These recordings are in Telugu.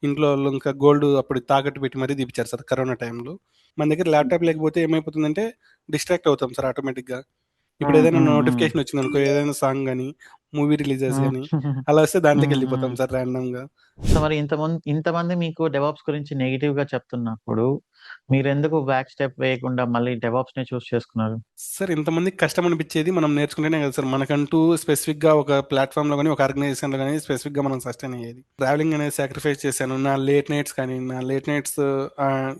ఇంట్లో వాళ్ళు ఇంకా గోల్డ్ అప్పుడు తాకట్టు పెట్టి మరీ తీపిచ్చారు సార్ కరోనా టైంలో. మన దగ్గర ల్యాప్‌టాప్ లేకపోతే ఏమైపోతుందంటే డిస్ట్రాక్ట్ అవుతాం సార్ ఆటోమేటిక్‌గా. ఇప్పుడు హ్మ్. ఏదైనా హ్మ్. హ్మ్. నోటిఫికేషన్ వచ్చిందనుకో, ఏదైనా సాంగ్ గాని, మూవీ రిలీజెస్ హ్మ్. గాని అలా వస్తే హ్మ్. దాంట్లోకెళ్ళిపోతాం హ్మ్. సార్ ర్యాండమ్‌గా. సో, మరి ఇంతమంది మీకు డెవాప్స్ గురించి నెగెటివ్‌గా చెప్తున్నప్పుడు, మీరెందుకు బ్యాక్ స్టెప్ వేయకుండా మళ్ళీ డెవాప్స్‌నే చేసుకున్నారు? సార్ ఇంతమందికి కష్టం అనిపిచ్చేది మనం నేర్చుకుంటేనే కదా సార్ మనకంటూ స్పెసిఫిక్‌గా ఒక ప్లాట్‌ఫార్మ్‌లో గాని, ఒక ఆర్గనైజేషన్‌లో గాని స్పెసిఫిక్‌గా మనం సస్టైన్ అయ్యేది. ట్రావెలింగ్ అనేది సాక్రిఫైస్ చేశాను. నా లేట్ నైట్స్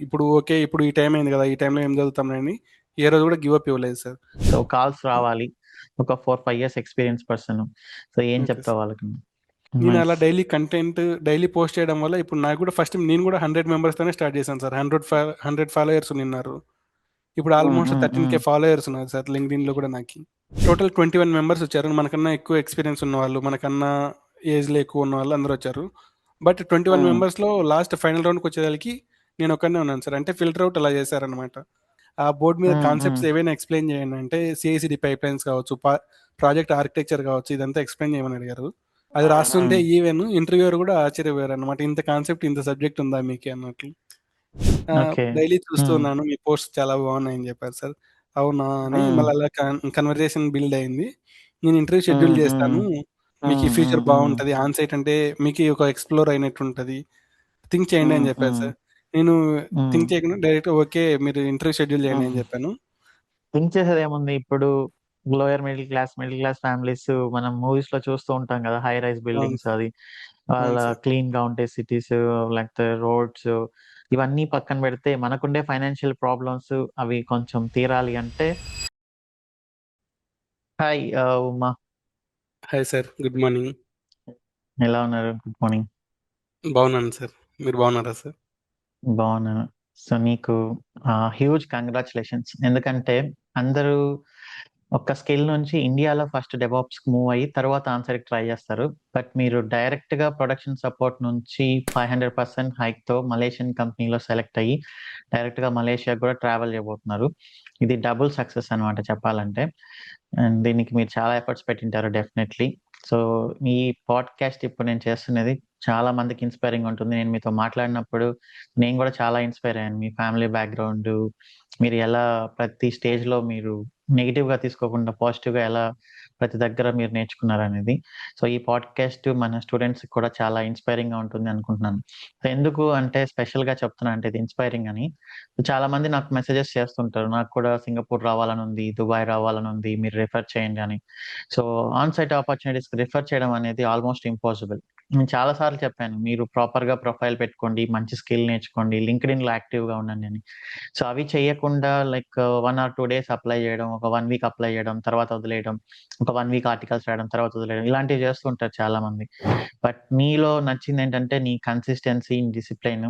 ఇప్పుడు ఓకే. ఇప్పుడు ఈ టైం అయింది కదా! ఈ టైంలో ఏం చదువుతాంలే అని ఏ రోజు కూడా గివ్ అప్ ఇవ్వలేదు సార్. సో, కాల్స్ రావాలి. ఒక 4, 5 ఇయర్స్ ఎక్స్‌పీరియన్స్ పర్సన్. సో, ఏం ఓకే చెప్తావు సార్. వాళ్ళకి? నేను అలా నైస్. డైలీ పోస్ట్ చేయడం వల్ల ఇప్పుడు నాకు కూడా ఫస్ట్ నేను కూడా 100 మెంబర్స్‌తోనే స్టార్ట్ చేశాను సార్. 100 ఫాలోయర్స్ ఉన్నిన్నారు. ఇప్పుడు హ్మ్. ఆల్మోస్ట్ హ్మ్. హ్మ్. 13,000 ఫాలోయర్స్ ఉన్నారు సార్ లింక్డ్ఇన్‌లో కూడా నాకి. టోటల్ 21 మెంబర్స్ వచ్చారు. మనకన్నా ఎక్కువ ఎక్స్‌పీరియన్స్ ఉన్నవాళ్ళు, మనకన్నా ఏజ్‌లో ఎక్కువ ఉన్నవాళ్ళు అందరూ వచ్చారు. బట్ 21 హ్మ్. మెంబర్స్‌లో లాస్ట్ ఫైనల్ రౌండ్‌కి వచ్చేసరికి నేను ఒక్కడినే ఉన్నాను సార్. అంటే ఫిల్టర్ ఔట్ అలా చేశారనమాట. ఆ బోర్డ్ మీద హ్మ్. హ్మ్. కాన్సెప్ట్స్ ఏవైనా ఎక్స్‌ప్లెయిన్ చేయండి అంటే సీఐసీడీ పైప్‌లైన్స్ కావచ్చు, ప్రాజెక్ట్ ఆర్కిటెక్చర్ కావచ్చు, ఇదంతా ఎక్స్‌ప్లెయిన్ చేయమని అడిగారు. అది హ్మ్. రాస్తుంటే హ్మ్. ఈవెన్ ఇంటర్వ్యూయర్ కూడా ఆశ్చర్యపోయారనమాట. ఇంత కాన్సెప్ట్, ఇంత సబ్జెక్ట్ ఉందా మీకి అన్నట్లు. ఓకే. డైలీ చూస్తూ హ్మ్. ఉన్నాను. మీ పోస్ట్ చాలా బాగున్నాయని చెప్పారు సార్. అవునా అని హ్మ్. మళ్ళీ అలా కన్వర్జేషన్ బిల్డ్ అయింది. నేను ఇంటర్వ్యూ షెడ్యూల్ హ్మ్. హ్మ్. చేస్తాను. మీకు ఈ హ్మ్. హ్మ్. ఫ్యూచర్ హ్మ్. బాగుంటది. ఆన్ సైట్ అంటే మీకు ఒక ఎక్స్‌ప్లోర్ అయినట్టుంటది. థింక్ చేయండి హ్మ్. అని చెప్పారు హ్మ్. సార్. నేను హ్మ్. థింక్ చేయకుండా డైరెక్ట్‌గా ఓకే. మీరు ఇంటర్వ్యూ షెడ్యూల్ చేయండి అని హ్మ్. చెప్పాను. థింక్ చేసేదేముంది ఇప్పుడు మిడిల్ క్లాస్ ఫ్యామిలీస్ మనం మూవీస్‌లో చూస్తూ ఉంటాం గదా! హై రైజ్ అవును బిల్డింగ్స్ సార్. అది. వాళ్ళ అవును సార్. క్లీన్‌గా ఉంటే సిటీస్ లేకపోతే రోడ్స్ ఇవన్నీ పక్కన పెడితే మనకుండే ఫైనాన్షియల్ ప్రాబ్లమ్స్ అవి కొంచెం తీరాలి అంటే hi Uma hi sir. Good morning. ఎలా ఉన్నారు? Good morning. బాగున్నాను సార్. మీరు బాగున్నారా సార్? బాగున్నాను. సో, నీకు హ్యూజ్ కంగ్రాచ్యులేషన్స్. ఎందుకంటే అందరూ ఒక స్కిల్ నుంచి ఇండియాలో ఫస్ట్ డెవాప్స్‌కి మూవ్ అయ్యి తర్వాత ఆన్‌సైట్‌కి ట్రై చేస్తారు. బట్ మీరు డైరెక్ట్‌గా ప్రొడక్షన్ సపోర్ట్ నుంచి 500% హైక్‌తో మలేషియన్ కంపెనీలో సెలెక్ట్ అయ్యి డైరెక్ట్‌గా మలేషియాకి కూడా ట్రావెల్ చేయబోతున్నారు. ఇది డబుల్ సక్సెస్ అన్నమాట చెప్పాలంటే. అండ్ దీనికి మీరు చాలా ఎఫర్ట్స్ పెట్టింటారు డెఫినైట్‌లీ. సో, ఈ పాడ్‌కాస్ట్ ఇప్పుడు నేను చేస్తున్నది చాలా మందికి ఇన్‌స్పైరింగ్ ఉంటుంది. నేను మీతో మాట్లాడినప్పుడు నేను గూడా చాలా ఇన్‌స్పైర్ అయ్యాను. మీ ఫ్యామిలీ బ్యాక్‌గ్రౌండు, మీరు ఎలా ప్రతి స్టేజ్‌లో మీరు నెగెటివ్‌గా తీసుకోకుండా పాజిటివ్‌గా ఎలా ప్రతి దగ్గర మీరు నేర్చుకున్నారనేది. సో, ఈ పాడ్‌కాస్ట్ మన స్టూడెంట్స్‌కి కూడా చాలా ఇన్‌స్పైరింగ్‌గా ఉంటుంది అనుకుంటున్నాను. సో, ఎందుకు అంటే స్పెషల్‌గా చెప్తున్నా అంటే ఇది ఇన్‌స్పైరింగ్ అని. చాలా మంది నాకు మెసేజెస్ చేస్తుంటారు. నాకు కూడా సింగపూర్ రావాలనుంది, దుబాయ్ రావాలనుంది, మీరు రిఫర్ చేయండి అని. సో, ఆన్ సైట్ ఆపర్చునిటీస్‌కి రిఫర్ చేయడం అనేది ఆల్‌మోస్ట్ ఇంపాసిబుల్. నేను చాలా సార్లు చెప్పాను. మీరు ప్రాపర్‌గా ప్రొఫైల్ పెట్టుకోండి, మంచి స్కిల్ నేర్చుకోండి, లింక్డ్ఇన్‌లో యాక్టివ్‌గా ఉండండి అని. సో, అవి చేయకుండా లైక్ 1 ఆర్ 2 డేస్ అప్లై చేయడం, ఒక 1 వీక్ అప్లై చేయడం, తర్వాత వదిలేయడం, ఒక 1 వీక్ ఆర్టికల్స్ రాయడం, తర్వాత వదిలేయడం ఇలాంటివి చేస్తూ ఉంటారు చాలామంది. బట్ నీలో నచ్చిందేంటంటే నీ కన్సిస్టెన్సీ, డిసిప్లిన్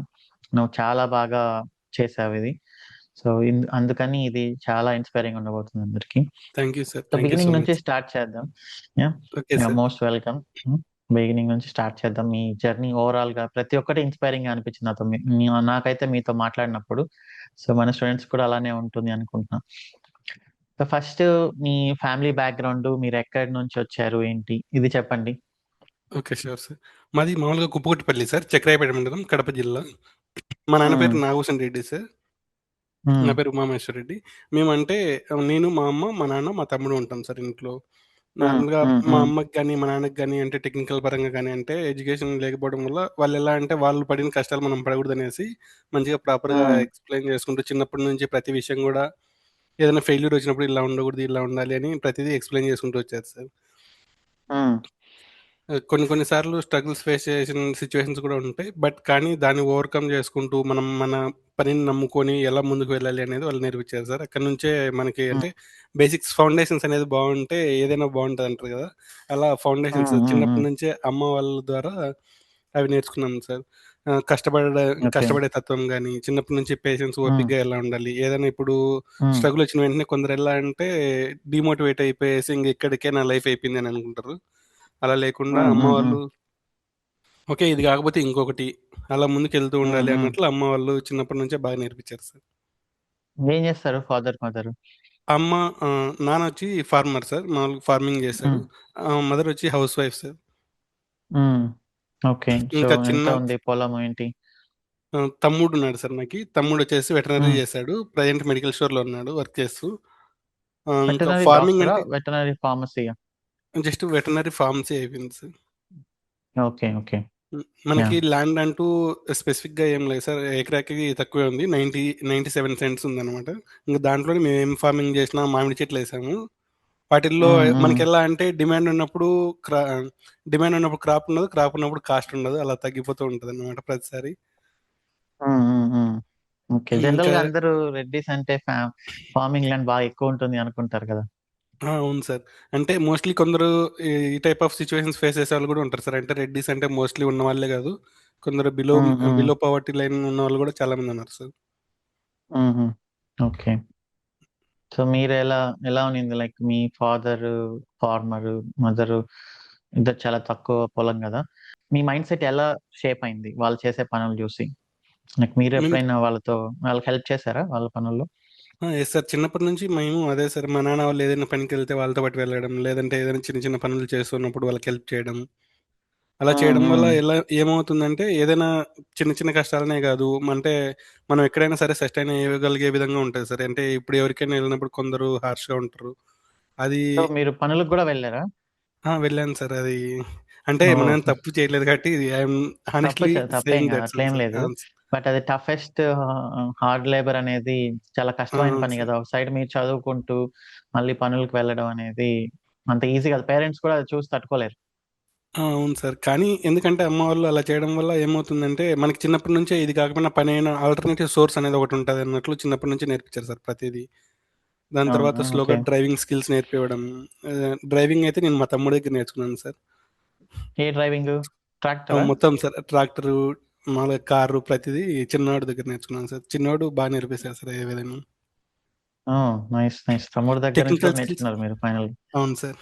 నువ్వు చాలా బాగా చేసావిది. సో, అందుకని ఇది చాలా ఇన్‌స్పైరింగ్ ఉండబోతుంది అందరికి. Thank you sir. So, thank you so beginning నుంచి మచ్. స్టార్ట్ చేద్దాం. Yeah! Okay you are sir. Most welcome. Hmm. Beginning నుంచి స్టార్ట్ చేద్దాం. మీ జర్నీ ఓవరాల్‌గా ప్రతి ఒక్కటి ఇన్‌స్పైరింగ్‌గా అనిపించింది నాతో నాకైతే మీతో మాట్లాడినప్పుడు. సో, మన స్టూడెంట్స్ కూడా అలానే ఉంటుంది అనుకుంటున్నా. సో, ఫస్ట్ మీ ఫ్యామిలీ బ్యాక్‌గ్రౌండ్ మీరెక్కడి నుంచొచ్చారు? ఏంటి? ఇది చెప్పండి. ఓకే. Sure sir. మాది మామూలుగా కుప్పగొట్టిపల్లి సార్. చక్రాయపేట మండలం, కడప జిల్లా. మా నాన్న హ్మ్. పేరు నాగభూషణ్ రెడ్డి సార్. నా హ్మ్. పేరు ఉమామహేశ్వరరెడ్డి. మేమంటే నేను, మా అమ్మ, మా నాన్న, మా తమ్ముడు ఉంటాం సార్ ఇంట్లో. హ్మ్. నార్మల్‌గా హ్మ్. మా హ్మ్. అమ్మకి గాని, మా నాన్నకి గాని అంటే టెక్నికల్ పరంగా గాని అంటే ఎడ్యుకేషన్ లేకపోవడం వల్ల వాళ్ళెలా అంటే వాళ్ళు పడిన కష్టాలు మనం పడకూడదనేసి మంచిగా ప్రాపర్‌గా హ్మ్. ఎక్స్‌ప్లెయిన్ చేసుకుంటూ చిన్నప్పటి నుంచి ప్రతి విషయం గూడా ఏదైనా ఫెయిల్యూర్ వచ్చినప్పుడు ఇలా ఉండకూడదు, ఇలా ఉండాలి అని ప్రతిదీ ఎక్స్‌ప్లెయిన్ చేసుకుంటూ వచ్చారు సార్. హ్మ్. కొన్ని కొన్ని సార్లు స్ట్రగుల్స్ ఫేస్ చేసిన సిట్యుయేషన్స్ కూడా ఉంటాయి. బట్ కానీ దాన్ని ఓవర్‌కమ్ చేసుకుంటూ మనం మన పనిని నమ్ముకొని ఎలా ముందుకు వెళ్ళాలి అనేది వాళ్ళు నేర్పించారు సార్. అక్కడి నుంచే మనకి హ్మ్. అంటే బేసిక్స్ ఫౌండేషన్స్ అనేది బావుంటే ఏదైనా బావుంటదంటారు కదా! అలా ఫౌండేషన్స్ హ్మ్. హ్మ్. చిన్నప్పటి హ్మ్. నుంచే అమ్మ వాళ్ళ ద్వారా అవి నేర్చుకున్నాను సార్. ఓకే. కష్టపడే తత్వం గాని, చిన్నప్పటి నుంచి పేషెన్స్, హ్మ్. ఓపికగా ఎలా ఉండాలి. ఏదైనా ఇప్పుడు హ్మ్. స్ట్రగుల్ వచ్చిన వెంటనే కొందరు ఎలా అంటే డీమోటివేట్ అయిపోయేసి ఇంక ఇక్కడికే నా లైఫ్ అయిపోయిందని అనుకుంటారు. అలా లేకుండా హ్మ్. అమ్మ హ్మ్. హ్మ్. వాళ్ళు ఓకే. ఇది కాకపోతే ఇంకొకటి అలా ముందుకెళ్తూ హ్మ్. ఉండాలి హ్మ్. అన్నట్లు అమ్మ వాళ్ళు చిన్నప్పటి నుంచే బాగా నేర్పించారు సార్. ఏం చేస్తారు ఫాదర్, మదరు? అమ్మ నాన్నొచ్చి ఫార్మర్ సార్. మామూలుగా ఫార్మింగ్ చేస్తాడు. హ్మ్. మదర్ వచ్చి హౌస్ వైఫ్ సార్. హ్మ్. ఓకే. సో, ఇంకా ఎంత చిన్న ఉంది పొలం ఏంటి? తమ్ముడున్నాడు సార్ నాకి. తమ్ముడొచ్చేసి వెటర్నరీ హ్మ్. చేశాడు. ప్రెజెంట్ మెడికల్ స్టోర్‌లో ఉన్నాడు వర్క్ చేస్తూ. ఇంకా వెటర్నరీ ఫార్మింగ్ డాక్టరా? అంటే వెటర్నరీ ఫార్మసీయా? జస్ట్ వెటర్నరీ ఫార్మసీ అయిపోయింది సార్. ఓకే. ఓకే. మనకి యాహ్! ల్యాండ్ అంటూ స్పెసిఫిక్‌గా ఏం లేదు సార్. ఎకరాకి తక్కువే ఉంది. 97 సెంట్స్ ఉందనమాట. ఇంక దాంట్లోనే మేమేం ఫార్మింగ్ చేసినా మామిడి చెట్లేసాము. వాటిల్లో హ్మ్. హ్మ్. మనకెలా అంటే డిమాండ్ ఉన్నప్పుడు క్రాప్ ఉండదు. క్రాప్ ఉన్నప్పుడు కాస్ట్ ఉండదు. అలా తగ్గిపోతూ ఉంటదనమాట ప్రతిసారి. హ్మ్. హ్మ్. హ్మ్. ఓకే. ఇంకా జనరల్‌గా అందరూ రెడ్డీస్ అంటే ఫార్మింగ్ ల్యాండ్ బాగా ఎక్కువుంటుంది అనుకుంటారు కదా! అవును సార్. అంటే మోస్ట్‌లీ కొందరు ఈ టైప్ ఆఫ్ సిట్యుయేషన్స్ ఫేస్ చేసేవాళ్ళు గూడా ఉంటారు సార్. అంటే రెడ్డీస్ అంటే మోస్ట్‌లీ ఉన్నవాళ్ళే గాదు. కొందరు హ్మ్. హ్మ్. బిలో పవర్టీ లైన్ ఉన్నవాళ్ళు గూడా చాలా మందున్నారు సార్. హుహు. ఓకే. సో, ఎలా ఉన్నింది? లైక్ మీ ఫాదరు ఫార్మరు, మదరు ఇద్దరు చాలా తక్కువ పొలం గదా! మీ మైండ్‌సెట్ ఎలా షేప్ అయింది? వాళ్ళు చేసే పనులు జూసి? లైక్ మేము మీరెప్పుడైనా వాళ్ళకి హెల్ప్ చేసారా వాళ్ళ పనుల్లో? Yes sir. చిన్నప్పటి నుంచి మేము అదే సార్. మా నాన్న వాళ్ళు ఏదైనా పనికెళ్తే వాళ్ళతో పాటు వెళ్ళడం. లేదంటే ఏదైనా చిన్న చిన్న పనులు చేస్తున్నప్పుడు వాళ్ళకి హెల్ప్ చేయడం. అలా హ్మ్. చేయడం వల్ల హ్మ్. ఏమవుతుందంటే ఏదైనా చిన్న చిన్న కష్టాలనే గాదు. అంటే మనం ఎక్కడైనా సరే సస్టైన్ అయ్యగలిగే విధంగా ఉంటది సార్. అంటే ఇప్పుడు ఎవరికైనా ఎళ్ళినప్పుడు కొందరు హార్ష్‌గా ఉంటారు. అది సో, మీరు పనులకు గూడా వెళ్లారా? వెళ్ళాను సార్. అది అంటే మనమేం ఓహ్! తప్పు చేయలేదు కాబట్టి ఐయామ్ హానెస్ట్‌లీ తప్పేం సేయింగ్ గాదు. దట్స్ ఆల్ అట్లేం సార్. లేదు. అవును సార్. బట్ అది టఫెస్ట్ హార్డ్ లేబర్ అనేది చాలా కష్టమైన అవును పని సార్. గదా! ఒక సైడ్ మీరు చదువుకుంటూ, మళ్ళీ పనులకు వెళ్ళడం అనేది అంత ఈజీ కాదు. పేరెంట్స్ కూడా అది చూసి తట్టుకోలేరు. అవును సార్. కానీ ఎందుకంటే అమ్మ వాళ్ళు అలా చేయడం వల్ల ఏమవుతుందంటే, మనకి చిన్నప్పటి నుంచే ఇది కాకపోయినా పనైనా ఆల్టర్‌నేటివ్ సోర్స్ అనేది ఒకటుంటదన్నట్లు చిన్నప్పటి నుంచే నేర్పించారు సార్ ప్రతీదీ. దాని అవును. తర్వాత ఓకే. స్లోగా డ్రైవింగ్ స్కిల్స్ నేర్పివ్వడం. డ్రైవింగ్ అయితే నేను మా తమ్ముడి దగ్గర నేర్చుకున్నాను సార్. ఏ డ్రైవింగు? ట్రాక్టరా? మొత్తం సార్ ట్రాక్టరు, మామూలుగా కారు ప్రతిదీ చిన్నోడి దగ్గర నేర్చుకున్నాను సార్. చిన్నోడు బాగా నేర్పేశారు సార్ ఏ విధంగా. ఓహ్! నైస్. నైస్. తమ్ముడి దగ్గర నుంచి టెక్నికల్ కూడా స్కిల్స్ నేర్చుకున్నారు మీరు ఫైనల్లీ. అవును సార్.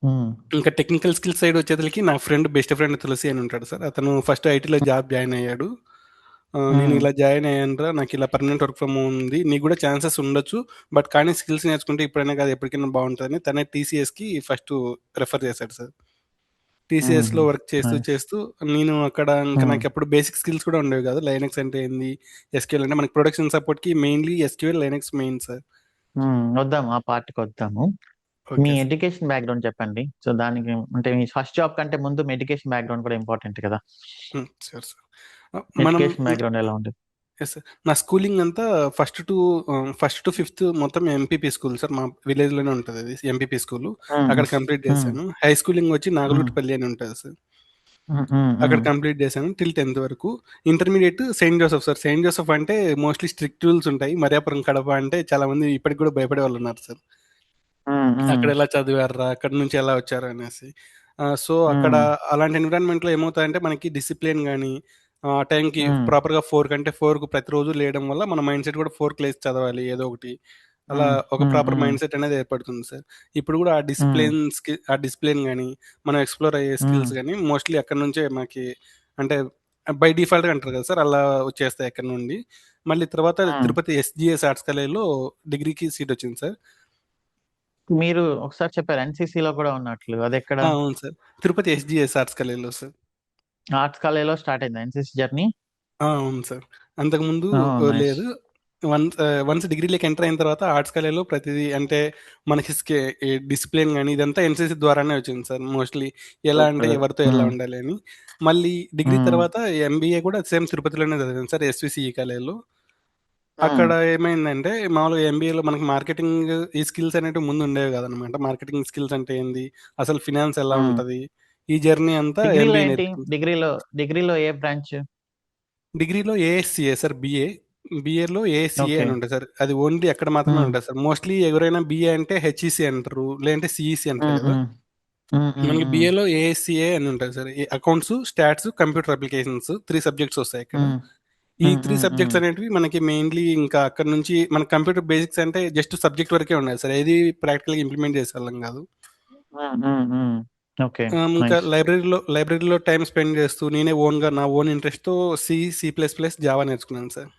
హ్మ్. ఇంకా టెక్నికల్ స్కిల్స్ సైడ్ వచ్చేదలికి నా బెస్ట్ ఫ్రెండ్ తులసి అని ఉంటాడు సార్. అతను ఫస్ట్ ఐటీలో జాబ్ జాయిన్ అయ్యాడు. నేను హ్మ్. ఇలా జాయిన్ అయ్యానురా నాకు ఇలా పర్మనెంట్ వర్క్ ఫ్రమ్ హోమ్ ఉంది. నీకు కూడా ఛాన్సెస్ ఉండొచ్చు. బట్ కానీ స్కిల్స్ నేర్చుకుంటే ఇప్పుడైనా కాదు ఎప్పటికైనా బాగుంటుందని తనే టీసీఎస్కి ఫస్ట్ రెఫర్ చేశాడు సార్. హుహు. టీసీఎస్లో వర్క్ చేస్తూ నైస్. చేస్తూ నేను అక్కడ ఇంకా హ్మ్. నాకు ఎప్పుడు బేసిక్ స్కిల్స్ కూడా ఉండేవి కాదు. లైనక్స్ అంటే ఏంది, ఎస్క్యూఎల్ అంటే మనకి ప్రొడక్షన్ సపోర్ట్కి mainly SQL Linux main sir. వద్దాము. ఆ పార్ట్‌కొద్దాము. మీ ఓకే సార్. ఎడ్యుకేషన్ బ్యాక్‌గ్రౌండ్ చెప్పండి. సో, దానికి అంటే మీ ఫస్ట్ జాబ్ కంటే ముందు మీ ఎడ్యుకేషన్ బ్యాక్‌గ్రౌండ్ కూడా ఇంపార్టెంట్ కదా! Sure sir. మనం ఎడ్యుకేషన్ బ్యాక్‌గ్రౌండ్ ఎలా ఉండేది? Yes sir. నా స్కూలింగ్ అంతా ఫస్ట్ టు ఫిఫ్త్ మొత్తం ఎంపీపీ స్కూల్ సార్. మా విలేజ్‌లోనే ఉంటదది ఎంపీపీ స్కూలు. హ్మ్. అక్కడ కంప్లీట్ హ్మ్. చేశాను. హై స్కూలింగ్ వచ్చి హ్మ్. నాగలుట్టిపల్లి అని ఉంటది సార్. హ్మ్. హ్మ్. అక్కడ హ్మ్. కంప్లీట్ చేశాను టిల్ 10థ్ వరకు. Intermediate Saint Joseph sir. Saint Joseph అంటే మోస్ట్‌లీ స్ట్రిక్ట్ రూల్స్ ఉంటాయి. మర్యాపురం, కడప అంటే చాలామంది ఇప్పటికి కూడా భయపడేవాళ్ళున్నారు సార్. హ్మ్. హ్మ్. అక్కడెలా చదివార్రా? అక్కడి నుంచి ఎలా వచ్చారు అనేసి. సో, అక్కడ హ్మ్. అలాంటి ఎన్విరాన్మెంట్‌లో ఏమవుతాయంటే మనకి డిసిప్లిన్ గాని, టైంకి హ్మ్. ప్రాపర్‌గా 4 కంటే 4కు ప్రతిరోజు లేయడం వల్ల మన మైండ్‌సెట్ కూడా 4కి లేసి చదవాలి ఏదో ఒకటి. అలా హ్మ్. ఒక హ్మ్. ప్రాపర్ హ్మ్. మైండ్‌సెట్ అనేది ఏర్పడుతుంది సార్. ఇప్పుడు కూడా హ్మ్. ఆ డిసిప్లిన్ గాని, మనం ఎక్స్‌ప్లోర్ అయ్యే హ్మ్. స్కిల్స్ గాని మోస్ట్‌లీ అక్కడి నుంచే మనకి అంటే బై డిఫాల్ట్‌గా అంటారు కదా సార్! అలా వచ్చేస్తాయి అక్కడి నుండి. మళ్ళీ తర్వాత హ్మ్. తిరుపతి ఎస్‌జీఎస్ ఆర్ట్స్ కాలేజ్‌లో డిగ్రీకి సీట్ వచ్చింది సార్. మీరు ఒకసారి చెప్పారు ఎన్‌సీసీలో కూడా ఉన్నట్లు. అదెక్కడ? అవును సార్. తిరుపతి ఎస్‌జీఎస్ ఆర్ట్స్ కాలేజ్‌లో సార్. ఆర్ట్స్ కాలేజ్‌లో స్టార్ట్ అయిందా ఎన్‌సీసీ జర్నీ? అవును సార్. అంతకుముందు ఓహ్! నైస్. లేదు. వన్స్ డిగ్రీలోకి ఎంటర్ అయిన తర్వాత ఆర్ట్స్ కాలేజ్‌లో ప్రతిదీ అంటే మనకి ఈ డిసిప్లిన్ గాని ఇదంతా ఎన్‌సీసీ ద్వారానే వచ్చింది సార్ మోస్ట్‌లీ. ఎలా అంటే సూపర్. ఎవరితో ఎలా హ్మ్. ఉండాలి అని. మళ్ళీ డిగ్రీ హ్మ్. తర్వాత ఎంబీఏ కూడా సేమ్ తిరుపతిలోనే చదివాను సార్ ఎస్‌విసిఈ కాలేజ్‌లో. హ్మ్. అక్కడ ఏమైందంటే మామూలుగా ఎంబీఏలో మనకి మార్కెటింగ్ ఈ స్కిల్స్ అనేటివి ముందు ఉండేవి కాదనమాట. మార్కెటింగ్ స్కిల్స్ అంటే ఏంది? అసలు ఫినాన్స్ ఎలా హ్మ్. ఉంటది? ఈ జర్నీ అంతా డిగ్రీలో ఎంబీఏ ఏంటి? నేర్పించింది. డిగ్రీలో ఏ బ్రాంచ్? డిగ్రీలో ఏఎస్సీఏ సార్ బీఏ. బీఏలో ఏఎస్సీఏ ఓకే. అని ఉంటది సార్. అది ఓన్లీ అక్కడ మాత్రమే హ్మ్. ఉంటది సార్. మోస్ట్‌లీ ఎవరైనా బీఏ అంటే హెచ్‌ఈసీ అంటారు. లేదంటే సీఈసీ అంటారు హ్మ్. కదా! హ్మ్. హ్మ్. హ్మ్. మనకి హ్మ్. బీఏలో ఏఎస్సీఏ అని ఉంటది సార్. ఈ accounts, stats, computer applications 3 subjects వస్తాయి అక్కడ. హ్మ్. ఈ హ్మ్. 3 హ్మ్. హ్మ్. సబ్జెక్ట్స్ అనేటివి మనకి మెయిన్‌లీ ఇంకా అక్కడి నుంచి మన కంప్యూటర్ బేసిక్స్ అంటే జస్ట్ సబ్జెక్ట్ వరకే ఉండేది సార్. ఏది ప్రాక్టికల్‌గా ఇంప్లిమెంట్ చేసేవాళ్ళం కాదు. హ్మ్. హ్మ్. హ్మ్. ఓకే. ఇంకా నైస్. లైబ్రరీలో టైమ్ స్పెండ్ చేస్తూ నేనే ఓన్‌గా నా ఓన్ ఇంట్రెస్ట్‌తో సి ప్లస్ ప్లస్, జావా నేర్చుకున్నాను సార్.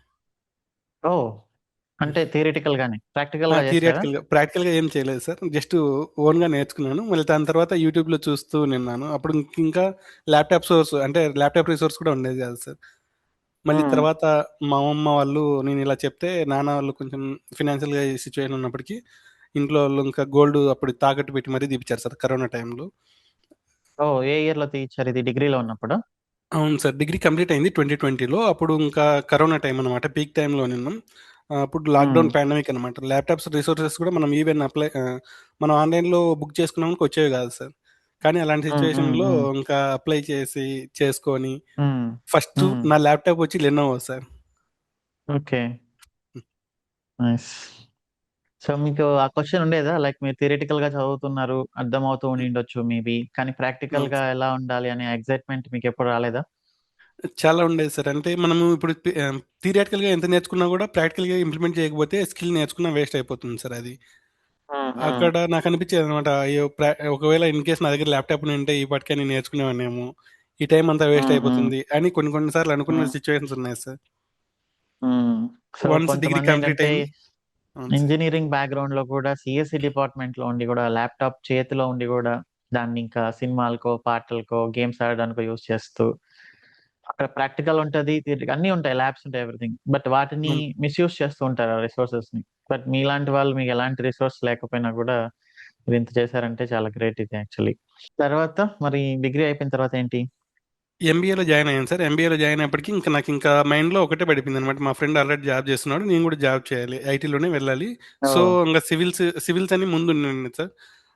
ఓహ్! అంటే థియరిటికల్ గానే. ప్రాక్టికల్‌గా చేసారా? ప్రాక్టికల్గా ఏం చేయలేదు సార్. జస్ట్ ఓన్గా నేర్చుకున్నాను. మళ్ళీ దాని తర్వాత యూట్యూబ్లో చూస్తూ నిన్నాను. అప్పుడు ఇంకా ల్యాప్టాప్ సోర్స్ అంటే ల్యాప్టాప్ రిసోర్స్ కూడా ఉండేది కాదు సార్. మళ్ళీ హ్మ్. తర్వాత మా అమ్మమ్మ వాళ్ళు నేను ఇలా చెప్తే నాన్న వాళ్ళు కొంచెం ఫినాన్షియల్గా సిచ్యువేషన్ ఉన్నప్పటికీ ఇంట్లో వాళ్ళు ఇంకా గోల్డ్ అప్పుడు తాకట్టు పెట్టి మరీ తీపిచ్చారు సార్ కరోనా టైంలో. ఓహ్! ఏ ఇయర్‌లో తీయిచ్చారు ఇది డిగ్రీలో ఉన్నప్పుడా? అవును సార్. డిగ్రీ కంప్లీట్ అయింది 2020లో. అప్పుడు ఇంకా కరోనా టైం అనమాట. పీక్ టైంలో నిన్నాం. అప్పుడు హ్మ్. లాక్‌డౌన్ పాండమిక్ అనమాట. ల్యాప్‌టాప్స్ రిసోర్సెస్ కూడా మనం ఈవెన్ మనం ఆన్‌లైన్‌లో బుక్ చేసుకున్నామనుకో వచ్చేవి కాదు సార్. కానీ అలాంటి హ్మ్. హ్మ్. సిచ్యువేషన్‌లో హ్మ్. ఇంకా అప్లై చేసి, చేసుకొని హ్మ్. ఫస్ట్ హ్మ్. నా ల్యాప్‌టాప్ వచ్చి Lenovo sir. Okay. Nice. So, మీకు ఆ క్వెషన్ ఉండేదా? లైక్ మీరు థియరిటికల్‌గా చదువుతున్నారు. అర్థమవుతూ ఉండిండొచ్చు మేబీ. కానీ అవును ప్రాక్టికల్‌గా సార్. ఎలా ఉండాలి అనే ఎక్సైట్‌మెంట్ మీకెప్పుడు రాలేదా? చాలా ఉండేది సార్. అంటే మనము ఇప్పుడు థియరిటికల్‌గా ఎంత నేర్చుకున్నా కూడా ప్రాక్టికల్‌గా ఇంప్లిమెంట్ చేయకపోతే స్కిల్ నేర్చుకున్నా వేస్ట్ అయిపోతుంది సార్ అది. హ్మ్. హ్మ్. అక్కడ నాకనిపిచ్చేదనమాట. అయ్యో! ఒకవేళ ఇన్‌కేస్ నా దగ్గర ల్యాప్‌టాప్ ఉండింటే ఈ పాటికే నేను నేర్చుకునేవాడినేమో. ఈ టైం అంతా వేస్ట్ హ్మ్. హ్మ్. అయిపోతుంది అని కొన్ని కొన్ని సార్లు అనుకున్న హ్మ్. సిట్యుయేషన్స్ ఉన్నాయి సార్. హ్మ్. సో, వన్స్ డిగ్రీ కంప్లీట్ కొంతమందేంటంటే అయింది. అవును సార్. ఇంజినీరింగ్ బ్యాక్‌గ్రౌండ్‌లో కూడా సీఎస్‌సి డిపార్ట్‌మెంట్‌లో ఉండి గూడా ల్యాప్‌టాప్ చేతిలో ఉండి గూడా దాన్నింకా సినిమాలకో, పాటలకో, గేమ్స్ ఆడడానికో యూజ్ చేస్తూ అక్కడ ప్రాక్టికల్ ఉంటది. అన్నీ ఉంటాయి. ల్యాబ్స్ ఉంటాయి. ఎవ్రీథింగ్. బట్ వాటిని అవును. మిస్‌యూజ్ చేస్తూ ఉంటారు ఆ రిసోర్సెస్‌ని. బట్ మీలాంటి వాళ్ళు మీకు ఎలాంటి రిసోర్స్ లేకపోయినా గూడా మీరింత చేశారంటే చాలా గ్రేట్ ఇది యాక్చువల్లీ. తర్వాత మరి డిగ్రీ అయిపోయిన తర్వాత ఏంటి? ఎంబీఏలో జాయిన్ అయ్యాను సార్. ఎంబీఏలో జాయిన్ అయ్యేప్పటికి ఇంకా నాకింకా మైండ్‌లో ఒకటే పడిపోయిందనమాట. మా ఫ్రెండ్ ఆల్రెడీ జాబ్ చేస్తున్నాడు. నేను కూడా జాబ్ చేయాలి. ఐటీలోనే వెళ్ళాలి. సో, ఓహ్! ఇంగ సివిల్స్ అని ముందుండింది సార్.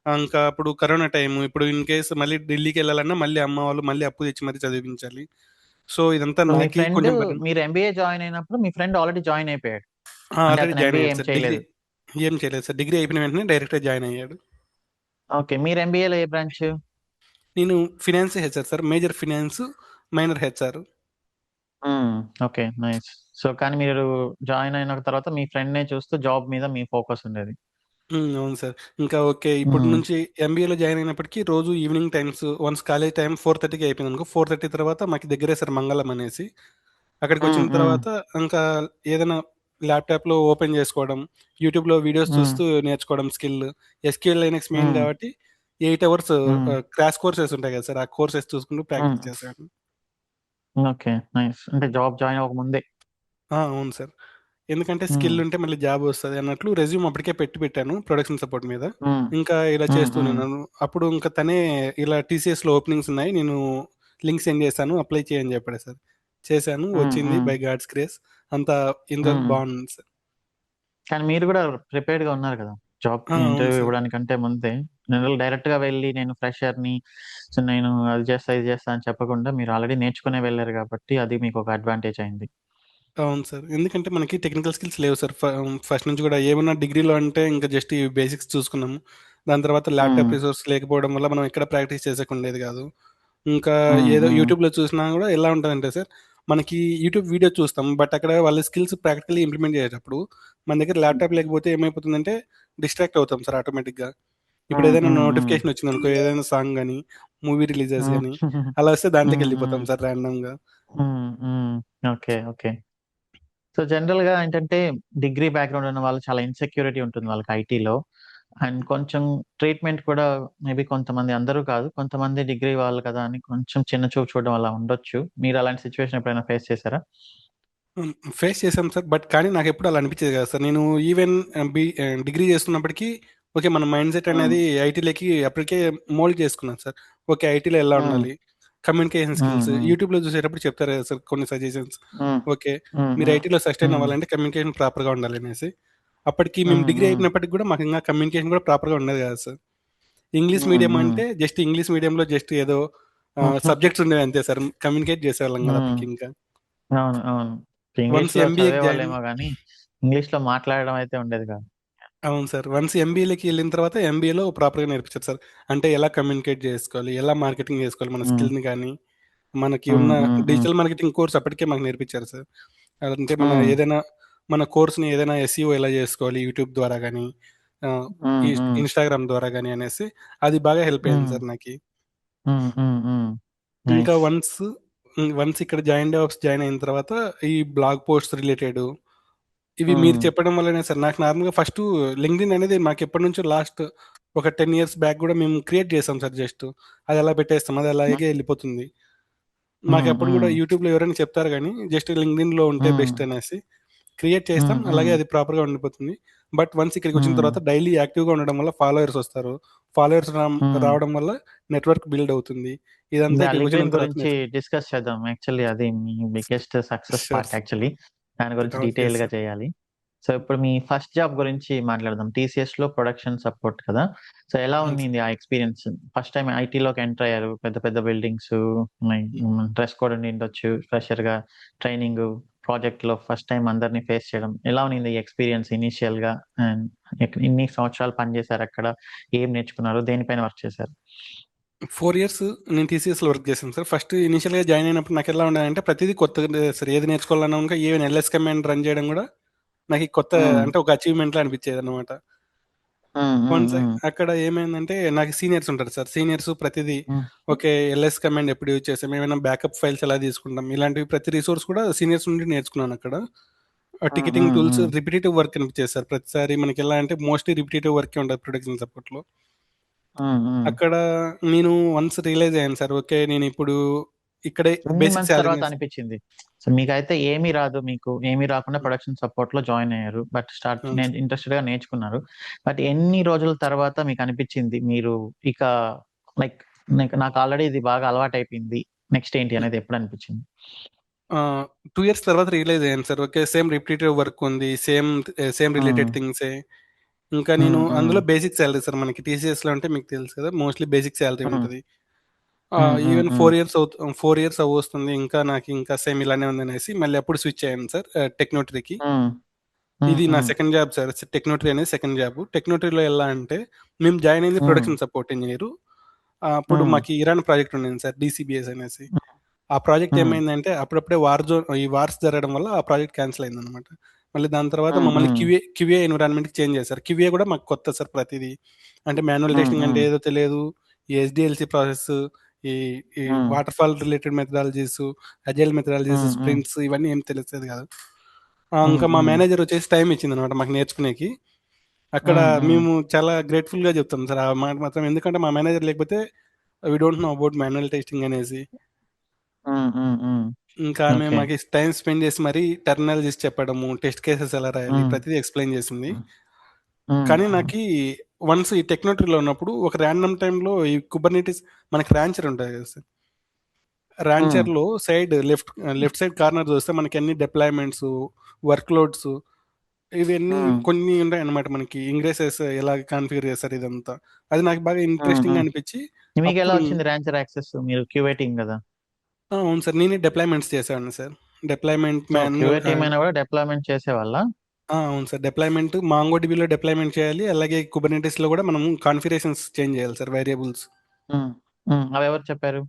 ఇంకా అప్పుడు కరోనా టైము. ఇప్పుడు ఇన్ కేస్ మళ్ళీ ఢిల్లీకెళ్ళాలన్నా మళ్ళీ అమ్మ వాళ్ళు మళ్ళీ అప్పు తెచ్చి మరీ చదివించాలి. సో, ఇదంతా సో, మీ నాకి ఫ్రెండ్ కొంచెం బర్డెన్. మీరు ఎంబీఏ జాయిన్ అయినప్పుడు మీ ఫ్రెండ్ ఆల్రెడీ జాయిన్ అయిపోయాడు. అంటే ఆల్రెడీ అతను జాయిన్ ఎంబీఏ అయ్యాడు ఏం సార్. చేయలేదు. ఏం చేయలేదు సార్. డిగ్రీ అయిపోయిన వెంటనే డైరెక్ట్‌గా జాయిన్ అయ్యాడు. ఓకే. మీరు ఎంబీఏలో ఏ బ్రాంచ్? నేను finance HR sir. Major finance, minor HR. Hmm. Okay. Nice. So, కానీ మీరు జాయిన్ అయిన తర్వాత మీ ఫ్రెండ్‌నే చూస్తూ జాబ్ మీద మీ ఫోకస్ ఉండేది. అవును సార్. ఇంకా ఓకే. ఇప్పటి హ్మ్. నుంచి ఎంబీఏలో జాయిన్ అయినప్పటికీ రోజు evening times once college time 4:30కి అయిపోయిందనుకో, 4:30 తర్వాత మాకు దగ్గరే సార్ మంగళం అనేసి. హ్మ్. అక్కడికొచ్చిన హ్మ్. తర్వాత ఇంకా ఏదైనా ల్యాప్‌టాప్‌లో ఓపెన్ చేసుకోవడం, యూట్యూబ్‌లో వీడియోస్ హ్మ్. చూస్తూ నేర్చుకోవడం స్కిల్. ఎస్‌క్యూఎల్, లైనక్స్ మెయిన్ హ్మ్. కాబట్టి 8 అవర్స్ హ్మ్. క్రాష్ కోర్సెస్ ఉంటాయి కదా సార్! ఆ కోర్సెస్ చూసుకుంటూ హ్మ్. ప్రాక్టీస్ చేశాను. ఓకే. నైస్. అంటే జాబ్ జాయిన్ అవ్వక ముందే. అవును సార్. ఎందుకంటే హ్మ్. స్కిల్ ఉంటే మళ్ళీ జాబ్ వస్తది అన్నట్లు రెజ్యూమ్ అప్పటికే పెట్టాను ప్రొడక్షన్ సపోర్ట్ మీద. హ్మ్. ఇంకా ఇలా హ్మ్. హ్మ్. చేస్తూనేనాను. అప్పుడు ఇంకా తనే ఇలా టీసీఎస్‌లో ఓపెనింగ్స్ ఉన్నాయి. నేను లింక్ సెండ్ చేశాను. అప్లై చేయి అని చెప్పాడు సార్. చేశాను. హ్మ్. వచ్చింది హ్మ్. By God's grace. అంతా ఇంతవరకు హ్మ్. బాగుంది సార్. కానీ మీరు గూడా ప్రిపేర్డ్‌గా ఉన్నారు గదా! జాబ్‌కి అవును ఇంటర్వ్యూ సార్. ఇవ్వడానికంటే ముందే. డైరెక్ట్‌గా వెళ్లి నేను ఫ్రెషర్‌ని, సో, నేను అది చేస్తా, ఇది చేస్తా అని చెప్పకుండా మీరు ఆల్రెడీ నేర్చుకునే వెళ్లారు గాబట్టి అది మీకొక అడ్వాంటేజ్ అయింది. అవును సార్. ఎందుకంటే మనకి టెక్నికల్ స్కిల్స్ లేవు సార్. ఫస్ట్ నుంచి కూడా ఏమన్నా డిగ్రీలో అంటే ఇంకా జస్ట్ ఈ బేసిక్స్ చూసుకున్నాము. దాని తర్వాత హ్మ్. ల్యాప్‌టాప్ రిసోర్స్ లేకపోవడం వల్ల మనం ఎక్కడ ప్రాక్టీస్ చేసేకుండేది కాదు. ఇంకా హ్మ్. ఏదో హ్మ్. యూట్యూబ్‌లో చూసినా కూడా ఎలా ఉంటదంటే సార్, మనకి యూట్యూబ్ వీడియో చూస్తాం. బట్ అక్కడ వాళ్ళ స్కిల్స్ ప్రాక్టికల్లీ ఇంప్లిమెంట్ చేసేటప్పుడు మన దగ్గర ల్యాప్‌టాప్ లేకపోతే ఏమైపోతుందంటే డిస్ట్రాక్ట్ అవుతాం సార్ ఆటోమేటిక్‌గా. ఇప్పుడు హ్మ్. ఏదైనా హ్మ్. హ్మ్. నోటిఫికేషన్ వచ్చిందనుకో, ఏదైనా సాంగ్ గాని, మూవీ రిలీజెస్ హ్మ్. గాని అలా వస్తే హ్మ్. హ్మ్. దాంట్లోకెళ్ళిపోతాం సార్ ర్యాండమ్‌గా. హ్మ్. హ్మ్. ఓకే. ఓకే. సో, జనరల్‌గా ఏంటంటే డిగ్రీ బ్యాక్‌గ్రౌండ్ ఉన్న వాళ్ళు చాలా ఇన్‌సెక్యూరిటీ ఉంటుంది వాళ్ళకి ఐటీలో. అండ్ కొంచెం ట్రీట్‌మెంట్ కూడా మేబీ కొంతమంది అందరూ కాదు. కొంతమంది డిగ్రీ వాళ్ళు కదా అని కొంచెం చిన్న చూపు చూడడం అలా ఉండొచ్చు. మీరు అలాంటి సిట్యుయేషన్ ఎప్పుడైనా ఫేస్ చేసారా? ఫేస్ చేశాం సార్. బట్ కానీ నాకెప్పుడు అలా అనిపించేది కాదు సార్. నేను ఈవెన్ డిగ్రీ చేస్తున్నప్పటికీ ఓకే. మన మైండ్ సెట్ హ్మ్. అనేది ఐటీలోకి అప్పటికే మోల్డ్ చేసుకున్నాను సార్. ఓకే. ఐటీలో ఎలా హ్మ్. ఉండాలి? కమ్యూనికేషన్ హ్మ్. స్కిల్స్ హ్మ్. యూట్యూబ్‌లో చూసేటప్పుడు చెప్తారు కదా సార్ కొన్ని సజెషన్స్. హ్మ్. ఓకే. హ్మ్. మీరు హ్మ్. ఐటీలో సస్టైన్ హ్మ్. అవ్వాలంటే కమ్యూనికేషన్ ప్రాపర్‌గా ఉండాలనేసి. అప్పటికి మేము హ్మ్. డిగ్రీ హ్మ్. అయిపోయినప్పటికి కూడా మాకు ఇంకా కమ్యూనికేషన్ కూడా ప్రాపర్‌గా ఉండేది కాదు సార్. ఇంగ్లీష్ హ్మ్. మీడియం హ్మ్. అంటే జస్ట్ ఇంగ్లీష్ మీడియంలో జస్ట్ ఏదో హుహు. సబ్జెక్ట్స్ ఉండేవి అంతే సార్. కమ్యూనికేట్ చేసేవాళ్ళం కాదు హ్మ్. అప్పటికి ఇంకా. అవును. అవును. వన్స్ ఇంగ్లీష్‌లో ఎంబీఏకి జాయిన్ చదివేవాళ్ళేమో గానీ, ఇంగ్లీష్‌లో మాట్లాడడం అయితే ఉండేది కాదు. అవును సార్. వన్స్ ఎంబీఏలోకి ఎళ్ళిన తర్వాత ఎంబీఏలో ప్రాపర్‌గా నేర్పించారు సార్. అంటే ఎలా కమ్యూనికేట్ చేసుకోవాలి? ఎలా మార్కెటింగ్ చేసుకోవాలి? మన హ్మ్. స్కిల్‌ని గాని, మనకి ఉన్న హ్మ్. హ్మ్. హ్మ్. డిజిటల్ మార్కెటింగ్ కోర్స్ అప్పటికే మాకు నేర్పించారు సార్. అంటే మన హ్మ్. ఏదైనా మన కోర్స్‌ని ఏదైనా ఎస్ఈఓ ఎలా చేసుకోవాలి? యూట్యూబ్ ద్వారా గాని, ఆహ్, హ్మ్. హ్మ్. ఇన్‌స్టాగ్రామ్ ద్వారా గాని అనేసి అది బాగా హెల్ప్ అయింది హ్మ్. సార్ నాకి. హ్మ్. హ్మ్. హ్మ్. ఇంకా నైస్. వన్స్ ఇక్కడ జాయిన్ అయిన తర్వాత ఈ బ్లాగ్ పోస్ట్స్ రిలేటెడు ఇవి మీరు హ్మ్. చెప్పడం వల్లనే సార్ నాకు నార్మల్‌గా ఫస్టు లింక్డ్ఇన్ అనేది మాకెప్పటినుంచో లాస్ట్ ఒక 10 ఇయర్స్ బ్యాక్ గూడా మేము క్రియేట్ చేసాం సార్ జస్ట్. అది అలా పెట్టేస్తాం. అది హ్మ్. అలాగే ఎళ్ళిపోతుంది. హ్మ్. మాకప్పుడు గూడా హ్మ్. యూట్యూబ్‌లో ఎవరైనా చెప్తారు గానీ, జస్ట్ లింక్డ్ఇన్‌లో ఉంటే హ్మ్. బెస్ట్ అనేసి. క్రియేట్ చేస్తాం. హ్మ్. అలాగే హ్మ్. అది ప్రాపర్‌గా ఉండిపోతుంది. బట్ వన్స్ ఇక్కడికొచ్చిన హ్మ్. తర్వాత డైలీ యాక్టివ్‌గా ఉండడం వల్ల ఫాలోవర్స్ వస్తారు. ఫాలోవర్స్ హ్మ్. రావడం వల్ల నెట్వర్క్ బిల్డ్ అవుతుంది. ఇదంతా ఇంకా ఇక్కడికొచ్చిన లింక్డ్ఇన్ తర్వాత గురించి డిస్కస్ చేద్దాం. యాక్చువల్లీ అది మీ biggest success sure part sir. Actually. దాని గురించి ఓకే డీటెయిల్‌గా సార్. చేయాలి. సో, ఇప్పుడు మీ ఫస్ట్ జాబ్ గురించి మాట్లాడదాం. టీసీఎస్‌లో ప్రొడక్షన్ సపోర్ట్ కదా! సో, ఎలా అవును సార్. ఉన్నింది ఆ ఎక్స్‌పీరియన్స్? ఫస్ట్ టైమ్ ఐటీలోకి ఎంటర్ అయ్యారు. పెద్ద పెద్ద బిల్డింగ్సు, హ్మ్. డ్రెస్ కోడ్ ఉండిండొచ్చు. ఫ్రెషర్‌గా ట్రైనింగు, ప్రాజెక్ట్‌లో ఫస్ట్ టైమ్ అందరిని ఫేస్ చేయడం. ఎలా ఉన్నింది ఈ ఎక్స్‌పీరియన్స్ ఇనీషియల్‌గా? అండ్ ఎన్ని సంవత్సరాలు పనిచేశారక్కడ? ఏం నేర్చుకున్నారు? దేనిపైన వర్క్ చేశారు? 4 ఇయర్స్ నేను టీసీఎస్‌లో వర్క్ చేశాను సార్. ఫస్ట్ ఇనీషియల్‌గా జాయిన్ అయినప్పుడు నాకెలా ఉండేదంటే ప్రతీదీ కొత్తగా ఉండేది సార్. ఏది నేర్చుకోవాలన్నా ఇంకా ఈవెన్ ఎల్ఎస్ కమాండ్ రన్ చేయడం గూడా నాకి కొత్త హ్మ్. అంటే ఒక అచీవ్‌మెంట్‌లా అనిపిచ్చేదనమాట. హ్మ్. హ్మ్. వన్స్ హ్మ్. అక్కడ ఏమైందంటే నాకు సీనియర్స్ ఉంటారు సార్. సీనియర్స్ ప్రతిదీ హ్మ్. ఓకే. ఎల్ఎస్ కమాండ్ ఎప్పుడు యూజ్ చేసాం, ఏమైనా బ్యాకప్ ఫైల్స్ ఎలా తీసుకుంటాం, ఇలాంటివి ప్రతి రిసోర్స్ కూడా సీనియర్స్ నుండి నేర్చుకున్నానక్కడ. హ్మ్. టికెటింగ్ హ్మ్. టూల్స్ హ్మ్. రిపిటీటివ్ వర్క్ అనిపిచ్చేది సార్. ప్రతిసారి మనకెలా అంటే మోస్ట్‌లీ రిపిటీటివ్ వర్కే ఉంటది ప్రొడక్షన్ సపోర్ట్‌లో. హ్మ్. హ్మ్. అక్కడ నేను వన్స్ రియలైజ్ అయ్యాను సార్. ఓకే. నేనిప్పుడు ఇక్కడే ఎన్ని బేసిక్ మంత్స్ సాలరీ తర్వాత అనిపిచ్చింది? సో, మీకైతే ఏమీ రాదు. మీకు ఏమీ రాకుండా ప్రొడక్షన్ సపోర్ట్‌లో జాయిన్ అయ్యారు. బట్ అవును సార్. ఇంట్రెస్టెడ్‌గా నేర్చుకున్నారు. బట్ ఎన్ని రోజుల తర్వాత మీకనిపిచ్చింది మీరు ఇక లైక్ నాకు ఆల్రెడీ ఇది బాగా అలవాటయిపోయింది. నెక్స్ట్ ఏంటి అనేది ఎప్పుడనిపిచ్చింది? 2 ఇయర్స్ తర్వాత రియలైజ్ అయ్యాను sir. Okay. Same repetitive work ఉంది. సేమ్ హ్మ్. రిలేటెడ్ థింగ్సే. ఇంకా నేను హ్మ్. హ్మ్. అందులో బేసిక్ సాలరీ సార్. మనకి టీసీఎస్‌లో అంటే మీకు తెలుసు కదా! మోస్ట్‌లీ బేసిక్ సాలరీ హ్మ్. ఉంటది. హ్మ్. హ్మ్. ఈవెన్ హ్మ్. 4 ఇయర్స్ అవ్వొస్తుంది. ఇంకా నాకు ఇంకా సేమ్ ఇలానే ఉందనేసి మళ్ళీ అప్పుడు స్విచ్ అయ్యాను సార్ టెక్నోట్రీకి. హ్మ్. హ్మ్. ఇది నా హ్మ్. Second job sir. టెక్నోట్రీ అనేది సెకండ్ జాబ్. టెక్నోట్రీలో ఎలా అంటే మేము జాయిన్ అయింది హ్మ్. Production support engineer. అప్పుడు హ్మ్. మాకు ఇరాన్ ప్రాజెక్ట్ ఉండింది సార్ డీసీబీఎస్ అనేసి. ఆ ప్రాజెక్ట్ హ్మ్. ఏమైందంటే అప్పుడప్పుడే ఈ వార్స్ జరగడం వల్ల ఆ ప్రాజెక్ట్ క్యాన్సిల్ అయిందనమాట. మళ్ళీ దాని తర్వాత హ్మ్. మమ్మల్ని హ్మ్. క్యూఏ ఎన్విరాన్మెంట్‌కి చేంజ్ చేశారు. క్యూఏ కూడా మాకు కొత్త సార్ ప్రతీదీ. అంటే మాన్యువల్ హ్మ్. టెస్టింగ్ అంటే హ్మ్. ఏదో తెలియదు. ఈ ఎస్‌డీఎల్‌సీ ప్రాసెస్, ఈ ఈ హ్మ్. Water related methodologies, agile methodologies, హ్మ్. హ్మ్. స్ప్రింట్స్ ఇవన్నీ ఏం తెలిసేది కాదు. హ్మ్. ఇంకా మా హ్మ్. మేనేజర్ వచ్చేసి టైమ్ ఇచ్చిందనమాట మాకు నేర్చుకునేకి. అక్కడ హ్మ్. హ్మ్. మేము చాలా గ్రేట్‌ఫుల్‌గా చెప్తాం సార్. ఆ మాట మాత్రం. ఎందుకంటే మా మేనేజర్ లేకపోతే we don't know about manual testing అనేసి. హ్మ్. హ్మ్. హ్మ్. ఇంకా ఆమె ఓకే. మాకి టైమ్ స్పెండ్ చేసి మరీ టెర్మినాలజీస్ చెప్పడము, టెస్ట్ కేసెస్ ఎలా రాయాలి, హ్మ్. ప్రతిదీ ఎక్స్‌ప్లెయిన్ చేసింది. హ్మ్. కానీ నాకీ వన్స్ ఈ టెక్నోట్రీలో ఉన్నప్పుడు ఒక రాండమ్ టైమ్‌లో ఈ కుబర్నెటిస్ మనకి రాంచర్ ఉంటది కదా సార్! హ్మ్. రాంచర్‌లో లెఫ్ట్ సైడ్ కార్నర్ చూస్తే మనకి అన్ని డిప్లాయ్‌మెంట్స్, వర్క్ లోడ్స్ ఇవన్నీ హ్మ్. కొన్ని ఉంటాయన్నమాట మనకి. ఇంగ్రెసెస్ ఎలా కాన్ఫిగర్ చేస్తారు ఇదంతా. అది నాకు బాగా హ్మ్. ఇంట్రెస్టింగ్‌గా హ్మ్. అనిపిచ్చి మీకెలా అప్పుడు వచ్చింది ర్యాంచర్ యాక్సెస్? మీరు క్యూఏ టీమ్ గదా! అవును సార్. నేనే డిప్లాయ్‌మెంట్స్ చేసేవాడిని sir. Deployment so, QA manual team అయినా గూడా డిప్లాయ్‌మెంట్ చేసేవాళ్ళా? అవును సార్. డిప్లాయ్‌మెంట్ మాంగోడిబిలో డిప్లాయ్‌మెంట్ చేయాలి. అలాగే కుబర్నెటిస్‌లో గూడా మనం కాన్ఫిగరేషన్స్ చేంజ్ చేయాలి సార్ వేరియబుల్స్. హ్మ్. హ్మ్. అవెవరు చెప్పారు?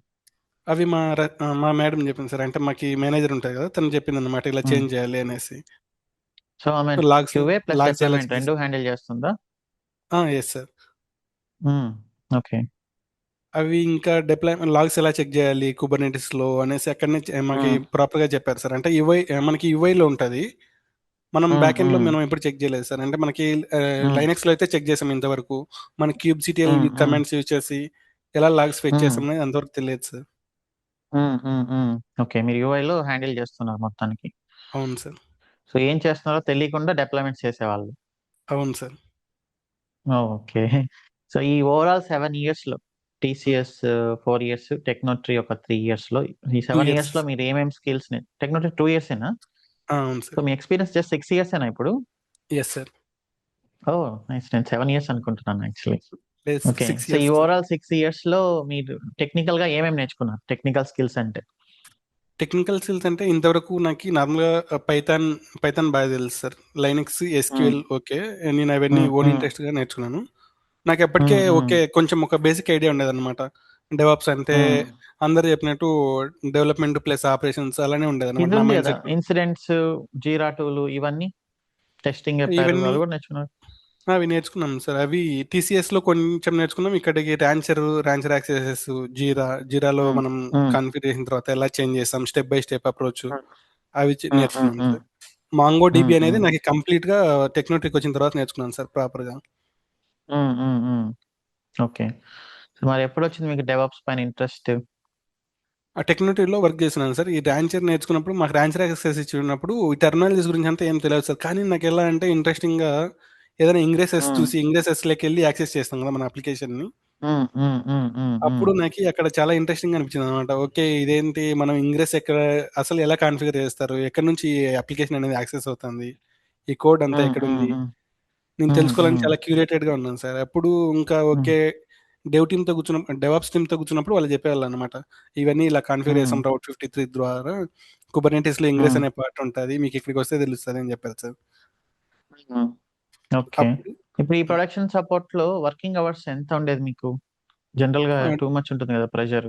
అవి మా మేడం చెప్పింది సార్. అంటే మాకీ మేనేజర్ ఉంటది గదా! తను చెప్పిందనమాట ఇలా హ్మ్. చేంజ్ చేయాలి అనేసి. సో, ఆమె లాగ్స్ క్యూఏ ప్లస్ లాగ్స్ ఎలా డిప్లాయ్‌మెంట్ చెక్ చేసి 2 హ్యాండిల్ చేస్తుందా? Yes sir. హ్మ్. ఓకే. అవి ఇంకా లాగ్స్ ఎలా చెక్ జేయాలి కుబర్నెటిస్‌లో అనేసి అక్కడనే మాకి హ్మ్. ప్రాపర్‌గా చెప్పారు సార్. అంటే మనకి యూఐలో ఉంటది. మనం హ్మ్. బ్యాక్ ఎండ్‌లో హ్మ్. మనం ఎప్పుడు చెక్ జేయలేదు సార్. అంటే మనకి హ్మ్. లైనక్స్‌లో అయితే చెక్ చేసాం ఇంతవరకు. మన క్యూబ్‌సిటీఎల్ హ్మ్. హ్మ్. కమాండ్స్ యూజ్ చేసి ఎలా లాగ్స్ ఫెచ్ హ్మ్. చేసామనేది అంతవరకు తెలియదు సార్. హ్మ్. హ్మ్. హ్మ్. ఓకే. మీరు యూఐలో హ్యాండిల్ చేస్తున్నారు మొత్తానికి. అవును సార్. సో, ఏం చేస్తున్నారో తెలియకుండా డిప్లాయ్‌మెంట్స్ చేసేవాళ్ళు. అవును సార్. ఓకే. సో, ఈ ఓవరాల్ 7 ఇయర్స్‌లో హ్మ్. టీసీఎస్ 4 ఇయర్స్, టెక్నోట్రీ ఒక 3 ఇయర్స్‌లో ఈ 2 7 ఇయర్స్. ఇయర్స్‌లో మీరు ఏమేం స్కిల్స్ టెక్నోట్రీ 2 ఇయర్సేనా? అవును సో, సార్. మీ ఎక్స్‌పీరియన్స్ జస్ట్ 6 ఇయర్సేనా ఇప్పుడు? Yes sir. ఓహ్! నైస్. నేను 7 ఇయర్స్ అనుకుంటున్నాను యాక్చువల్లీ. లేదు సార్. ఓకే. 6 సో, ఈ ఇయర్స్ సార్. ఓవరాల్ 6 ఇయర్స్‌లో మీరు టెక్నికల్‌గా ఏమేమి నేర్చుకున్నారు? టెక్నికల్ స్కిల్స్ అంటే? టెక్నికల్ స్కిల్స్ అంటే ఇంతవరకు నాకి నార్మల్‌గా పైథాన్ బాగా తెలుసు sir. Linux, hmm. SQL okay. నేను అవన్నీ హ్మ్. ఓన్ హ్మ్. ఇంట్రెస్ట్‌గా నేర్చుకున్నాను. నాకెప్పటికే హ్మ్. హ్మ్. ఓకే. కొంచెం ఒక బేసిక్ ఐడియా ఉండేదనమాట. డెవాప్స్ అంటే హ్మ్. అందరూ చెప్పినట్టు డెవలప్‌మెంట్ ప్లస్ ఆపరేషన్స్ అలానే ఉండేదనమాట నా ఇదుంది మైండ్ గదా! సెట్. ఇన్సిడెంట్స్, జీరా టూలు ఇవన్నీ టెస్టింగ్ చెప్పారు. ఇవన్నీ అవి గూడా నేర్చుకున్నారు. అవి నేర్చుకున్నాం సార్. అవి టీసీఎస్‌లో కొంచెం నేర్చుకున్నాం. ఇక్కడికి ర్యాంచర్ యాక్సెసెస్, జీరాలో హ్మ్. మనం హ్మ్. కాన్ఫిగర్ చేసిన తర్వాత ఎలా చేంజ్ చేస్తాం, స్టెప్ బై స్టెప్ అప్రోచ్ హ్మ్. అవి హ్మ్. హ్మ్. నేర్చుకున్నాం హ్మ్. సార్. మాంగో హ్మ్. డీబీ అనేది హ్మ్. నాకు కంప్లీట్‌గా టెక్నోట్రిక్ వచ్చిన తర్వాత నేర్చుకున్నాను సార్ ప్రాపర్‌గా. హ్మ్. హ్మ్. హ్మ్. ఓకే. సో, మరెప్పుడొచ్చింది మీకు డెవాప్స్ పైన ఇంట్రెస్ట్? ఆ టెక్నోట్రీలో వర్క్ చేస్తున్నాను సార్. ఈ ర్యాన్చర్ నేర్చుకున్నప్పుడు మాకు ర్యాన్చర్ యాక్సెస్ ఇచ్చినప్పుడు ఈ టెర్మినాలజీస్ గురించి అంతా ఏం తెలియదు సార్. కానీ నాకెలా అంటే ఇంట్రెస్టింగ్‌గా ఏదైనా ఇంగ్రెసెస్ హ్మ్. చూసి ఇంగ్రెసెస్‌లోకెళ్ళి యాక్సెస్ చేస్తాం కదా మన అప్లికేషన్‌ని. హ్మ్. హ్మ్. హ్మ్. హ్మ్. హ్మ్. అప్పుడు నాకి అక్కడ చాలా ఇంట్రెస్టింగ్‌గా అనిపించిందనమాట. ఓకే. ఇదేంటి మనం ఇంగ్రెస్ ఎక్కడ అసలు ఎలా కాన్ఫిగర్ చేస్తారు? ఎక్కడి నుంచి ఈ అప్లికేషన్ అనేది యాక్సెస్ అవుతుంది? ఈ కోడ్ అంతా హ్మ్. హ్మ్. ఎక్కడుంది? హ్మ్. నేను హ్మ్. తెలుసుకోవాలని హ్మ్. చాలా క్యూరేటెడ్‌గా ఉన్నాను సార్. అప్పుడు ఇంకా హ్మ్. ఓకే. డెవాప్స్ టీమ్‌తో కూర్చున్నప్పుడు వాళ్ళు చెప్పేవాళ్ళనమాట. ఇవన్నీ ఇలా కాన్ఫిగర్ హ్మ్. చేసాం రౌట్ 53 ద్వారా. కుబర్నెటిస్‌లో ఇంగ్రెస్ హ్మ్. అనే పార్ట్ ఉంటది. మీకు ఇక్కడికొస్తే తెలుస్తది అని చెప్పారు సార్. హ్మ్. ఓకే. అప్పుడు ఇప్పుడు ఈ ప్రొడక్షన్ సపోర్ట్‌లో వర్కింగ్ అవర్స్ ఎంత ఉండేది మీకు? జనరల్‌గా ఆహ్, టూ మచ్ ఉంటుంది గదా! ప్రెషర్.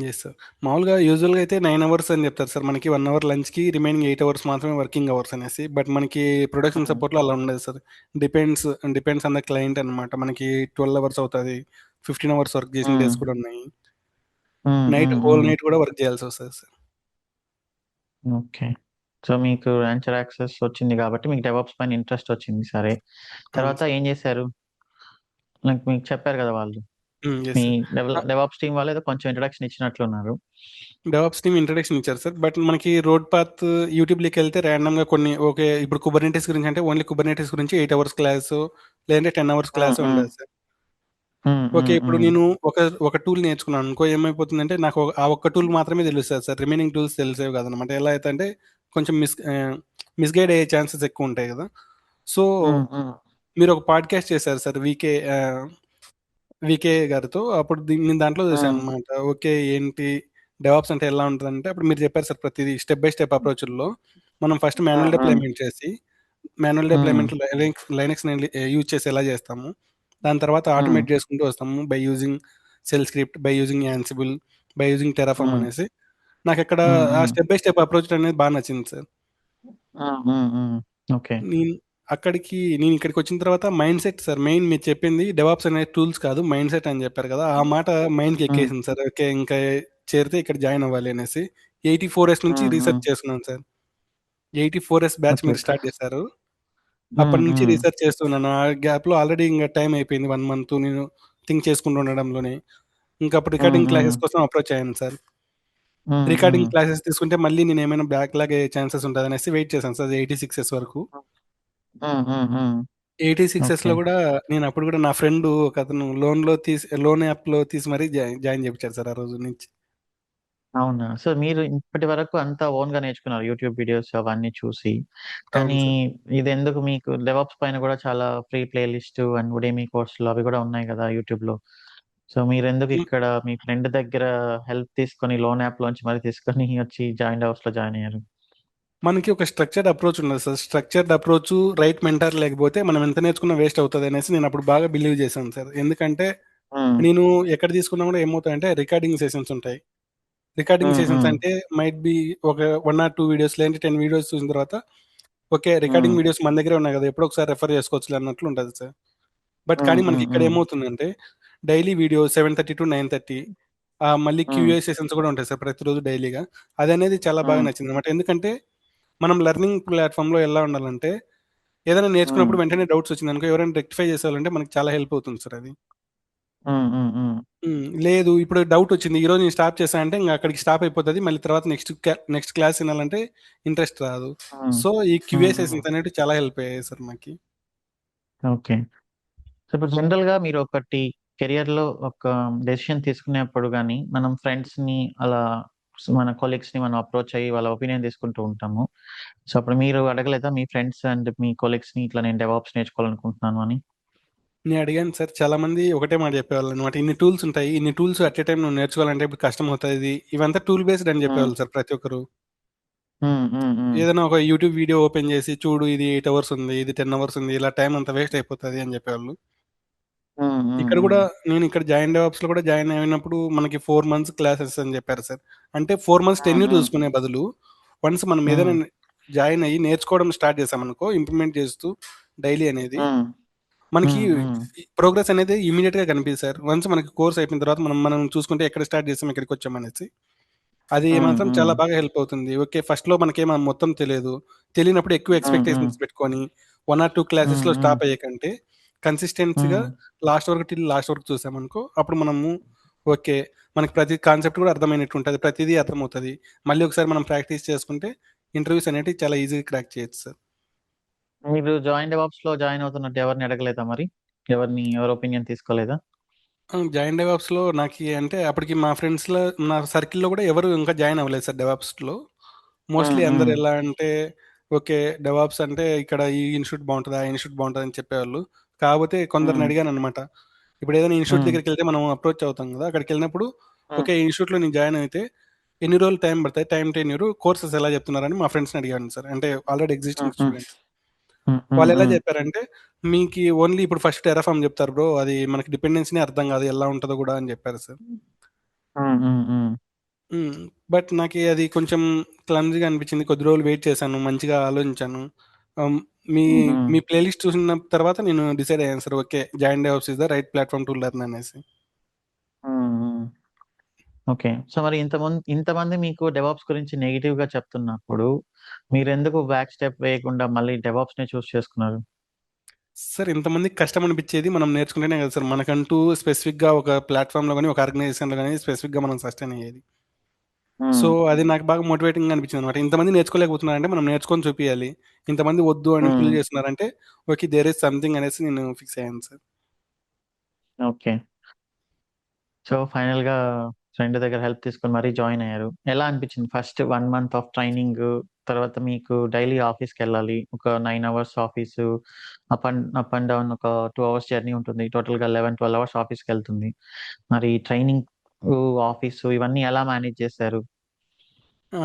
Yes sir. మామూలుగా యూజువల్‌గా అయితే 9 అవర్స్ అని చెప్తారు సార్. మనకి 1 అవర్ లంచ్‌కి రిమైనింగ్ 8 అవర్స్ మాత్రమే వర్కింగ్ అవర్స్ అనేసి. బట్ మనకి ప్రొడక్షన్ హ్మ్. సపోర్ట్‌లో అలా ఉండదు sir. Depends depends on the client అనమాట. మనకి 12 అవర్స్ అవుతది. 15 అవర్స్ వర్క్ చేసిన హ్మ్. డేస్ కూడా ఉన్నాయి. హ్మ్. నైట్ హ్మ్. హోల్ హ్మ్. నైట్ కూడా వర్క్ చేయాల్సొస్తది సార్. ఓకే. సో, మీకు ర్యాన్చర్ యాక్సెస్ వచ్చింది గాబట్టి మీకు డెవాప్స్ పైన ఇంట్రెస్ట్ వచ్చింది. సరే. అవును తర్వాత సార్. ఏం జేశారు? లైక్ మీకు చెప్పారు గదా! వాళ్ళు. యెస్ మీ సార్. డెవాప్స్ టీమ్ వాళ్ళేదో కొంచెం ఇంట్రడక్షన్ ఇచ్చినట్లున్నారు. డెవాప్స్ టీమ్ ఇంట్రడక్షన్ ఇచ్చారు సార్. బట్ మనకి రోడ్ పాత్ యూట్యూబ్‌లోకెళ్తే ర్యాండమ్‌గా కొన్ని ఓకే. ఇప్పుడు కుబర్నెటిస్ గురించి అంటే ఓన్లీ కుబర్నెటిస్ గురించి 8 అవర్స్ క్లాసో లేదంటే 10 అవర్స్ హ్మ్. క్లాసో హ్మ్. ఉండేది సార్. హ్మ్. ఓకే. హ్మ్. ఇప్పుడు హ్మ్. నేను ఒక ఒక టూల్ నేర్చుకున్నాను అనుకో ఏమైపోతుందంటే నాకు ఆ ఒక్క టూల్ మాత్రమే తెలుస్తది సార్. రిమైనింగ్ టూల్స్ తెలిసేవి కాదనమాట. ఎలా అయితంటే కొంచెం మిస్‌గైడ్ అయ్యే ఛాన్సెస్ ఎక్కువుంటాయి గదా! సో, హ్మ్. హ్మ్. మీరొక పాడ్‌కాస్ట్ చేశారు సార్. వీకే గారితో. అప్పుడు నేను దాంట్లో హ్మ్. చూసాననమాట. ఓకే. ఏంటి డెవాప్స్ అంటే ఎలా ఉంటదంటే, అప్పుడు మీరు చెప్పారు సార్ ప్రతీదీ స్టెప్ బై స్టెప్ అప్రోచుల్లో మనం ఫస్ట్ హ్మ్. మాన్యువల్ హ్మ్. డిప్లాయ్‌మెంట్ చేసి, మాన్యువల్ హ్మ్. డిప్లాయ్‌మెంట్ లైనక్స్‌ని యూజ్ చేసి ఎలా చేస్తాము. దాని తర్వాత హ్మ్. ఆటోమేట్ చేసుకుంటూ వస్తాము. By using shell script, by using Ansible, by using Terraform hmm. అనేసి. నాకక్కడ హ్మ్. ఆ హ్మ్. స్టెప్ బై స్టెప్ అప్రోచ్ అనేది బా నచ్చింది సార్. హ్మ్. హ్మ్. హ్మ్. ఓకే. నేనిక్కడికొచ్చిన తర్వాత మైండ్‌సెట్ సార్. మెయిన్ మీరు చెప్పింది డెవాప్స్ అనే టూల్స్ కాదు మైండ్‌సెట్ అని చెప్పారు కదా! ఆ మాట మైండ్‌కి హ్మ్. ఎక్కేసింది సార్. ఓకే. ఇంకా చేరితే ఇక్కడ జాయిన్ అవ్వాలి అనేసి. 84 నుంచి హ్మ్. హ్మ్. రీసెర్చ్ చేస్తున్నాను సార్. 84 batch okay. మీరు స్టార్ట్ చేశారు. హ్మ్. అప్పటినుంచి హ్మ్. రీసెర్చ్ చేస్తున్నాను. ఆ గ్యాప్‌లో ఆల్రెడీ ఇంక టైమ్ అయిపోయింది. 1 మంత్ నేను థింక్ చేసుకుంటూ ఉండడంలోనే. ఇంకప్పుడు హ్మ్. రికార్డింగ్ హ్మ్. క్లాసెస్ కోసం అప్రోచ్ అయ్యాను సార్. హ్మ్. హ్మ్. రికార్డింగ్ క్లాసెస్ తీసుకుంటే మళ్ళీ నేనేమైనా బ్యాక్‌లాగ్ అయ్యే ఛాన్సెస్ ఉంటదనేసి వెయిట్ చేశాను సార్ 86 వరకు. హ్మ్. హ్మ్. హ్మ్. 86 ఓకే. గూడా నేనప్పుడు గూడా నా ఫ్రెండు ఒకతను లోన్ యాప్‌లో తీసి మరీ జాయిన్ జేపిచ్చాడు సార్ ఆ రోజు నుంచి. అవునా? సో, మీరు ఇప్పటి వరకు అంతా ఓన్‌గా నేర్చుకున్నారు. యూట్యూబ్ వీడియోస్ అవన్నీ చూసి. అవును కానీ సార్. ఇదెందుకు మీకు డెవాప్స్ పైన గూడా చాలా ఫ్రీ ప్లే లిస్ట్ అండ్ ఉడేమి కోర్సులు అవి గూడా ఉన్నాయి గదా! యూట్యూబ్‌లో. సో, మీరెందుకు హ్మ్. ఇక్కడ మీ ఫ్రెండ్ దగ్గర హెల్ప్ తీసుకొని లోన్ యాప్‌లోంచి మరి తీసుకొని వచ్చి డెవాప్స్‌లో జాయిన్ అయ్యారు? మనకి ఒక స్ట్రక్చర్డ్ అప్రోచ్ ఉండదు సార్. స్ట్రక్చర్డ్ అప్రోచు, రైట్ మెంటర్ లేకపోతే మనం ఎంత నేర్చుకున్నా వేస్ట్ అవుతదనేసి నేనప్పుడు బాగా బిలీవ్ చేశాను సార్. ఎందుకంటే హ్మ్. నేను ఎక్కడ తీసుకున్నా గూడా ఏమవుతాయంటే రికార్డింగ్ సెషన్స్ ఉంటాయి. రికార్డింగ్ హ్మ్. సెషన్స్ హ్మ్. అంటే మైట్ బి ఒక 1 ఆర్ 2 వీడియోస్ లేదంటే 10 వీడియోస్ చూసిన తర్వాత ఓకే. హ్మ్. రికార్డింగ్ వీడియోస్ మన దగ్గరే ఉన్నాయి గదా! ఎప్పుడో ఒకసారి రెఫర్ చేసుకోవచ్చులే అన్నట్లు ఉంటది సార్. బట్ హ్మ్. కానీ హ్మ్. మనకిక్కడ హ్మ్. ఏమవుతుందంటే, డైలీ వీడియో 7:30-9:30 మళ్ళీ హ్మ్. క్యూఏ సెషన్స్ కూడా ఉంటాయి సార్ ప్రతిరోజు డైలీగా. అదనేది చాలా బాగా హ్మ్. నచ్చిందనమాట. ఎందుకంటే, మనం లెర్నింగ్ ప్లాట్‌ఫార్మ్‌లో ఎలా ఉండాలంటే, ఏదైనా హ్మ్. నేర్చుకున్నప్పుడు వెంటనే డౌట్స్ వచ్చిందనుకో, ఎవరైనా రెక్టిఫై చేసేవాళ్ళుంటే మనకి చాలా హెల్ప్ అవుతుంది సార్ అది. హ్మ్. హ్మ్. హ్మ్. లేదు ఇప్పుడు డౌట్ వచ్చింది. ఈరోజు నేను స్టాప్ చేశా అంటే ఇంక అక్కడికి స్టాప్ అయిపోతది. మళ్ళీ తర్వాత నెక్స్ట్ క్లాస్ ఇనాలంటే ఇంట్రెస్ట్ రాదు. హ్మ్. సో, ఈ క్యూఏ హ్మ్. హ్మ్. సెషన్స్ అనేటివి చాలా హెల్ప్ అయ్యాయి సార్ మాకి. ఓకే. సో, ఇప్పుడు జనరల్‌గా మీరొకటి కెరియర్‌లో ఒక డెసిషన్ తీసుకునేప్పుడు గాని, మనం ఫ్రెండ్స్‌ని అలా మన కొలీగ్స్‌ని మనం అప్రోచ్ అయ్యి వాళ్ళ ఒపీనియన్ తీసుకుంటూ ఉంటాము. సో, అప్పుడు మీరు అడగలేదా మీ ఫ్రెండ్స్ అండ్ మీ కొలీగ్స్‌ని ఇట్లా నేను డెవాప్స్ నేర్చుకోవాలనుకుంటున్నాను అని? నేను అడిగాను సార్. చాలామంది ఒకటే మాట చెప్పేవాళ్ళనమాట. ఇన్ని టూల్స్ ఉంటాయి. ఇన్ని టూల్స్ అట్ ఎ టైమ్ నువ్వు నేర్చుకోవాలంటే ఇప్పుడు కష్టమవుతది. ఇవంతా టూల్ బేస్డ్ అని హ్మ్. చెప్పేవాళ్ళు సార్ ప్రతి ఒక్కరు. హ్మ్. హ్మ్. హ్మ్. ఏదైనా ఒక యూట్యూబ్ వీడియో ఓపెన్ చేసి చూడు ఇది 8 అవర్స్ ఉంది. ఇది 10 అవర్స్ ఉంది. ఇలా టైమ్ అంతా వేస్ట్ అయిపోతది అని చెప్పేవాళ్ళు. హ్మ్. హ్మ్. ఇక్కడ హ్మ్. కూడా నేను ఇక్కడ జాయిన్ డెవాప్స్‌లో కూడా జాయిన్ అయినప్పుడు మనకి 4 మంత్స్ క్లాసెస్ అని చెప్పారు సార్. అంటే 4 మంత్స్ హ్మ్. టెన్యూర్ హ్మ్. చూసుకునే బదులు వన్స్ మనం హ్మ్. ఏదైనా జాయిన్ అయ్యి నేర్చుకోవడం స్టార్ట్ చేశామనుకో ఇంప్లిమెంట్ చేస్తూ డైలీ అనేది హ్మ్. మనకి హ్మ్. హ్మ్. ప్రోగ్రెస్ అనేది ఇమ్మీడియేట్‌గా కనిపియదు సార్. వన్స్ మనకి కోర్స్ అయిపోయిన తర్వాత మనం మనం చూసుకుంటే ఎక్కడ స్టార్ట్ చేసాం, ఎక్కడికొచ్చామనేసి. అది హ్మ్. మాత్రం హ్మ్. చాలా బాగా హెల్ప్ అవుతుంది. ఓకే. ఫస్ట్‌లో మనకేం మొత్తం తెలియదు. తెలియనప్పుడు ఎక్కువ హ్మ్. హ్మ్. ఎక్స్‌పెక్టేషన్స్ పెట్టుకొని 1 ఆర్ 2 హ్మ్. క్లాసెస్‌లో హ్మ్. స్టాప్ అయ్యే కంటే కన్సిస్టెన్సీగా హ్మ్. లాస్ట్ వరకు చూసామనుకో అప్పుడు మనము ఓకే. మనకి ప్రతి కాన్సెప్ట్ కూడా అర్థమైనట్టు ఉంటది. ప్రతీదీ అర్థమవుతది. మళ్ళీ ఒకసారి మనం ప్రాక్టీస్ చేసుకుంటే ఇంటర్వ్యూస్ అనేటివి చాలా ఈజీగా క్రాక్ చేయొచ్చు సార్. మీరు జాయిన్ డెవాప్స్‌లో జాయిన్ అవుతున్నట్టు ఎవరిని అడగలేదా మరి? ఎవరి ఒపీనియన్ తీసుకోలేదా? జాయిన్ డెవాప్స్‌లో నాకి అంటే అప్పటికి మా ఫ్రెండ్స్‌లో నా సర్కిల్‌లో కూడా ఎవరు ఇంకా జాయిన్ అవ్వలేదు సార్ డెవాప్స్‌లో. హ్మ్. మోస్ట్‌లీ అందరూ హ్మ్. ఎలా అంటే ఓకే. డెవాప్స్ అంటే ఇక్కడ ఈ ఇన్‌స్టిట్యూట్ బావుంటది, ఆ ఇన్‌స్టిట్యూట్ బావుంటదని చెప్పేవాళ్ళు. కాకపోతే కొందరిని హ్మ్. అడిగాననమాట. ఇప్పుడు ఏదైనా ఇన్‌స్టిట్యూట్ హ్మ్. దగ్గరికెళ్తే మనం అప్రోచ్ అవుతాం గదా! అక్కడికెళ్ళినప్పుడు హ్మ్. ఓకే. ఈ ఇన్‌స్టిట్యూట్‌లో నేను జాయిన్ అయితే ఎన్ని రోజులు టైం పడతాయి? టైమ్ టెన్యూర్, కోర్సెస్ ఎలా చెప్తున్నారని మా ఫ్రెండ్స్‌ని అడిగాను సార్. అంటే ఆల్రెడీ హ్మ్. ఎగ్జిస్టింగ్ హ్మ్. స్టూడెంట్స్. హ్మ్. హ్మ్. వాళ్ళెలా హ్మ్. చెప్పారంటే, మీకి ఓన్లీ ఇప్పుడు ఫస్ట్ టెరాఫార్మ్ చెప్తారు బ్రో. అది మనకి డిపెండెన్సీనే అర్థం కాదు. ఎలా ఉంటదో గూడా అని చెప్పారు సార్. హ్మ్. హ్మ్. హ్మ్. హ్మ్. బట్ నాకి అది కొంచెం క్లమ్జీగా అనిపించింది. కొద్ది రోజులు వెయిట్ చేశాను. మంచిగా ఆలోచించాను. ఆహ్, మీ హ్మ్. మీ ప్లే లిస్ట్ చూసిన తర్వాత నేను డిసైడ్ అయ్యాను sir. Okay. Join DevOps is the right platform to learn అనేసి. హ్మ్. హ్మ్. ఓకే. సో, మరి ఇంతమంది మీకు డెవాప్స్ గురించి నెగెటివ్‌గా చెప్తున్నప్పుడు, మీరెందుకు బ్యాక్ స్టెప్ వేయకుండా మళ్ళీ డెవాప్స్‌నే చూజ్ చేసుకున్నారు? సార్ ఇంతమందికి కష్టం అనిపించేది మనం నేర్చుకుంటేనే కదా సార్ మనకంటూ స్పెసిఫిక్‌గా ఒక ప్లాట్‌ఫార్మ్‌లో గాని, ఒక ఆర్గనైజేషన్‌లో గాని స్పెసిఫిక్‌గా మనం సస్టైన్ అయ్యేది. సో, హ్మ్. అది నాకు బాగా మోటివేటింగ్‌గా అనిపించిందనమాట. ఇంతమంది నేర్చుకోలేకపోతున్నారంటే మనం నేర్చుకొని చూపియాలి. ఇంతమంది వద్దు అని పుల్ హ్మ్. చేస్తున్నారంటే ఓకే. దేర్ ఈస్ సంథింగ్ అనేసి నేను ఫిక్స్ అయ్యాను సార్. ఓకే. సో, ఫైనల్‌గా ఫ్రెండ్ దగ్గర హెల్ప్ తీసుకొని మరీ జాయిన్ అయ్యారు. ఎలా అనిపించింది? ఫస్ట్ 1 మంత్ ఆఫ్ ట్రైనింగు, తర్వాత మీకు డైలీ ఆఫీస్‌కెళ్ళాలి. ఒక 9 hours office, up and down ఒక 2 అవర్స్ జర్నీ ఉంటుంది. టోటల్‌గా 11, 12 అవర్స్ ఆఫీస్‌కెళ్తుంది. మరి ట్రైనింగు, ఆఫీసు ఇవన్నీ ఎలా మేనేజ్ చేశారు? ఆ!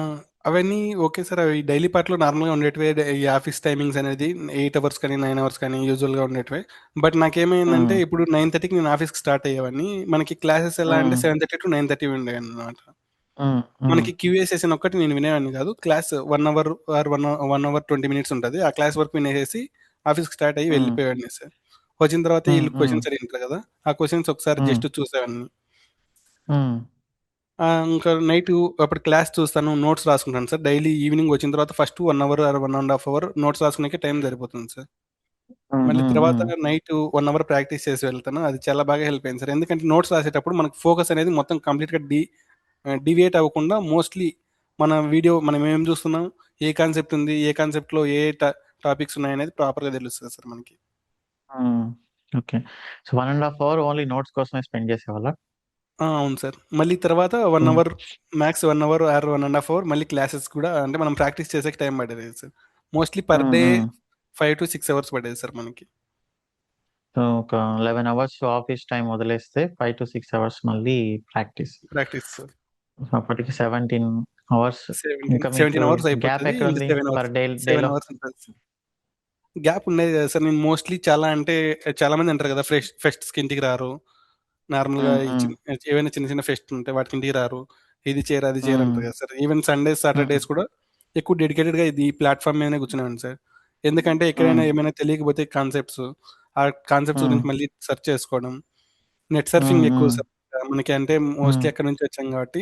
అవన్నీ ఓకే సార్. అవి డైలీ పార్ట్‌లో నార్మల్‌గా ఉండేటివే. ఈ ఆఫీస్ టైమింగ్స్ అనేది 8 అవర్స్ కానీ, 9 అవర్స్ కానీ యూజువల్‌గా ఉండేటివే. బట్ నాకేమైందంటే హ్మ్. ఇప్పుడు 9:30కి నేను ఆఫీస్‌కి స్టార్ట్ అయ్యేవాడిని. మనకి క్లాసెస్ ఎలా అంటే హ్మ్. 7:30-9:30 ఉండేవన్నమాట. హ్మ్. హ్మ్. మనకి క్యూఏ సెషన్ ఒక్కటి నేను వినేవాడిని కాదు. Class 1 hour or 1 hour 20 minutes ఉంటది. ఆ క్లాస్ వరకు వినేసేసి ఆఫీస్‌కి స్టార్ట్ అయ్యి హ్మ్. వెళ్ళిపోయేవాడిని సార్. వచ్చిన తర్వాత హ్మ్. ఈళ్ళు హ్మ్. క్వెషన్స్ అడిగింటారు కదా! ఆ క్వెషన్స్ ఒకసారి హ్మ్. జస్ట్ చూసేవాడిని. హ్మ్. ఇంకా నైటు అప్పుడు క్లాస్ చూస్తాను. నోట్స్ రాసుకుంటాను సార్. డైలీ ఈవినింగ్ వచ్చిన తర్వాత first 1 hour or 1 ½ hour notes రాసుకునేకే టైం సరిపోతుంది సార్. హ్మ్. మళ్ళీ హ్మ్. తర్వాత హ్మ్. నైట్ 1 అవర్ ప్రాక్టీస్ చేసి వెళ్తాను. అది చాలా బాగా హెల్ప్ అయింది సార్. ఎందుకంటే నోట్స్ రాసేటప్పుడు మనకు ఫోకస్ అనేది మొత్తం కంప్లీట్‌గా డీవియేట్ అవ్వకుండా మోస్ట్‌లీ మన వీడియో మనం ఏం చూస్తున్నాం, ఏ కాన్సెప్ట్ ఉంది, ఏ కాన్సెప్ట్‌లో ఏ టాపిక్స్ ఉన్నాయనేది ప్రాపర్‌గా తెలుస్తది సార్ మనకి. Hmm. Okay. So, 1 ½ hour only notes కోసమే స్పెండ్ చేసేవాళ్ళా? అవును సార్. మళ్ళీ తర్వాత 1 hmm. Hour max 1 hour or 1 ½ hour మళ్ళీ క్లాసెస్ కూడా అంటే మనం ప్రాక్టీస్ చేసేకి టైం పట్టేది sir. Mostly per hmm. Day hmm. 5-6 hours పడేది సార్ మనకి. సో, ఒక 11 అవర్స్ ఆఫీస్ టైమ్ వదిలేస్తే 5-6 అవర్స్ మళ్ళీ ప్రాక్టీస్. Practice sir. అప్పటికి 17 అవర్స్. 17, ఇంకా మీకు 17 అవర్స్ గ్యాప్ అయిపోతది. ఇంక ఎక్కడుంది 7 అవర్స్, పర్ 7 డేలో? అవర్స్ ఉంటది సార్. గ్యాప్ ఉండేది కదా సార్. నేను మోస్ట్‌లీ చాలా అంటే చాలా మంది అంటారు కదా! ఫెస్ట్స్‌కి ఇంటికి రారు. నార్మల్‌గా హ్మ్. ఈ హ్మ్. ఏవైనా చిన్న చిన్న ఫెస్ట్ ఉంటే వాటికి ఇంటికి రారు. ఇది చేయరు, అది చేయరు హ్మ్. అంటారు కదా సార్. ఈవెన్ సండేస్, హ్మ్. సాటర్‌డేస్ కూడా ఎక్కువ డెడికేటెడ్‌గా ఇది ఈ ప్లాట్‌ఫార్మ్ మీదనే కూర్చునేవాడిని సార్. ఎందుకంటే హ్మ్. ఎక్కడైనా ఏమైనా తెలియకపోతే కాన్సెప్ట్స్, ఆ కాన్సెప్ట్స్ హ్మ్. గురించి మళ్ళీ సెర్చ్ చేసుకోవడం. నెట్ హ్మ్. సర్ఫింగ్ ఎక్కువ హ్మ్. సార్. మనకి అంటే హ్మ్. మోస్ట్‌లీ అక్కడి నుంచి వచ్చాం కాబట్టి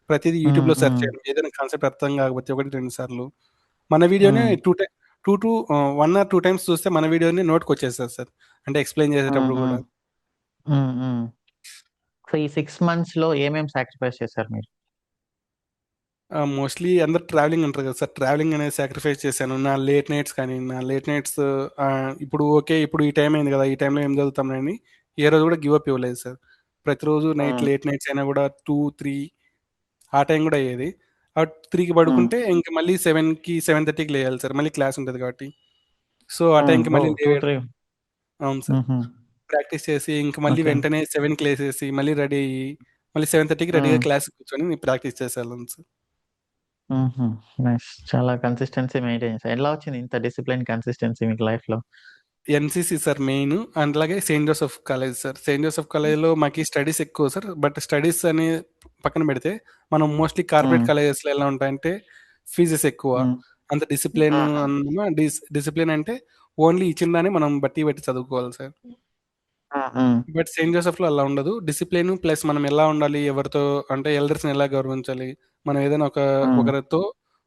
ప్రతీదీ హ్మ్. యూట్యూబ్‌లో సెర్చ్ హ్మ్. చేయడం. ఏదైనా కాన్సెప్ట్ అర్థం కాకపోతే 1, 2 సార్లు మన వీడియోనే హ్మ్. 1 ఆర్ 2 టైమ్స్ చూస్తే మన వీడియోనే నోటికొచ్చేస్తది సార్. అంటే ఎక్స్‌ప్లెయిన్ హ్మ్. చేసేటప్పుడు హ్మ్. గూడా. హ్మ్. హ్మ్. సో, ఈ 6 మంత్స్‌లో ఏమేమి సాక్రిఫైస్ చేశారు మీరు? మోస్ట్‌లీ అందరూ ట్రావెలింగ్ అంటారు కదా సార్! ట్రావెలింగ్ అనేది సాక్రిఫైస్ చేశాను. నా లేట్ నైట్స్ కానీ, నా లేట్ నైట్స్ ఇప్పుడు ఓకే. ఇప్పుడు ఈ టైం అయింది కదా! ఈ టైంలో ఏం చదువుతాంలే అని ఏ రోజు కూడా గివ్ అప్ ఇవ్వలేదు సార్. ప్రతిరోజు నైట్ హ్మ్. లేట్ నైట్స్ అయినా కూడా 2, 3 ఆ టైం కూడా అయ్యేది. 3కి హ్మ్. పడుకుంటే ఇంక మళ్ళీ 7కి, 7:30కి లేయాలి సార్. మళ్ళీ క్లాస్ ఉంటది కాబట్టి. సో, ఆ హ్మ్. టైంకి మళ్ళీ ఓహ్! 2, లేవేయడం 3 అవును సార్. హుహు. ప్రాక్టీస్ చేసి ఇంక మళ్ళీ ఓకే. వెంటనే 7కి లేసేసి, మళ్ళీ రెడీ అయ్యి, మళ్ళీ 7:30కి రెడీగా హ్మ్. క్లాస్‌కి కూర్చొని ప్రాక్టీస్ చేసేవాళ్ళం సార్. హుహు. నైస్. చాలా కన్సిస్టెన్సీ మెయింటైన్ చేశారు. ఎలా వచ్చింది ఇంత డిసిప్లిన్, కన్సిస్టెన్సీ మీకు లైఫ్‌లో? NCC sir main. అండ్ అలాగే Saint Joseph college sir. Saint Joseph కాలేజ్‌లో మాకి స్టడీస్ ఎక్కువ సార్. బట్ స్టడీస్ అని పక్కన పెడితే, మనం మోస్ట్‌లీ కార్పొరేట్ హ్మ్. కాలేజెస్‌లో ఎలా ఉంటాయంటే, ఫీజెస్ ఎక్కువ. హ్మ్. అంత డిసిప్లిన్ హుహు. డిసిప్లిన్ అంటే ఓన్లీ ఇచ్చిన దాన్ని మనం బట్టి బట్టి చదువుకోవాలి సార్. బట్ సెయింట్ జోసెఫ్లో అలా ఉండదు. డిసిప్లిన్ ప్లస్ మనం ఎలా ఉండాలి, ఎవరితో అంటే ఎల్డర్స్ని ఎలా గౌరవించాలి, మనం ఏదైనా ఒకరితో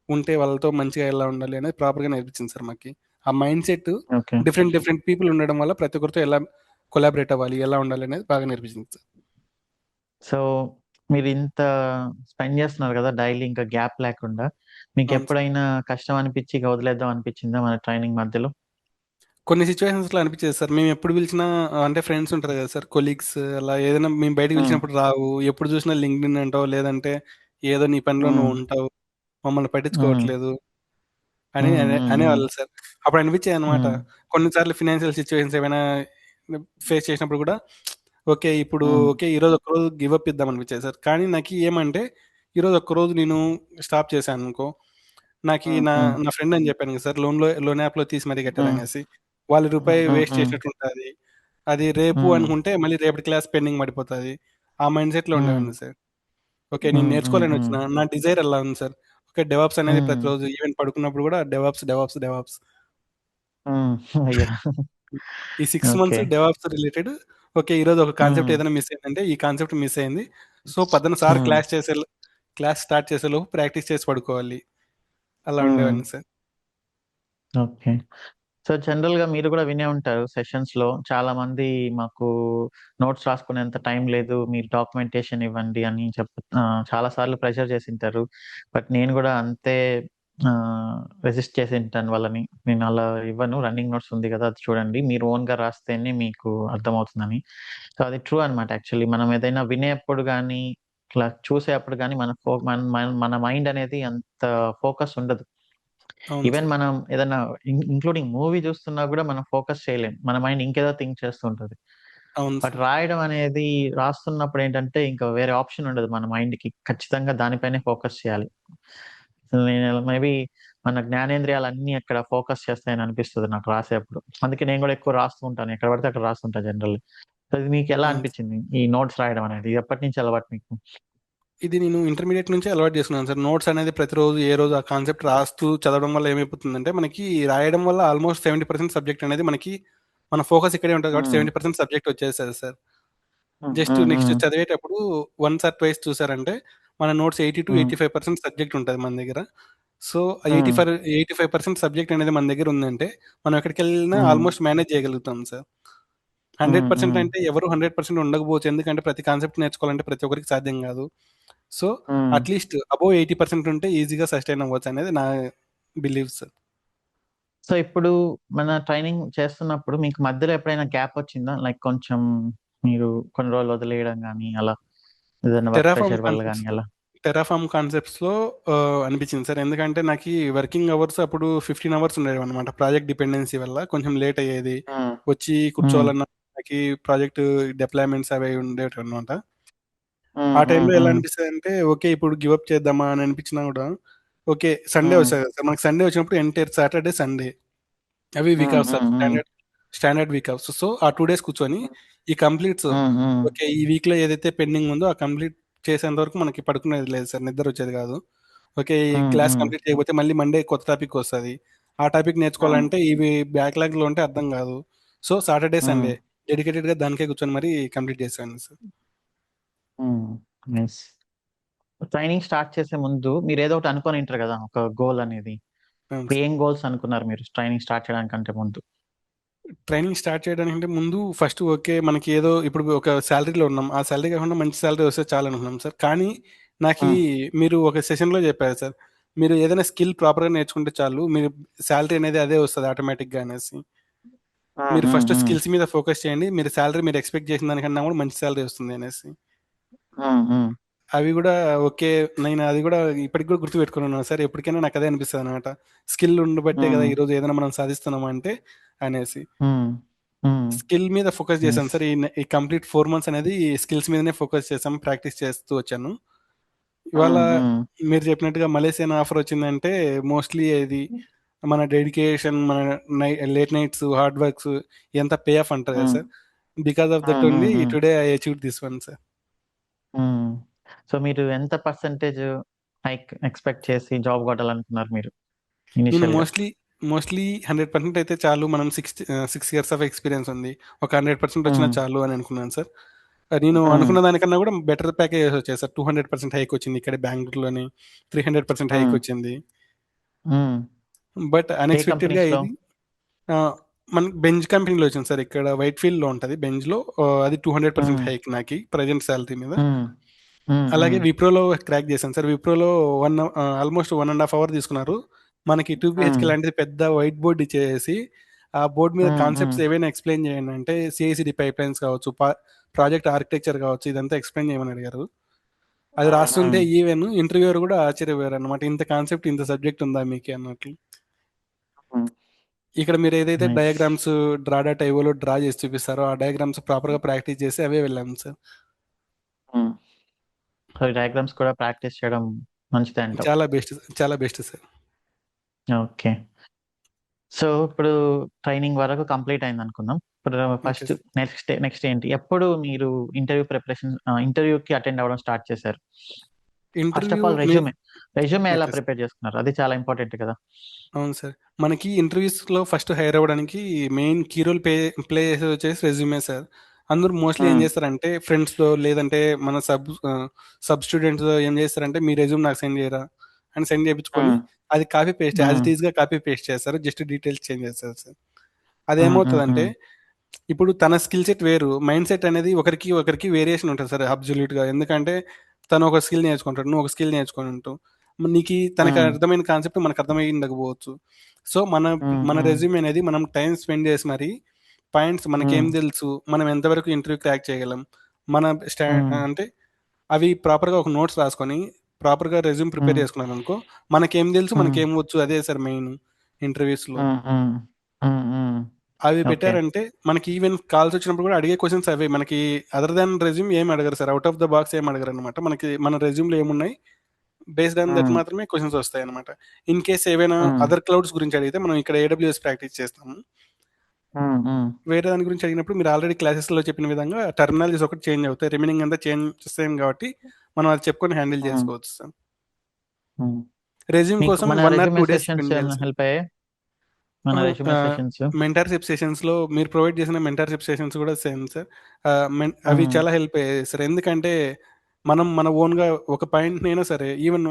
ఉంటే వాళ్ళతో మంచిగా ఎలా ఉండాలి అనేది ప్రాపర్గా నేర్పించింది సార్ మాకి. ఆ mind set okay. Different different people ఉండడం వల్ల ప్రతి ఒక్కరితో ఎలా కొలాబరేట్ అవ్వాలి, ఎలా ఉండాలి అనేది బాగా నేర్పించింది సార్. సో మీరు ఇంత స్పెండ్ చేస్తున్నారు కదా డైలీ ఇంకా గ్యాప్ లేకుండా, మీకు అవును సార్. ఎప్పుడైనా కష్టం అనిపించి ఇక వదిలేద్దాం అనిపించిందా మన ట్రైనింగ్ మధ్యలో? కొన్ని సిచ్యువేషన్స్లో అనిపించేది సార్, మేము ఎప్పుడు పిలిచినా అంటే ఫ్రెండ్స్ ఉంటారు కదా సార్, కొలీగ్స్ అలా ఏదైనా మేము బయటకు ఉమ్, పిలిచినప్పుడు రావు, ఎప్పుడు చూసినా లింక్డ్ఇన్ అంటావు, లేదంటే ఏదో నీ పనిలో ఉమ్, నువ్వు ఉంటావు, మమ్మల్ని ఉమ్, పట్టించుకోవట్లేదు అని ఉమ్, ఉమ్, ఉమ్, అనేవాళ్ళు సార్. అప్పుడు అనిపించేది అనమాట. ఉమ్, కొన్నిసార్లు ఫినాన్షియల్ సిచ్యువేషన్స్ ఏమైనా ఫేస్ చేసినప్పుడు కూడా ఓకే ఇప్పుడు ఉమ్, ఓకే ఈరోజు ఒక్కరోజు గివ్ అప్ ఇద్దాం అనిపించేది సార్. కానీ నాకు ఏమంటే ఈరోజు ఒక్కరోజు నేను స్టాప్ చేశాను అనుకో, నాకు ఉమ్, నా ఉమ్, నా ఫ్రెండ్ అని చెప్పాను కదా సార్, లోన్ యాప్లో తీసి మరీ కట్టారు ఉమ్, అనేసి, వాళ్ళు రూపాయి ఉమ్, వేస్ట్ ఉమ్, చేసినట్టు ఉంటుంది. అది రేపు ఉమ్, అనుకుంటే మళ్ళీ రేపటి క్లాస్ పెండింగ్ పడిపోతుంది. ఆ మైండ్ సెట్లో ఉమ్, ఉండేవాడిని సార్. ఓకే నేను ఉమ్, ఉమ్, నేర్చుకోవాలని ఉమ్, వచ్చిన నా డిజైర్ అలా ఉంది సార్. ఓకే డెవాప్స్ అనేది ఉమ్, ప్రతిరోజు ఈవెన్ పడుకున్నప్పుడు కూడా డెవాప్స్ డెవాప్స్ డెవాప్స్. ఉమ్, అయ్యా. ఈ 6 months okay. DevOps related. Okay ఈరోజు ఒక కాన్సెప్ట్ ఉమ్, ఏదైనా మిస్ అయిందంటే ఈ కాన్సెప్ట్ మిస్ అయింది. సో పద్దన సార్ ఉమ్, క్లాస్ స్టార్ట్ చేసేలోపు ప్రాక్టీస్ చేసి పడుకోవాలి, అలా ఉమ్, ఉండేవాడిని సార్. ఓకే. సో జనరల్ గా మీరు కూడా వినే ఉంటారు సెషన్స్ లో చాలా మంది మాకు నోట్స్ రాసుకునేంత టైం లేదు, మీరు డాక్యుమెంటేషన్ ఇవ్వండి అని చాలా సార్లు ప్రెషర్ చేసి ఉంటారు. బట్ నేను కూడా అంతే రెసిస్ట్ చేసి ఉంటాను వాళ్ళని. నేను అలా ఇవ్వను, రన్నింగ్ నోట్స్ ఉంది కదా అది చూడండి, మీరు ఓన్ గా రాస్తేనే మీకు అర్థమవుతుందని. సో అది ట్రూ అనమాట. యాక్చువల్లీ మనం ఏదైనా వినేప్పుడు కానీ ఇట్లా చూసేప్పుడు కానీ మన మైండ్ అనేది అంత ఫోకస్ ఉండదు. అవును ఈవెన్ సార్. మనం ఏదైనా ఇంక్లూడింగ్ మూవీ చూస్తున్నా కూడా మనం ఫోకస్ చేయలేం, మన మైండ్ ఇంకేదో థింక్ చేస్తూ ఉంటుంది. అవును బట్ సార్. రాయడం అనేది, రాస్తున్నప్పుడు ఏంటంటే ఇంకా వేరే ఆప్షన్ ఉండదు, మన మైండ్ కి ఖచ్చితంగా దానిపైనే ఫోకస్ చేయాలి. నేను మేబీ మన జ్ఞానేంద్రియాలన్నీ అక్కడ ఫోకస్ చేస్తాయని అనిపిస్తుంది నాకు రాసేప్పుడు. అందుకే నేను కూడా ఎక్కువ రాస్తూ ఉంటాను, ఎక్కడ పడితే అక్కడ రాస్తుంటా జనరల్. సో ఇది మీకు ఎలా అవును సార్. అనిపించింది ఈ నోట్స్ రాయడం అనేది? ఇది ఎప్పటి నుంచి అలవాటు మీకు? ఇది నేను ఇంటర్మీడియట్ నుంచి అలవాటు చేసుకున్నాను సార్. నోట్స్ అనేది ప్రతిరోజు ఏ రోజు ఆ కాన్సెప్ట్ రాస్తూ చదవడం వల్ల ఏమైపోతుందంటే మనకి రాయడం వల్ల ఆల్మోస్ట్ 70% సబ్జెక్ట్ అనేది మనకి మన ఫోకస్ ఇక్కడే ఉంటుంది కాబట్టి ఉమ్, 70% సబ్జెక్ట్ వచ్చేస్తుంది సార్. ఉమ్, జస్ట్ ఉమ్, నెక్స్ట్ ఉమ్, చదివేటప్పుడు వన్స్ ఆర్ ట్వైస్ చూసారంటే మన నోట్స్ 80 టు ఉమ్, 85% సబ్జెక్ట్ ఉంటుంది మన దగ్గర. సో ఉమ్, 85% సబ్జెక్ట్ అనేది మన దగ్గర ఉందంటే మనం ఎక్కడికి వెళ్ళినా ఉమ్, ఆల్మోస్ట్ మేనేజ్ చేయగలుగుతాం సార్. ఉమ్, 100% ఉమ్, అంటే ఎవరు 100% ఉండకపోవచ్చు, ఎందుకంటే ప్రతి కాన్సెప్ట్ నేర్చుకోవాలంటే ప్రతి ఒక్కరికి సాధ్యం కాదు. సో ఉమ్. అట్లీస్ట్ అబోవ్ 80% ఉంటే ఈజీగా సస్టైన్ అవ్వచ్చు అనేది నా బిలీవ్ సార్. సో ఇప్పుడు మన ట్రైనింగ్ చేస్తున్నప్పుడు మీకు మధ్యలో ఎప్పుడైనా గ్యాప్ వచ్చిందా? లైక్ కొంచెం మీరు కొన్ని రోజులు వదిలేయడం గానీ అలా, ఏదైనా వర్క్ టెరాఫామ్ ప్రెషర్ వల్ల కాన్సెప్ట్స్ గానీ అలా? టెరాఫామ్ కాన్సెప్ట్స్లో అనిపించింది సార్. ఎందుకంటే నాకు వర్కింగ్ అవర్స్ అప్పుడు 15 అవర్స్ ఉండేవి అనమాట. ప్రాజెక్ట్ డిపెండెన్సీ వల్ల కొంచెం లేట్ అయ్యేది, హ్మ్. వచ్చి హ్మ్. కూర్చోవాలన్న నాకు ప్రాజెక్ట్ డిప్లాయ్మెంట్స్ అవి ఉండేవి అనమాట. హ్మ్. ఆ హ్మ్. టైంలో ఎలా హ్మ్. అనిపిస్తుంది అంటే ఓకే ఇప్పుడు గివ్ అప్ చేద్దామా అని అనిపించినా కూడా ఓకే సండే హ్మ్. వస్తుంది కదా సార్, మనకి సండే వచ్చినప్పుడు ఎంటైర్ సాటర్డే సండే అవి వీక్ హ్మ్. ఆఫ్ సార్, హ్మ్. హ్మ్. Standard week offs. సో ఆ 2 days కూర్చొని ఈ కంప్లీట్స్ హ్మ్. హ్మ్. ఓకే ఈ వీక్లో ఏదైతే పెండింగ్ ఉందో ఆ కంప్లీట్ చేసేంత వరకు మనకి పడుకునేది లేదు సార్, నిద్ర వచ్చేది కాదు. ఓకే ఈ హ్మ్. క్లాస్ హ్మ్. కంప్లీట్ చేయకపోతే మళ్ళీ మండే కొత్త టాపిక్ వస్తుంది, ఆ టాపిక్ హ్మ్. నేర్చుకోవాలంటే ఇవి బ్యాక్లాగ్లో ఉంటే అర్థం కాదు. సో సాటర్డే హ్మ్. సండే డెడికేటెడ్గా దానికే కూర్చొని మరీ కంప్లీట్ చేశాను సార్. హ్మ్. నైస్. ట్రైనింగ్ స్టార్ట్ చేసే ముందు మీరు ఏదో ఒకటి అనుకొని ఉంటారు కదా, ఒక గోల్ అనేది. అవును ఇప్పుడు సార్. ఏం గోల్స్ అనుకున్నారు మీరు ట్రైనింగ్ స్టార్ట్ చేయడానికంటే ముందు? ట్రైనింగ్ స్టార్ట్ చేయడానికంటే ముందు ఫస్ట్ ఓకే మనకి ఏదో ఇప్పుడు ఒక శాలరీలో ఉన్నాం, ఆ శాలరీ కాకుండా మంచి శాలరీ వస్తే చాలు అనుకున్నాం సార్. కానీ నాకు హ్మ్. మీరు ఒక సెషన్లో చెప్పారు సార్, మీరు ఏదైనా స్కిల్ ప్రాపర్గా నేర్చుకుంటే చాలు మీరు శాలరీ అనేది అదే వస్తుంది ఆటోమేటిక్గా అనేసి. హ్మ్. మీరు హ్మ్. ఫస్ట్ హ్మ్. స్కిల్స్ మీద ఫోకస్ చేయండి, మీరు శాలరీ మీరు ఎక్స్పెక్ట్ చేసిన దానికన్నా కూడా మంచి శాలరీ వస్తుంది అనేసి. హ్మ్. హ్మ్. అవి కూడా ఓకే, నేను అది కూడా ఇప్పటికి కూడా గుర్తుపెట్టుకున్నాను సార్. ఎప్పటికైనా నాకు అదే అనిపిస్తుంది అనమాట, స్కిల్ ఉండబట్టే కదా హ్మ్. ఈరోజు ఏదైనా మనం సాధిస్తున్నామా అంటే అనేసి. హ్మ్. హ్మ్. స్కిల్ మీద ఫోకస్ చేశాను నైస్. సార్. ఈ కంప్లీట్ 4 months అనేది స్కిల్స్ మీదనే ఫోకస్ చేశాం, ప్రాక్టీస్ చేస్తూ వచ్చాను. ఇవాళ హ్మ్. హ్మ్. మీరు చెప్పినట్టుగా మలేసియన్ ఆఫర్ వచ్చిందంటే మోస్ట్లీ ఇది మన డెడికేషన్, మన లేట్ నైట్స్ హార్డ్ వర్క్స్ ఎంత పే ఆఫ్ అంటారు కదా హ్మ్. సార్. బికాస్ ఆఫ్ దట్ హ్మ్. హ్మ్. ఓన్లీ హ్మ్. Today I achieve this one sir. హ్మ్. సో మీరు ఎంత పర్సెంటేజ్ హైక్ ఎక్స్‌పెక్ట్ చేసి జాబ్ కొట్టాలనుకున్నారు మీరు నేను ఇనీషియల్‌గా? మోస్ట్లీ 100% అయితే చాలు, మనం 6 ఇయర్స్ ఆఫ్ ఎక్స్పీరియన్స్ ఉంది, ఒక 100% వచ్చినా హ్మ్. చాలు అని అనుకున్నాను సార్. నేను హ్మ్. అనుకున్న దానికన్నా కూడా బెటర్ ప్యాకేజెస్ వచ్చాయి సార్. 200% హైక్ వచ్చింది ఇక్కడ బెంగళూరులోని, 300% హైక్ హ్మ్. వచ్చింది. హ్మ్. బట్ ఏ అన్ఎక్స్పెక్టెడ్గా కంపెనీస్‌లో? ఇది ఆ, మనకి బెంజ్ కంపెనీలో వచ్చింది సార్. ఇక్కడ వైట్ ఫీల్డ్లో ఉంటుంది బెంజ్లో. అది 200% హ్మ్. హైక్ నాకు ప్రజెంట్ శాలరీ మీద. హ్మ్. హ్మ్. అలాగే హ్మ్. విప్రోలో క్రాక్ చేశాను సార్. విప్రోలో ఆల్మోస్ట్ 1.5 hours తీసుకున్నారు. మనకి 2 BHK హ్మ్. లాంటిది పెద్ద వైట్ బోర్డ్ ఇచ్చేసి, ఆ బోర్డు మీద హ్మ్. హ్మ్. కాన్సెప్ట్స్ ఏవైనా ఎక్స్ప్లెయిన్ చేయండి అంటే, సిఐసిడి పైప్ లైన్స్ కావచ్చు, ప్రాజెక్ట్ ఆర్కిటెక్చర్ కావచ్చు, ఇదంతా ఎక్స్ప్లెయిన్ చేయమని అడిగారు. అది హ్మ్. రాస్తుంటే హ్మ్. ఈవెన్ ఇంటర్వ్యూయర్ కూడా ఆశ్చర్యపోయారు అనమాట, ఇంత కాన్సెప్ట్ ఇంత సబ్జెక్ట్ ఉందా మీకు అన్నట్లు. హ్మ్. ఇక్కడ మీరు ఏదైతే నైస్. డయాగ్రామ్స్ డ్రా డాట్ ఐఓలో డ్రా చేసి చూపిస్తారో, ఆ డయాగ్రామ్స్ ప్రాపర్గా ప్రాక్టీస్ చేసి అవే వెళ్ళాము సార్. హ్మ్. సో, ఈ డయాగ్రామ్స్ కూడా ప్రాక్టీస్ చేయడం మంచిదే అంటావు. చాలా బెస్ట్, చాలా బెస్ట్ సార్. ఓకే. సో, ఇప్పుడు ట్రైనింగ్ వరకు కంప్లీట్ అయిందనుకుందాం. ఇప్పుడు ఓకే ఫస్ట్ సార్. నెక్స్ట్ ఏంటి? ఎప్పుడు మీరు ఇంటర్వ్యూకి అటెండ్ అవ్వడం స్టార్ట్ చేశారు? First of interview all May resume ఎలా ఓకే సార్. ప్రిపేర్ చేసుకున్నారు? అది చాలా ఇంపార్టెంట్ కదా! అవును సార్. మనకి ఇంటర్వ్యూస్‌లో ఫస్ట్ హైర్ అవ్వడానికి మెయిన్ కీ రోల్ ప్లే చేసేది వచ్చేసి రెజ్యూమే సార్. అందరూ మోస్ట్‌లీ ఏం హ్మ్. చేస్తారంటే ఫ్రెండ్స్‌లో లేదంటే మన సబ్ స్టూడెంట్స్‌లో ఏం చేస్తారంటే, మీ రెజ్యూమ్ నాకు సెండ్ చేయరా అని సెండ్ చేపించుకొని, హ్మ్. అది కాపీ పేస్ట్ యాజ్ హ్మ్. ఇట్ ఈస్‌గా కాపీ పేస్ట్ చేస్తారు. జస్ట్ డీటెయిల్స్ చేంజ్ చేస్తారు సార్. హ్మ్. హ్మ్. అదేమవుతదంటే, హ్మ్. ఇప్పుడు తన స్కిల్ సెట్ వేరు. మైండ్ సెట్ అనేది ఒకరికి ఒకరికి వేరియేషన్ ఉంటది సార్ అబ్సల్యూట్‌గా. ఎందుకంటే తను ఒక స్కిల్ నేర్చుకుంటాడు. నువ్వు ఒక స్కిల్ నేర్చుకొని ఉంటావు. నీకి తనకి హ్మ్. అర్థమైన కాన్సెప్ట్ మనకు అర్థమై ఉండకపోవచ్చు. సో, మన హ్మ్. మన హ్మ్. రెజ్యూమ్ అనేది మనం టైమ్ స్పెండ్ చేసి మరి పాయింట్స్ మనకేం హ్మ్. తెలుసు, మనం ఎంతవరకు ఇంటర్వ్యూ క్రాక్ చేయగలం, మన హ్మ్. అంటే అవి ప్రాపర్‌గా ఒక నోట్స్ రాసుకొని, ప్రాపర్‌గా రెజ్యూమ్ ప్రిపేర్ హ్మ్. చేసుకున్నామనుకో, మనకేం తెలుసు, హ్మ్. మనకేం వచ్చు అదే సార్ మెయిన్ ఇంటర్వ్యూస్‌లో. హ్మ్. హ్మ్. హ్మ్. హ్మ్. అవి ఓకే. పెట్టారంటే మనకి ఈవెన్ కాల్స్ వచ్చినప్పుడు కూడా అడిగే క్వశ్చన్స్ అవే. మనకి అదర్ దాన్ రెజ్యూమ్ ఏం అడగరు sir. Out of the box ఏం అడగరనమాట. మనకి మన రెజ్యూమ్‌లో ఏమున్నాయి, బేస్డ్ ఆన్ దట్ హ్మ్. మాత్రమే క్వశ్చన్స్ వస్తాయన్నమాట. ఇన్ కేస్ ఏవైనా హ్మ్. అదర్ క్లౌడ్స్ గురించి అడిగితే, మనం ఇక్కడ ఏడబ్ల్యూఎస్ ప్రాక్టీస్ చేస్తాము. హ్మ్. హ్మ్. వేరే దాని గురించి అడిగినప్పుడు మీరు ఆల్రెడీ క్లాసెస్‌లో చెప్పిన విధంగా టెర్మినాలజీస్ ఒకటి చేంజ్ అవుతాయి. రిమైనింగ్ అంతా చేంజ్ సేమ్ కాబట్టి మనం అది చెప్పుకొని హ్యాండిల్ హ్మ్. చేసుకోవచ్చు సార్. హ్మ్. రెజ్యూమ్ మీకు కోసం మన 1 or resume 2 days sessions spend చేయాలి ఏమన్నా సార్. హెల్ప్ అయ్యాయా? మన రెజ్యూమే సెషన్స్? మెంటర్‌షిప్ సెషన్స్‌లో మీరు ప్రొవైడ్ చేసిన మెంటర్‌షిప్ సెషన్స్ కూడా సేమ్ సార్. అవి హ్మ్. చాలా హెల్ప్ అయ్యాయి సార్. ఎందుకంటే మనం మన ఓన్‌గా ఒక పాయింట్‌నైనా సరే, ఈవెన్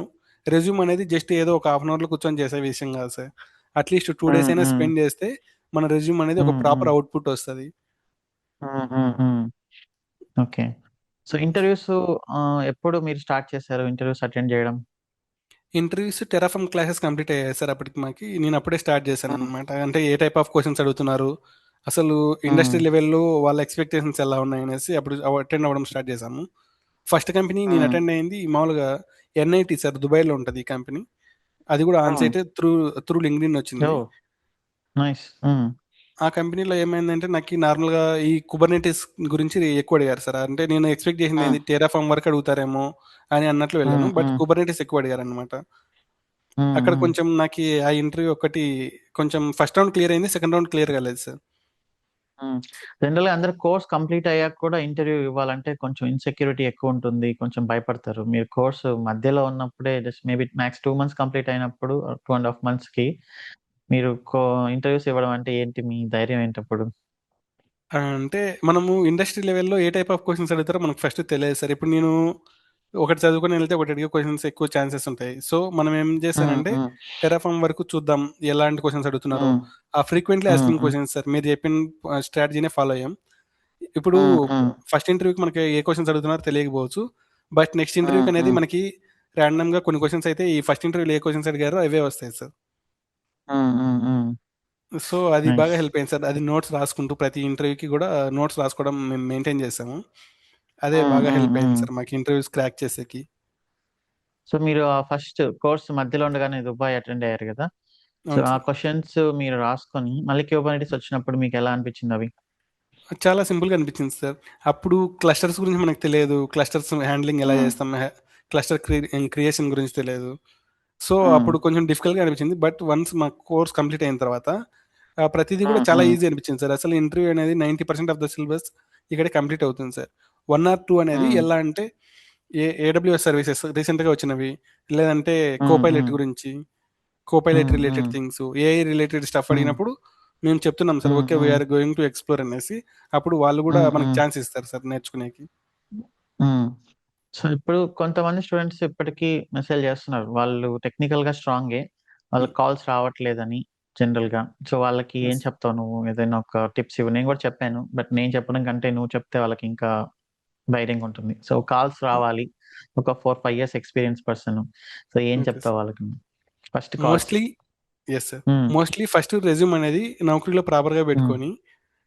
రెజ్యూమ్ అనేది జస్ట్ ఏదో ఒక హాఫ్ అన్ అవర్‌లో కూర్చొని చేసే విషయం కాదు సార్. అట్‌లీస్ట్ 2 డేస్ హ్మ్. అయినా హ్మ్. స్పెండ్ చేస్తే మన రెజ్యూమ్ అనేది ఒక హ్మ్. హ్మ్. ప్రాపర్ అవుట్‌పుట్ వస్తది. హ్మ్. Hmm. Hmm. Okay. So, interviews ఎప్పుడు మీరు స్టార్ట్ చేశారు ఇంటర్వ్యూస్ అటెండ్ జేయడం? ఇంటర్వ్యూస్ టెరాఫార్మ్ క్లాసెస్ కంప్లీట్ అయ్యాయి సార్ అప్పటికి మాకి. నేను అప్పుడే స్టార్ట్ హ్మ్. చేశాననమాట. అంటే ఏ టైప్ ఆఫ్ క్వెషన్స్ అడుగుతున్నారు, అసలు హ్మ్. ఇండస్ట్రీ లెవెల్‌లో వాళ్ళ ఎక్స్‌పెక్టేషన్స్ ఎలా ఉన్నాయనేసి అప్పుడు అటెండ్ అవ్వడం స్టార్ట్ చేశాము. ఫస్ట్ కంపెనీ నేను హ్మ్. అటెండ్ అయింది మామూలుగా ఎన్ఐటీ సార్. దుబాయ్‌లో ఉంటది ఈ కంపెనీ. అది కూడా ఆన్ హ్మ్. సైటే త్రూ త్రూ లింక్డ్ఇన్ వచ్చింది. ఓహ్! నైస్. హ్మ్. ఆ కంపెనీలో ఏమైందంటే నాకి నార్మల్‌గా ఈ కుబర్నెటిస్ గురించి ఎక్కువ అడిగారు సార్. అంటే నేను ఎక్స్‌పెక్ట్ చేసింది హ్మ్. ఏంది, టెరాఫార్మ్ వరకు అడుగుతారేమో అని అన్నట్లు వెళ్ళాను. హ్మ్. బట్ హ్మ్. కుబర్నెటిస్ ఎక్కువ అడిగారనమాట. హ్మ్. అక్కడ హ్మ్. కొంచెం నాకి ఆ ఇంటర్వ్యూ ఒకటి కొంచెం ఫస్ట్ రౌండ్ క్లియర్ అయింది. సెకండ్ రౌండ్ క్లియర్ కాలేదు సార్. హ్మ్. జనరల్‌గా అందరూ కోర్స్ కంప్లీట్ అయ్యాక కూడా ఇంటర్వ్యూ ఇవ్వాలంటే కొంచెం ఇన్‌సెక్యూరిటీ ఎక్కువుంటుంది. కొంచెం భయపడతారు. మీరు కోర్స్ మధ్యలో ఉన్నప్పుడే just maybe max 2 months complete అయినప్పుడు 2 ½ మంత్స్‌కి మీరు ఇంటర్వ్యూస్ ఇవ్వడం అంటే ఏంటి మీ ధైర్యం ఏంటప్పుడు? అంటే మనము ఇండస్ట్రీ లెవెల్‌లో ఏ టైప్ ఆఫ్ క్వెషన్స్ అడుగుతారో మనకు ఫస్ట్ తెలియదు సార్. ఇప్పుడు నేను ఒకటి చదువుకొని ఎళ్తే ఒకటి అడిగే క్వెషన్స్ ఎక్కువ ఛాన్సెస్ ఉంటాయి. సో, మనం ఏం హ్మ్. చేశానంటే హ్మ్. టెరాఫార్మ్ వరకు చూద్దాం, ఎలాంటి క్వెషన్స్ అడుగుతున్నారో. హ్మ్. ఆ ఫ్రీక్వెంట్లీ హ్మ్. ఆస్కింగ్ హ్మ్. Questions sir. మీరు చెప్పిన స్ట్రాటజీనే ఫాలో అయ్యాం. ఇప్పుడు హ్మ్. హ్మ్. ఫస్ట్ ఇంటర్వ్యూకి మనకి ఏ క్వెషన్స్ అడుగుతున్నారో తెలియకపోవచ్చు. బట్ నెక్స్ట్ హ్మ్. ఇంటర్వ్యూకి అనేది హ్మ్. మనకి రాండమ్‌గా కొన్ని క్వెషన్స్ అయితే ఈ ఫస్ట్ ఇంటర్వ్యూలో ఏ క్వెషన్స్ అడిగారో అవే వస్తాయి సార్. హ్మ్. హ్మ్. హ్మ్. సో, అది బాగా నైస్. హెల్ప్ అయింది సార్. అది నోట్స్ రాసుకుంటూ ప్రతి ఇంటర్వ్యూకి గూడా నోట్స్ రాసుకోవడం మేము మెయింటైన్ చేసాము. అదే హ్మ్. బాగా హ్మ్. హెల్ప్ అయింది హ్మ్. సార్ మాకు ఇంటర్వ్యూస్ క్రాక్ చేసేకి. సో, మీరు ఆ ఫస్ట్ కోర్స్ మధ్యలో ఉండగానే దుబాయ్ అటెండ్ అయ్యారు గదా! సో, అవును ఆ సార్. క్వెషన్స్ మీరు రాసుకొని మళ్ళీ క్యూబర్నిటిస్ వచ్చినప్పుడు మీకెలా అనిపించిందవి? చాలా సింపుల్‌గా అనిపించింది సార్. అప్పుడు క్లస్టర్స్ గురించి మనకు తెలియదు. క్లస్టర్స్ హ్యాండ్లింగ్ ఎలా హ్మ్. చేస్తాం? క్లస్టర్ క్రియేషన్ గురించి తెలియదు. సో, హ్మ్. అప్పుడు కొంచెం డిఫికల్ట్‌గా అనిపించింది. బట్ వన్స్ మా కోర్స్ కంప్లీట్ అయిన తర్వాత ప్రతీది కూడా హ్మ్. చాలా హ్మ్. ఈజీ అనిపించింది సార్. అసలు ఇంటర్వ్యూ అనేది 90% ఆఫ్ ద సిలబస్ ఇక్కడే కంప్లీట్ అవుతుంది సార్. 1 ఆర్ 2 అనేది హ్మ్. ఎలా అంటే ఏడబ్ల్యూఎస్ సర్వీసెస్ రీసెంట్‌గా వచ్చినవి, లేదంటే హ్మ్. కోపైలట్ హ్మ్. గురించి, కోపైలట్ హ్మ్. రిలేటెడ్ హ్మ్. థింగ్స్, ఏఐ రిలేటెడ్ స్టఫ్ హ్మ్. అడిగినప్పుడు మేము చెప్తున్నాం సార్, హ్మ్. ఓకే హ్మ్. వీఆర్ గోయింగ్ టు ఎక్స్ప్లోర్ అనేసి. అప్పుడు వాళ్ళు కూడా హ్మ్. మనకి హ్మ్. ఛాన్స్ ఇస్తారు సార్ నేర్చుకునేకి. హ్మ్. సో, ఇప్పుడు కొంతమంది స్టూడెంట్స్ ఇప్పటికీ మెసేజ్ చేస్తున్నారు. వాళ్ళు టెక్నికల్‌గా స్ట్రాంగే. వాళ్ళకి కాల్స్ రావట్లేదని జనరల్‌గా. సో, వాళ్ళకి ఏం చెప్తావు నువ్వు? ఏదైనా ఒక టిప్స్ ఇవ్వు. నేను కూడా చెప్పాను. బట్ నేను చెప్పడం కంటే నువ్వు చెప్తే వాళ్ళకి ఇంకా ధైర్యంగా ఉంటుంది. సో, కాల్స్ రావాలి. ఒక 4, 5 ఇయర్స్ ఎక్స్‌పీరియన్స్ పర్సన్. సో, ఏం ఓకే చెప్తావు సార్. వాళ్ళకి నువ్వు? First calls. Mostly yes sir. Hmm. Mostly first resume అనేది నౌకరీలో ప్రాపర్గా హ్మ్. పెట్టుకొని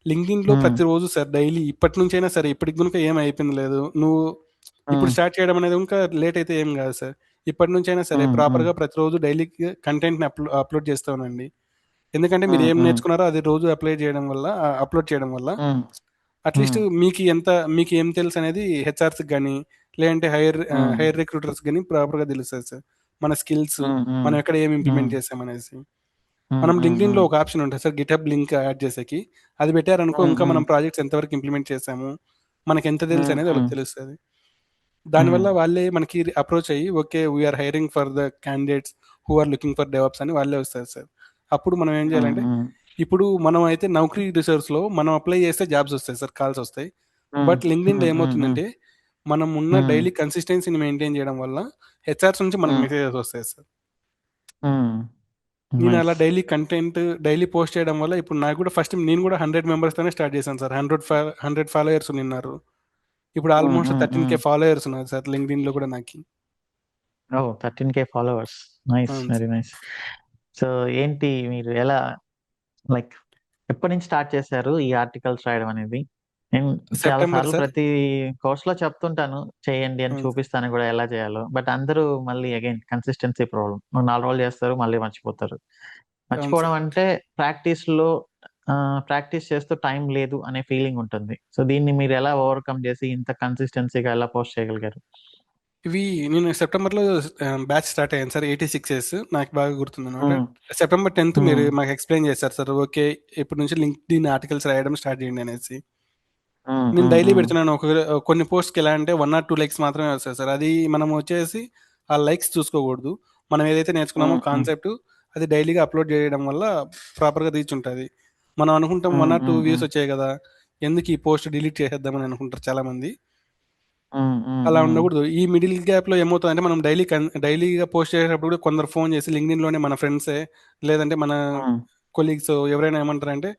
లింక్డ్ఇన్‌లో హ్మ్. ప్రతిరోజు సార్ డైలీ ఇప్పటి నుంచైనా సరే, ఇప్పటికి గనుక ఏం అయిపోయింది లేదు. నువ్వు ఇప్పుడు హ్మ్. స్టార్ట్ చేయడం అనేది ఇంకా లేట్ అయితే ఏం కాదు సార్. ఇప్పటి నుంచైనా సరే హ్మ్. హ్మ్. ప్రాపర్‌గా ప్రతిరోజు డైలీ కంటెంట్‌ని అప్లోడ్ చేస్తూ ఉండండి. ఎందుకంటే మీరు హ్మ్. ఏం హ్మ్. నేర్చుకున్నారో అది రోజు అప్లోడ్ చేయడం వల్ల హ్మ్. అట్లీస్ట్ హ్మ్. మీకు ఏం తెలుసు అనేది హెచ్ఆర్స్‌కి గానీ, లేదంటే హ్మ్. హైర్ రిక్రూటర్స్‌కి గానీ ప్రాపర్‌గా తెలుస్తది సార్. మన స్కిల్స్, హ్మ్. హ్మ్. మనం ఎక్కడ ఏం హ్మ్. ఇంప్లిమెంట్ చేసామనేసి. హ్మ్. మనం హ్మ్. లింక్డ్ఇన్‌లో హ్మ్. ఒక ఆప్షన్ ఉంటది సార్, గిట్‌హబ్ లింక్ యాడ్ చేసేకి. అది పెట్టారనుకో హ్మ్. ఇంకా హ్మ్. మనం ప్రాజెక్ట్స్ ఎంతవరకు ఇంప్లిమెంట్ చేసాము, మనకెంత తెలుసు హ్మ్. అనేది హ్మ్. వాళ్ళకి తెలుస్తది. హ్మ్. దానివల్ల వాళ్ళే మనకి అప్రోచ్ అయ్యి, okay we're hiring for the candidates who are looking for DevOps అని వాళ్ళే వస్తారు సార్. అప్పుడు మనం ఏం హ్మ్. చేయాలంటే, హ్మ్. ఇప్పుడు మనం అయితే నౌకరీ రిసోర్స్‌లో మనం అప్లై చేస్తే జాబ్స్ వస్తాయి సార్, కాల్స్ వస్తాయి. హ్మ్. బట్ లింక్డ్ఇన్‌లో హ్మ్. హ్మ్. హ్మ్. ఏమవుతుందంటే, మనం ఉన్న హ్మ్. డైలీ కన్సిస్టెన్సీని మెయింటైన్ చేయడం వల్ల హెచ్ఆర్స్ నుంచి మనకు హ్మ్. మెసేజెస్ వస్తాయి సార్. హ్మ్. నేను అలా నైస్. డైలీ పోస్ట్ చేయడం వల్ల ఇప్పుడు నాకు కూడా ఫస్ట్ నేను కూడా 100 మెంబర్స్తోనే స్టార్ట్ చేశాను సార్. 100 ఫాలోయర్స్ ఉన్నారు. ఇప్పుడు హ్మ్. ఆల్మోస్ట్ హ్మ్. హ్మ్. 13K ఫాలోయర్స్ ఉన్నారు సార్ లింక్డ్ఇన్‌లో కూడా నాకి. ఓహ్! 13,000 ఫాలోవర్స్. నైస్. అవును వెరీ సార్. నైస్. సో, ఏంటి మీరు ఎలా లైక్ ఎప్పటినుంచి స్టార్ట్ చేశారు ఈ ఆర్టికల్స్ రాయడం అనేది? నేను చాలా సెప్టెంబర్ సార్లు సార్. ప్రతి కోర్స్‌లో చెప్తుంటాను. చేయండి అని అవును సార్. చూపిస్తాను గూడా ఎలా చేయాలో. బట్ అందరూ మళ్ళీ అగైన్ కన్సిస్టెన్సీ ప్రాబ్లమ్. ఓ 4 రోజులు చేస్తారు. మళ్ళీ మర్చిపోతారు. అవును మర్చిపోవడం సార్. అంటే ప్రాక్టీస్‌లో ప్రాక్టీస్ చేస్తూ టైం లేదు అనే ఫీలింగ్ ఉంటుంది. సో, దీన్ని మీరెలా ఓవర్‌కమ్ చేసి ఇంత కన్సిస్టెన్సీగా ఎలా పోస్ట్ చేయగలిగారు? ఇవి నేను సెప్టెంబర్‌లో బ్యాచ్ స్టార్ట్ అయ్యాను సార్. 86 డేస్ నాకు బాగా గుర్తుందనమాట. హ్మ్. సెప్టెంబర్ 10థ్ మీరు హ్మ్. మాకు ఎక్స్‌ప్లెయిన్ చేశారు సార్. ఓకే. ఇప్పటి నుంచి లింక్డ్ఇన్ ఆర్టికల్స్ రాయడం స్టార్ట్ చేయండి అనేసి. హ్మ్. నేను హ్మ్. డైలీ హ్మ్. పెడుతున్నాను. కొన్ని పోస్ట్‌కి ఎలా అంటే 1 ఆర్ 2 లైక్స్ మాత్రమే వస్తాయి సార్. అది మనం వచ్చేసి ఆ లైక్స్ చూసుకోకూడదు. మనం ఏదైతే నేర్చుకున్నామో హ్మ్. హ్మ్. కాన్సెప్ట్ అది డైలీగా అప్‌లోడ్ చేయడం వల్ల ప్రాపర్‌గా రీచ్ ఉంటది. మనం అనుకుంటాం 1 హ్మ్. ఆర్ 2 హ్మ్. హ్మ్. వ్యూస్ వచ్చాయి గదా! ఎందుకు ఈ పోస్ట్ డిలీట్ చేసేద్దామని అనుకుంటారు చాలామంది. హ్మ్. హ్మ్. అలా హ్మ్. ఉండకూడదు. ఈ మిడిల్ గ్యాప్‌లో ఏమవుతదంటే మనం డైలీగా పోస్ట్ చేసేటప్పుడు కూడా కొందరు ఫోన్ చేసి లింక్డ్ఇన్‌లోనే మన ఫ్రెండ్సే లేదంటే మన హ్మ్. కొలీగ్స్ ఎవరైనా ఏమంటారంటే,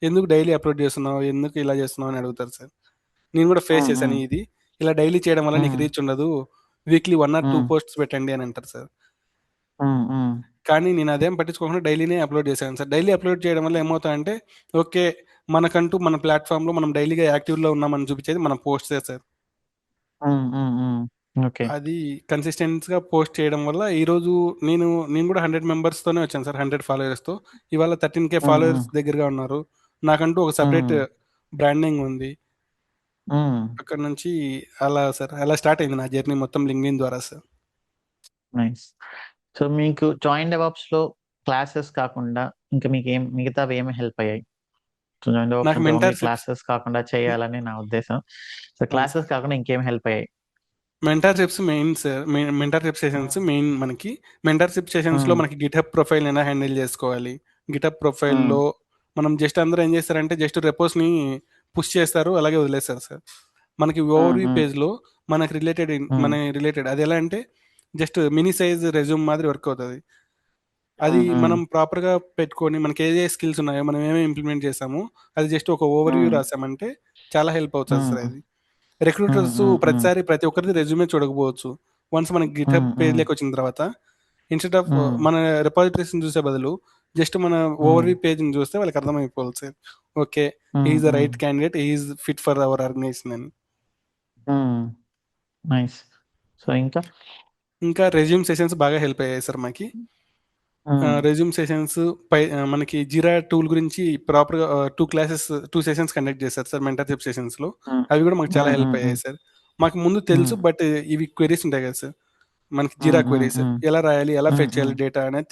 "ఎందుకు డైలీ అప్‌లోడ్ చేస్తున్నావు? ఎందుకు ఇలా చేస్తున్నావు?" అని అడుగుతారు సార్. నేను కూడా ఫేస్ హ్మ్. చేశాను హ్మ్. ఇది. ఇలా డైలీ చేయడం వల్ల నీకు హ్మ్. రీచ్ ఉండదు. వీక్లీ 1 ఆర్ 2 హ్మ్. పోస్ట్స్ పెట్టండి అని అంటారు సార్. హ్మ్. హ్మ్. కానీ నేను అదేం పట్టించుకోకుండా డైలీనే అప్‌లోడ్ చేశాను సార్. డైలీ అప్‌లోడ్ చేయడం వల్ల ఏమవుతాయంటే, ఓకే. మనకంటూ మన ప్లాట్‌ఫార్మ్‌లో మనం డైలీగా యాక్టివ్‌లో ఉన్నామని చూపించేది మన పోస్ట్సే సార్. హ్మ్. హ్మ్. హ్మ్. ఓకే. అది కన్సిస్టెన్స్‌గా పోస్ట్ చేయడం వల్ల ఈరోజు నేను కూడా 100 మెంబర్స్‌తోనే వచ్చాను సార్. 100 ఫాలోవర్స్‌తో. ఇవాళ 13K హ్మ్. హ్మ్. ఫాలోవర్స్ దగ్గరగా ఉన్నారు. నాకంటూ ఒక సెపరేట్ హ్మ్. బ్రాండింగ్ ఉంది. హ్మ్. అక్కడి నుంచి అలా సార్. అలా స్టార్ట్ అయింది నా జర్నీ మొత్తం లింక్డ్ఇన్ ద్వారా సార్. నైస్. సో, మీకు జాయిన్ డెవాప్స్‌లో క్లాసెస్ కాకుండా ఇంకా మీకేం మిగతావేమి హెల్ప్ అయ్యాయి? సో, జాయిన్ డెవాప్స్ నాకు అంటే ఓన్లీ మెంటార్‌షిప్స్. క్లాసెస్ కాకుండా చేయాలని నా ఉద్దేశం. సో, అవును సార్. క్లాసెస్ కాకుండా ఇంకేం హెల్ప్ అయ్యాయి? Mentorships main sir. Mentorship sessions హ్మ్. మెయిన్ మనకి. మెంటర్‌షిప్ సెషన్స్‌లో హ్మ్. మనకి గిట్‌హబ్ ప్రొఫైల్ ఎలా హ్యాండిల్ చేసుకోవాలి. గిట్‌హబ్ హ్మ్. ప్రొఫైల్‌లో మనం జస్ట్ అందరూ ఏం చేస్తారంటే జస్ట్ రెపోస్‌ని పుష్ చేస్తారు. అలాగే వదిలేస్తారు సార్. మనకి హ్మ్. ఓవర్‌వ్యూ హ్మ్. పేజ్‌లో హ్మ్. రిలేటెడ్ అది ఎలా అంటే జస్ట్ మినీ సైజ్ రెజ్యూమ్ మాదిరి వర్క్ అవుతది. అది హ్మ్. హ్మ్. మనం ప్రాపర్‌గా పెట్టుకొని మనకి ఏ స్కిల్స్ ఉన్నాయో, మనం ఏమేమి ఇంప్లిమెంట్ చేసామో అది జస్ట్ ఒక ఓవర్‌వ్యూ హ్మ్. రాసామంటే చాలా హెల్ప్ అవుతది సార్ హ్మ్. అది. హ్మ్. రిక్రూటర్స్ హ్మ్. హ్మ్. ప్రతి ఒక్కరిది రెజ్యూమే చూడకపోవచ్చు. వన్స్ మనకి గిట్‌హబ్ హ్మ్. హ్మ్. పేజ్‌లోకి వచ్చిన తర్వాత ఇన్‌స్టెడ్ ఆఫ్ హ్మ్. మన రిపాజిటరీస్‌ని చూసే బదులు జస్ట్ మన హ్మ్. ఓవర్‌వ్యూ పేజ్‌ని చూస్తే వాళ్ళకి అర్థమైపోవాలి sir. Okay. He hmm. Is the hmm. Right candidate. He is fit for our organization అని. హ్మ్. నైస్. సో, ఇంకా? ఇంకా రెజ్యూమ్ సెషన్స్ బాగా హెల్ప్ అయ్యాయి సార్ మాకి. హ్మ్. రెజ్యూమ్ సెషన్స్ మనకి జిరా టూల్ గురించి ప్రాపర్‌గా 2 సెషన్స్ కండక్ట్ చేశారు సార్ మెంటర్‌షిప్ సెషన్స్‌లో. హ్మ్. అవి కూడా మాకు చాలా హ్మ్. హెల్ప్ హ్మ్. హ్మ్. అయ్యాయి సార్. మాకు ముందు హ్మ్. తెలుసు బట్ ఇవి క్వెరీస్ ఉంటాయి కదా సార్. మనకి హ్మ్. జిరా హ్మ్. క్వెరీస్ హ్మ్. ఎలా రాయాలి? ఎలా హ్మ్. ఫెచ్ హ్మ్. చేయాలి డేటా అనేది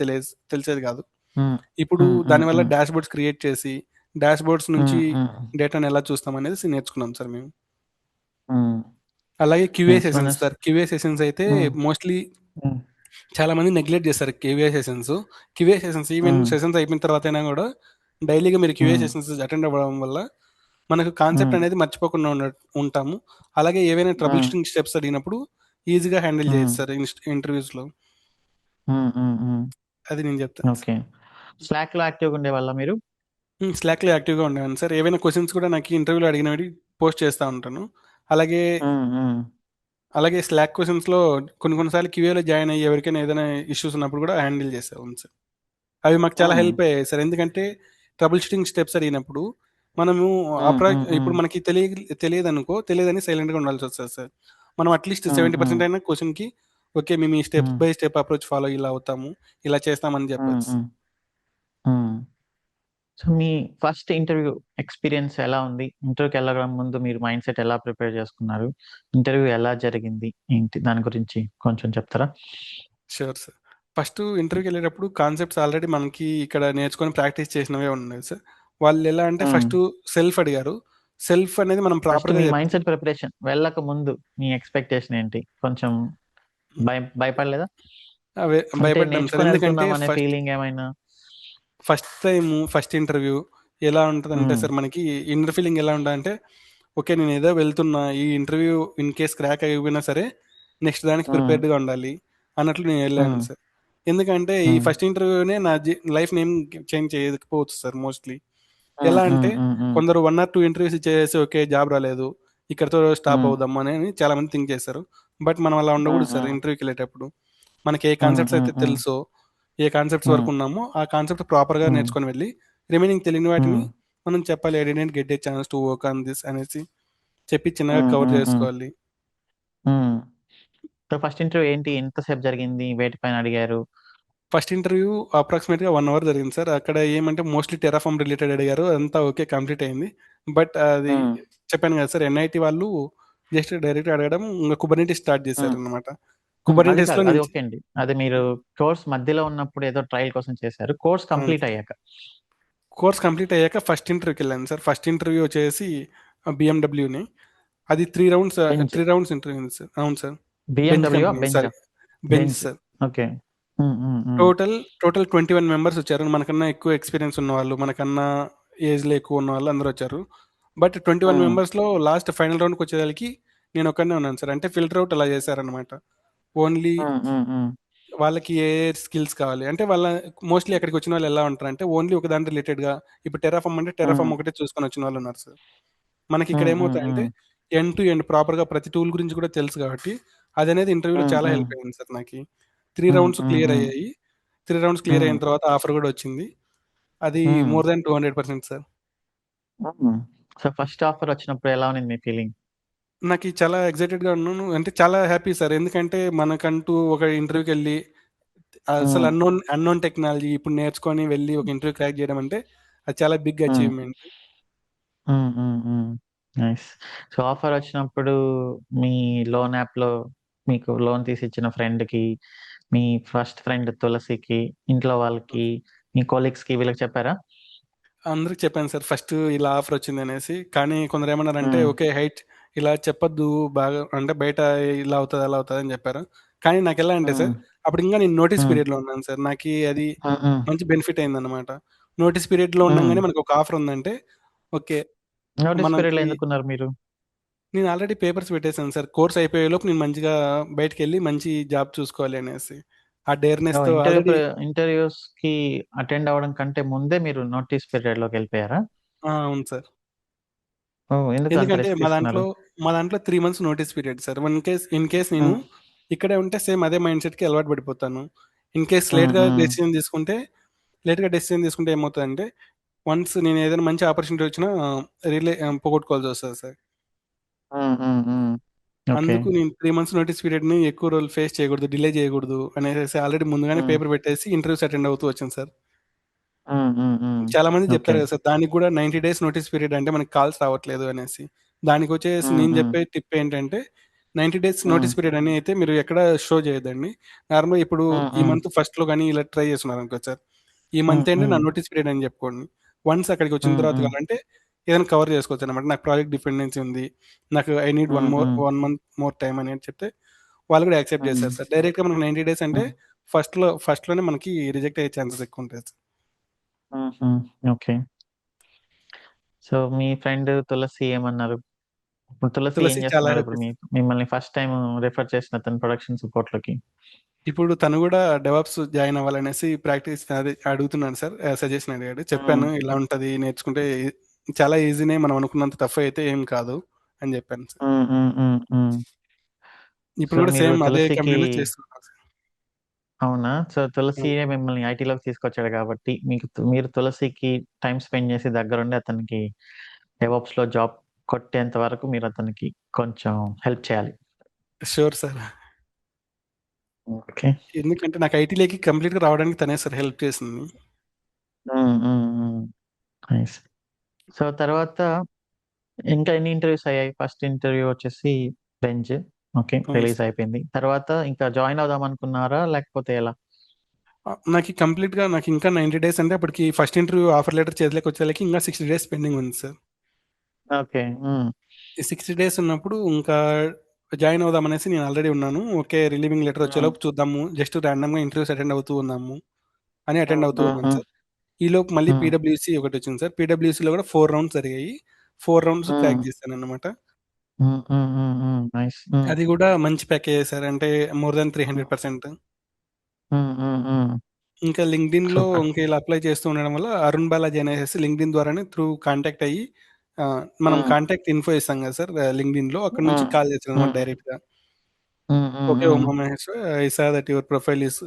తెలిసేది కాదు. హ్మ్. ఇప్పుడు హ్మ్. హ్మ్. దానివల్ల హ్మ్. డాష్‌బోర్డ్స్ క్రియేట్ చేసి, డాష్‌బోర్డ్స్ నుంచి హ్మ్. హ్మ్. డేటాను ఎలా చూస్తామనేది నేర్చుకున్నాం సార్ మేము. హ్మ్. అలాగే QA nice. Sessions sir. QA sessions అయితే హ్మ్. మోస్ట్‌లీ హ్మ్. చాలా మంది నెగ్లెక్ట్ చేస్తారు QA sessions. QA sessions even హ్మ్. సెషన్స్ అయిపోయిన తర్వాత అయినా కూడా డైలీగా మీరు క్యూఏ హ్మ్. సెషన్స్ అటెండ్ అవ్వడం వల్ల మనకు కాన్సెప్ట్ హ్మ్. అనేది మర్చిపోకుండా ఉంటాము. అలాగే ఏవైనా ట్రబుల్ హ్మ్. షూటింగ్ స్టెప్స్ అడిగినప్పుడు ఈజీగా హ్యాండిల్ హ్మ్. చేయొచ్చు సార్ ఇంటర్వ్యూస్లో. హ్మ్. హ్మ్. హ్మ్. అది నేను చెప్తాను సార్. ఓకే. స్లాక్‌లో యాక్టివ్‌గా ఉండేవాళ్ళా మీరు? స్లాక్లో యాక్టివ్గా ఉండేవాను సార్. ఏవైనా క్వశ్చన్స్ కూడా నాకు ఇంటర్వ్యూలో అడిగినవి పోస్ట్ చేస్తూ ఉంటాను. అలాగే హ్మ్. హ్మ్. అలాగే స్లాక్ క్వశ్చన్స్లో కొన్ని కొన్నిసార్లు క్యూఏలో జాయిన్ అయ్యి ఎవరికైనా ఏదైనా ఇష్యూస్ ఉన్నప్పుడు కూడా హ్యాండిల్ చేసేవాను సార్. అవి మాకు చాలా హ్మ్. హెల్ప్ అయ్యాయి సార్. ఎందుకంటే ట్రబుల్ షూటింగ్ స్టెప్స్ అడిగినప్పుడు మనము హ్మ్. హ్మ్. హ్మ్. ఇప్పుడు మనకి తెలియదనుకో తెలియదని సైలెంట్గా ఉండాల్సి వస్తుంది సార్. మనం అట్లీస్ట్ హ్మ్. హ్మ్. 70% అయినా క్వశ్చన్కి ఓకే మేము ఈ స్టెప్ హ్మ్. బై స్టెప్ అప్రోచ్ ఫాలో ఇలా అవుతాము, ఇలా చేస్తామని హ్మ్. చెప్పొచ్చు. హ్మ్. హ్మ్. సో, మీ ఫస్ట్ ఇంటర్వ్యూ ఎక్స్‌పీరియన్స్ ఎలా ఉంది? ఇంటర్వ్యూకెళ్ళడం ముందు మీరు మైండ్‌సెట్ ఎలా ప్రిపేర్ చేసుకున్నారు? ఇంటర్వ్యూ ఎలా జరిగింది? ఏంటి దాని గురించి కొంచెం చెప్తారా? Sure sir. ఫస్ట్ ఇంటర్వ్యూకి వెళ్ళేటప్పుడు కాన్సెప్ట్స్ ఆల్రెడీ మనకి ఇక్కడ నేర్చుకొని ప్రాక్టీస్ చేసినవే ఉన్నాయి సార్. వాళ్ళు ఎలా అంటే హ్మ్. ఫస్ట్ సెల్ఫ్ అడిగారు. సెల్ఫ్ అనేది మనం ఫస్ట్ ప్రాపర్గా మీ మైండ్‌సెట్ ప్రిపరేషన్ వెళ్ళక ముందు మీ ఎక్స్‌పెక్టేషన్ ఏంటి? కొంచెం భయపడలేదా? అంటే భయపడ్డాను సార్. నేర్చుకొని ఎందుకంటే ఎళ్తున్నాం అనే ఫస్ట్ ఫీలింగ్ ఏమైనా? ఫస్ట్ టైము, ఫస్ట్ ఇంటర్వ్యూ ఎలా ఉంటదంటే హ్మ్. సార్ మనకి ఇన్నర్ ఫీలింగ్ ఎలా ఉంటదంటే, ఓకే. నేనేదో వెళ్తున్నా. ఈ ఇంటర్వ్యూ ఇన్ కేస్ క్రాక్ అయిపోయినా సరే, నెక్స్ట్ దానికి హ్మ్. ప్రిపేర్డ్‌గా ఉండాలి అన్నట్లు నేను ఎళ్ళాను హ్మ్. సార్. ఎందుకంటే ఈ హ్మ్. ఫస్ట్ ఇంటర్వ్యూనే నా లైఫ్‌ని ఏం చేంజ్ చేయకపోవచ్చు సార్ మోస్ట్‌లీ. హ్మ్. ఎలా హ్మ్. అంటే హ్మ్. హ్మ్. కొందరు 1 ఆర్ 2 ఇంటర్వ్యూస్ ఇచ్చేసి ఓకే. జాబ్ రాలేదు. ఇక్కడితో స్టాప్ హ్మ్. అవుదాం అని చాలామంది థింక్ చేశారు. బట్ మనం అలా హ్మ్. ఉండకూడదు సార్ హ్మ్. ఇంటర్వ్యూకెళ్ళేటప్పుడు. మనకి ఏ హ్మ్. కాన్సెప్ట్స్ హ్మ్. అయితే హ్మ్. తెలుసో, ఏ కాన్సెప్ట్స్ హ్మ్. వరకు ఉన్నామో, ఆ కాన్సెప్ట్ ప్రాపర్‌గా హ్మ్. నేర్చుకొని వెళ్ళి, రిమైనింగ్ తెలియని వాటిని హ్మ్. మనం చెప్పాలి. I didn't get a chance to work on this అనేసి చెప్పి చిన్నగా హ్మ్. కవర్ హ్మ్. హ్మ్. చేసుకోవాలి. హ్మ్. సో, ఫస్ట్ ఇంటర్వ్యూ ఏంటి? ఎంతసేపు జరిగింది? వేటిపైన అడిగారు? ఫస్ట్ ఇంటర్వ్యూ అప్రాక్సిమేట్‌గా 1 అవర్ జరిగింది సార్. అక్కడ ఏమంటే మోస్ట్‌లీ టెరాఫార్మ్ రిలేటెడ్ అడిగారు. అదంతా ఓకే. కంప్లీట్ అయింది. బట్ అది హ్మ్. చెప్పాను కదా సార్! ఎన్‌ఐటీ వాళ్ళు జస్ట్ డైరెక్ట్‌గా అడగడం ఇంక కుబర్నెటిస్ స్టార్ట్ హ్మ్. చేశారనమాట. హ్మ్. అది కాదు. కుబర్నెటిస్‌లో అది నుంచి ఓకే అండి. అది మీరు కోర్స్ మధ్యలో ఉన్నప్పుడు ఏదో ట్రయల్ కోసం చేశారు. కోర్స్ అవును. కంప్లీట్ అయ్యాక. కోర్స్ కంప్లీట్ అయ్యాక ఫస్ట్ ఇంటర్వ్యూకెళ్ళాను సార్. ఫస్ట్ ఇంటర్వ్యూ వచ్చేసి బీఎండబ్ల్యూని. అది 3 బెంజ్. రౌండ్స్ ఇంటర్వ్యూ ఉంది సార్. అవును సార్. బెంజ్ బీఎండబ్ల్యూఆ? కంపెనీ బెంజా? Sorry. Benz Benz. Sir. Okay. Hmm. Hmm. హ్మ్. టోటల్ టోటల్ 21 మెంబర్స్ వచ్చారు. మనకన్నా ఎక్కువ ఎక్స్‌పీరియన్స్ ఉన్నవాళ్ళు, మనకన్నా ఏజ్‌లో ఎక్కువ ఉన్నవాళ్ళు అందరూ వచ్చారు. బట్ 21 హ్మ్. మెంబర్స్‌లో లాస్ట్ ఫైనల్ రౌండ్‌కి వచ్చేసరికి నేను ఒక్కడినే ఉన్నాను సార్. అంటే ఫిల్టర్ ఔట్ అలా చేశారనమాట. ఓన్లీ హ్మ్. హ్మ్. హ్మ్. వాళ్ళకి ఏ స్కిల్స్ కావాలి. అంటే వాళ్ళ మోస్ట్‌లీ అక్కడికి వచ్చిన వాళ్ళు ఎలా ఉంటారంటే ఓన్లీ ఒక దాని రిలేటెడ్‌గా ఇప్పుడు టెర్రాఫార్మ్ అంటే హ్మ్. టెర్రాఫార్మ్ ఒకటే చూసుకొని వచ్చిన వాళ్ళు ఉన్నారు సార్. మనకిక్కడ హ్మ్. హ్మ్. ఏమవుతాయంటే హ్మ్. ఎండ్ టు ఎండ్ ప్రాపర్‌గా ప్రతి టూల్ గురించి కూడా తెలుసు కాబట్టి అదనేది ఇంటర్వ్యూలో హ్మ్. చాలా హ్మ్. హెల్ప్ అయింది సార్ నాకి. 3 హ్మ్. రౌండ్స్ హ్మ్. క్లియర్ హ్మ్. అయ్యాయి. 3 రౌండ్స్ క్లియర్ హ్మ్. అయిన తర్వాత ఆఫర్ కూడా వచ్చింది. అది హ్మ్. More than 200% sir. హ్మ్. సో, ఫస్ట్ ఆఫర్ వచ్చినప్పుడు ఎలా ఉన్నింది మీ ఫీలింగ్? నాకి చాలా ఎక్సైటెడ్‌గా ఉన్నాను. అంటే చాలా హ్యాపీ సార్. ఎందుకంటే మనకంటూ ఒక ఇంటర్వ్యూకెళ్ళి అసలు హ్మ్. అన్నోన్ టెక్నాలజీ ఇప్పుడు నేర్చుకొని వెళ్లి ఒక ఇంటర్వ్యూ క్రాక్ చేయడం అంటే అది చాలా బిగ్ హ్మ్. అచీవ్‌మెంట్. హ్మ్. హ్మ్. హ్మ్. నైస్. సో, ఆఫరొచ్చినప్పుడు మీ లోన్ యాప్‌లో మీకు లోన్ తీసిచ్చిన ఫ్రెండ్‌కి, మీ ఫస్ట్ ఫ్రెండ్ తులసికి, ఇంట్లో వాళ్ళకి, మీ కొలీగ్స్‌కి వీళ్ళకి చెప్పారా? అందరికి చెప్పాను సార్ ఫస్ట్ ఇలా ఆఫర్ వచ్చిందనేసి. కానీ కొందరేమన్నారంటే, హ్మ్. "ఓకే. ఇలా చెప్పొద్దు బాగా అంటే బయట ఇలా అవుతది, అలా అవుతది" అని చెప్పారు. కానీ నాకెలా అంటే హ్మ్. సార్, అప్పుడు ఇంకా నేను నోటీస్ హ్మ్. పీరియడ్‌లో ఉన్నాను సార్. నాకీ అది హ్మ్. హ్మ్. మంచి బెనిఫిట్ అయిందనమాట. నోటీస్ పీరియడ్‌లో హ్మ్. ఉండంగానే మనకొక ఆఫర్ ఉందంటే, ఓకే. నోటీస్ పీరియడ్‌లో మనకి ఎందుకున్నారు మీరు? నేను ఆల్రెడీ పేపర్స్ పెట్టేసాను సార్. కోర్స్ అయిపోయేలోపు నేను మంచిగా బయటికెళ్ళి మంచి జాబ్ చూసుకోవాలి అనేసి. ఆ ఓహ్! డేర్‌నెస్‌తో ఆల్రెడీ ఇంటర్‌వ్యూస్‌కి అటెండ్ అవ్వడం కంటే ముందే మీరు నోటీస్ పీరియడ్‌లోకెళ్ళిపోయారా? ఆ! అవును సార్. ఓహ్! ఎందుకు అంత ఎందుకంటే రిస్క్ తీసుకున్నారు? మా దాంట్లో 3 months notice period sir. In case నేను హ్మ్. ఇక్కడే ఉంటే సేమ్ అదే మైండ్‌సెట్‌కి అలవాటు పడిపోతాను. ఇన్ కేస్ హ్మ్. హ్మ్. లేట్‌గా డెసిషన్ తీసుకుంటే ఏమవుతదంటే, వన్స్ నేను ఏదైనా మంచి ఆపర్చునిటీ వచ్చినా పోగొట్టుకోవాల్సొస్తది సార్. హ్మ్. హ్మ్. హ్మ్. ఓకే. అందుకు నేను 3 మంత్స్ నోటీస్ పీరియడ్‌ని ఎక్కువ రోజులు ఫేస్ చేయకూడదు, డిలే చేయకూడదు అనేసేసి ఆల్రెడీ ముందుగానే హ్మ్. పేపర్ పెట్టేసి ఇంటర్వ్యూస్ అటెండ్ అవుతూ వచ్చాను సార్. హ్మ్. హ్మ్. హ్మ్. చాలా మంది ఓకే. చెప్తారు కదా సార్! దానికి కూడా 90 డేస్ నోటీస్ పీరియడ్ అంటే మనకి కాల్స్ రావట్లేదు అనేసి. దానికొచ్చేసి హ్మ్. నేను హ్మ్. చెప్పే టిప్ ఏంటంటే 90 డేస్ హ్మ్. నోటీస్ పీరియడ్ అని అయితే మీరు ఎక్కడ షో చేయొద్దండి. నార్మల్‌గా ఇప్పుడు హ్మ్. ఈ హ్మ్. మంత్ ఫస్ట్‌లో గాని ఇలా ట్రై చేస్తున్నారనుకో సార్. ఈ హ్మ్. మంత్ ఎండ్ నా హ్మ్. నోటీస్ పీరియడ్ అని చెప్పుకోండి. వన్స్ అక్కడికొచ్చిన హ్మ్. తర్వాత హ్మ్. కావాలంటే ఏదైనా కవర్ చేసుకోవచ్చనమాట. నాకు ప్రాజెక్ట్ డిపెండెన్సీ ఉంది. నాకు ఐ నీడ్ హ్మ్. హ్మ్. 1 మంత్ మోర్ టైమ్ అనేది చెప్తే వాళ్ళు కూడా యాక్సెప్ట్ హ్మ్. చేస్తారు సార్. డైరెక్ట్గా మనకు 90 డేస్ అంటే హ్మ్. ఫస్ట్లోనే మనకి రిజెక్ట్ అయ్యే ఛాన్సెస్ ఎక్కువ ఉంటాయి సార్. హుహు. ఓకే. సో, మీ ఫ్రెండ్ తులసి ఏమన్నారు? ఇప్పుడు తులసి ఏం తులసి చాలా చేస్తున్నారు హ్యాపీ ఇప్పుడు సార్. మిమ్మల్ని ఫస్ట్ టైమ్ రిఫర్ చేసిన తను ప్రొడక్షన్ సపోర్ట్‌లోకి? ఇప్పుడు తను కూడా డెవాప్స్ జాయిన్ అవ్వాలనేసి ప్రాక్టీస్ అదే అడుగుతున్నాడు సార్. సజెషన్ అడిగాడు. హ్మ్. చెప్పాను ఇలా ఉంటది నేర్చుకుంటే చాలా ఈజీనే, మనం అనుకున్నంత టఫ్ అయితే ఏం కాదు అని చెప్పాను సార్. హ్మ్. హ్మ్. హ్మ్. హ్మ్. ఇప్పుడు సో, కూడా మీరు సేమ్ అదే తులసికి కంపెనీలో చేస్తున్నాను సార్. అవునా? సో, తులసియే అవును. మిమ్మల్ని ఐటీలోకి తీసుకొచ్చాడు కాబట్టి మీరు తులసికి టైమ్ స్పెండ్ చేసి దగ్గరుండి అతనికి డెవాప్స్‌లో జాబ్ కొట్టేంత వరకు మీరు అతనికి కొంచెం హెల్ప్ చేయాలి. Sure sir. ఓకే. ఎందుకంటే నాకు ఐటీలోకి కంప్లీట్‌గా రావడానికి తనే సార్ హెల్ప్ చేసింది. హ్మ్. హ్మ్. హ్మ్. నైస్. సో, తర్వాత ఇంకా ఎన్ని ఇంటర్‌వ్యూస్ అయ్యాయి? ఫస్ట్ ఇంటర్‌వ్యూ వచ్చేసి బెంజ్. ఓకే. అవును రిలీజ్ సార్. అయిపోయింది. తర్వాత ఇంకా జాయిన్ అవుదాం అనుకున్నారా? లేకపోతే ఎలా? నాకి కంప్లీట్‌గా నాకు ఇంకా 90 డేస్ అంటే అప్పటికి ఫస్ట్ ఇంటర్వ్యూ ఆఫర్ లెటర్ చేతిలోకి వచ్చేలకి ఇంకా 60 డేస్ పెండింగ్ ఉంది సార్. ఓకే. హ్మ్. ఈ 60 డేస్ ఉన్నప్పుడు ఇంకా జాయిన్ అవుదాం అనేసి నేను ఆల్రెడీ ఉన్నాను. ఓకే. రిలీవింగ్ లెటర్ హ్మ్. వచ్చేలోపు చూద్దాము. జస్ట్ ర్యాండమ్‌గా ఇంటర్వ్యూస్ అటెండ్ అవుతూ ఉందాము అని అటెండ్ హ్మ్. అవుతూ హ్మ్. ఉన్నాను హ్మ్. సార్. ఈలోపు మళ్ళీ హ్మ్. పీడబ్ల్యూసీ ఒకటొచ్చింది సార్. పీడబ్ల్యూసీలో కూడా 4 రౌండ్స్ జరిగాయి. 4 రౌండ్స్ హ్మ్. క్రాక్ చేశానన్నమాట. హ్మ్. హ్మ్. హ్మ్. హ్మ్. నైస్. హ్మ్. అది కూడా మంచి ప్యాకేజే సార్. అంటే మోర్ దాన్ హ్మ్. 300%. హ్మ్. హ్మ్. హ్మ్. ఇంకా లింక్డ్ఇన్‌లో సూపర్. ఇంకా ఇలా అప్లై చేస్తూ ఉండడం వల్ల అరుణ్ బాలాజీ అనేసేసి లింక్డ్ఇన్ ద్వారానే త్రూ కాంటాక్ట్ అయ్యి మనం హ్మ్. కాంటాక్ట్ ఇన్ఫో ఇస్తాం కదా సార్ లింక్డ్ఇన్‌లో. అక్కడి నుంచి హ్మ్. కాల్ చేశారనమాట హ్మ్. డైరెక్ట్‌గా. హ్మ్. Hmm. Okay. Hmm. Uma Maheshwar, I saw that your profile is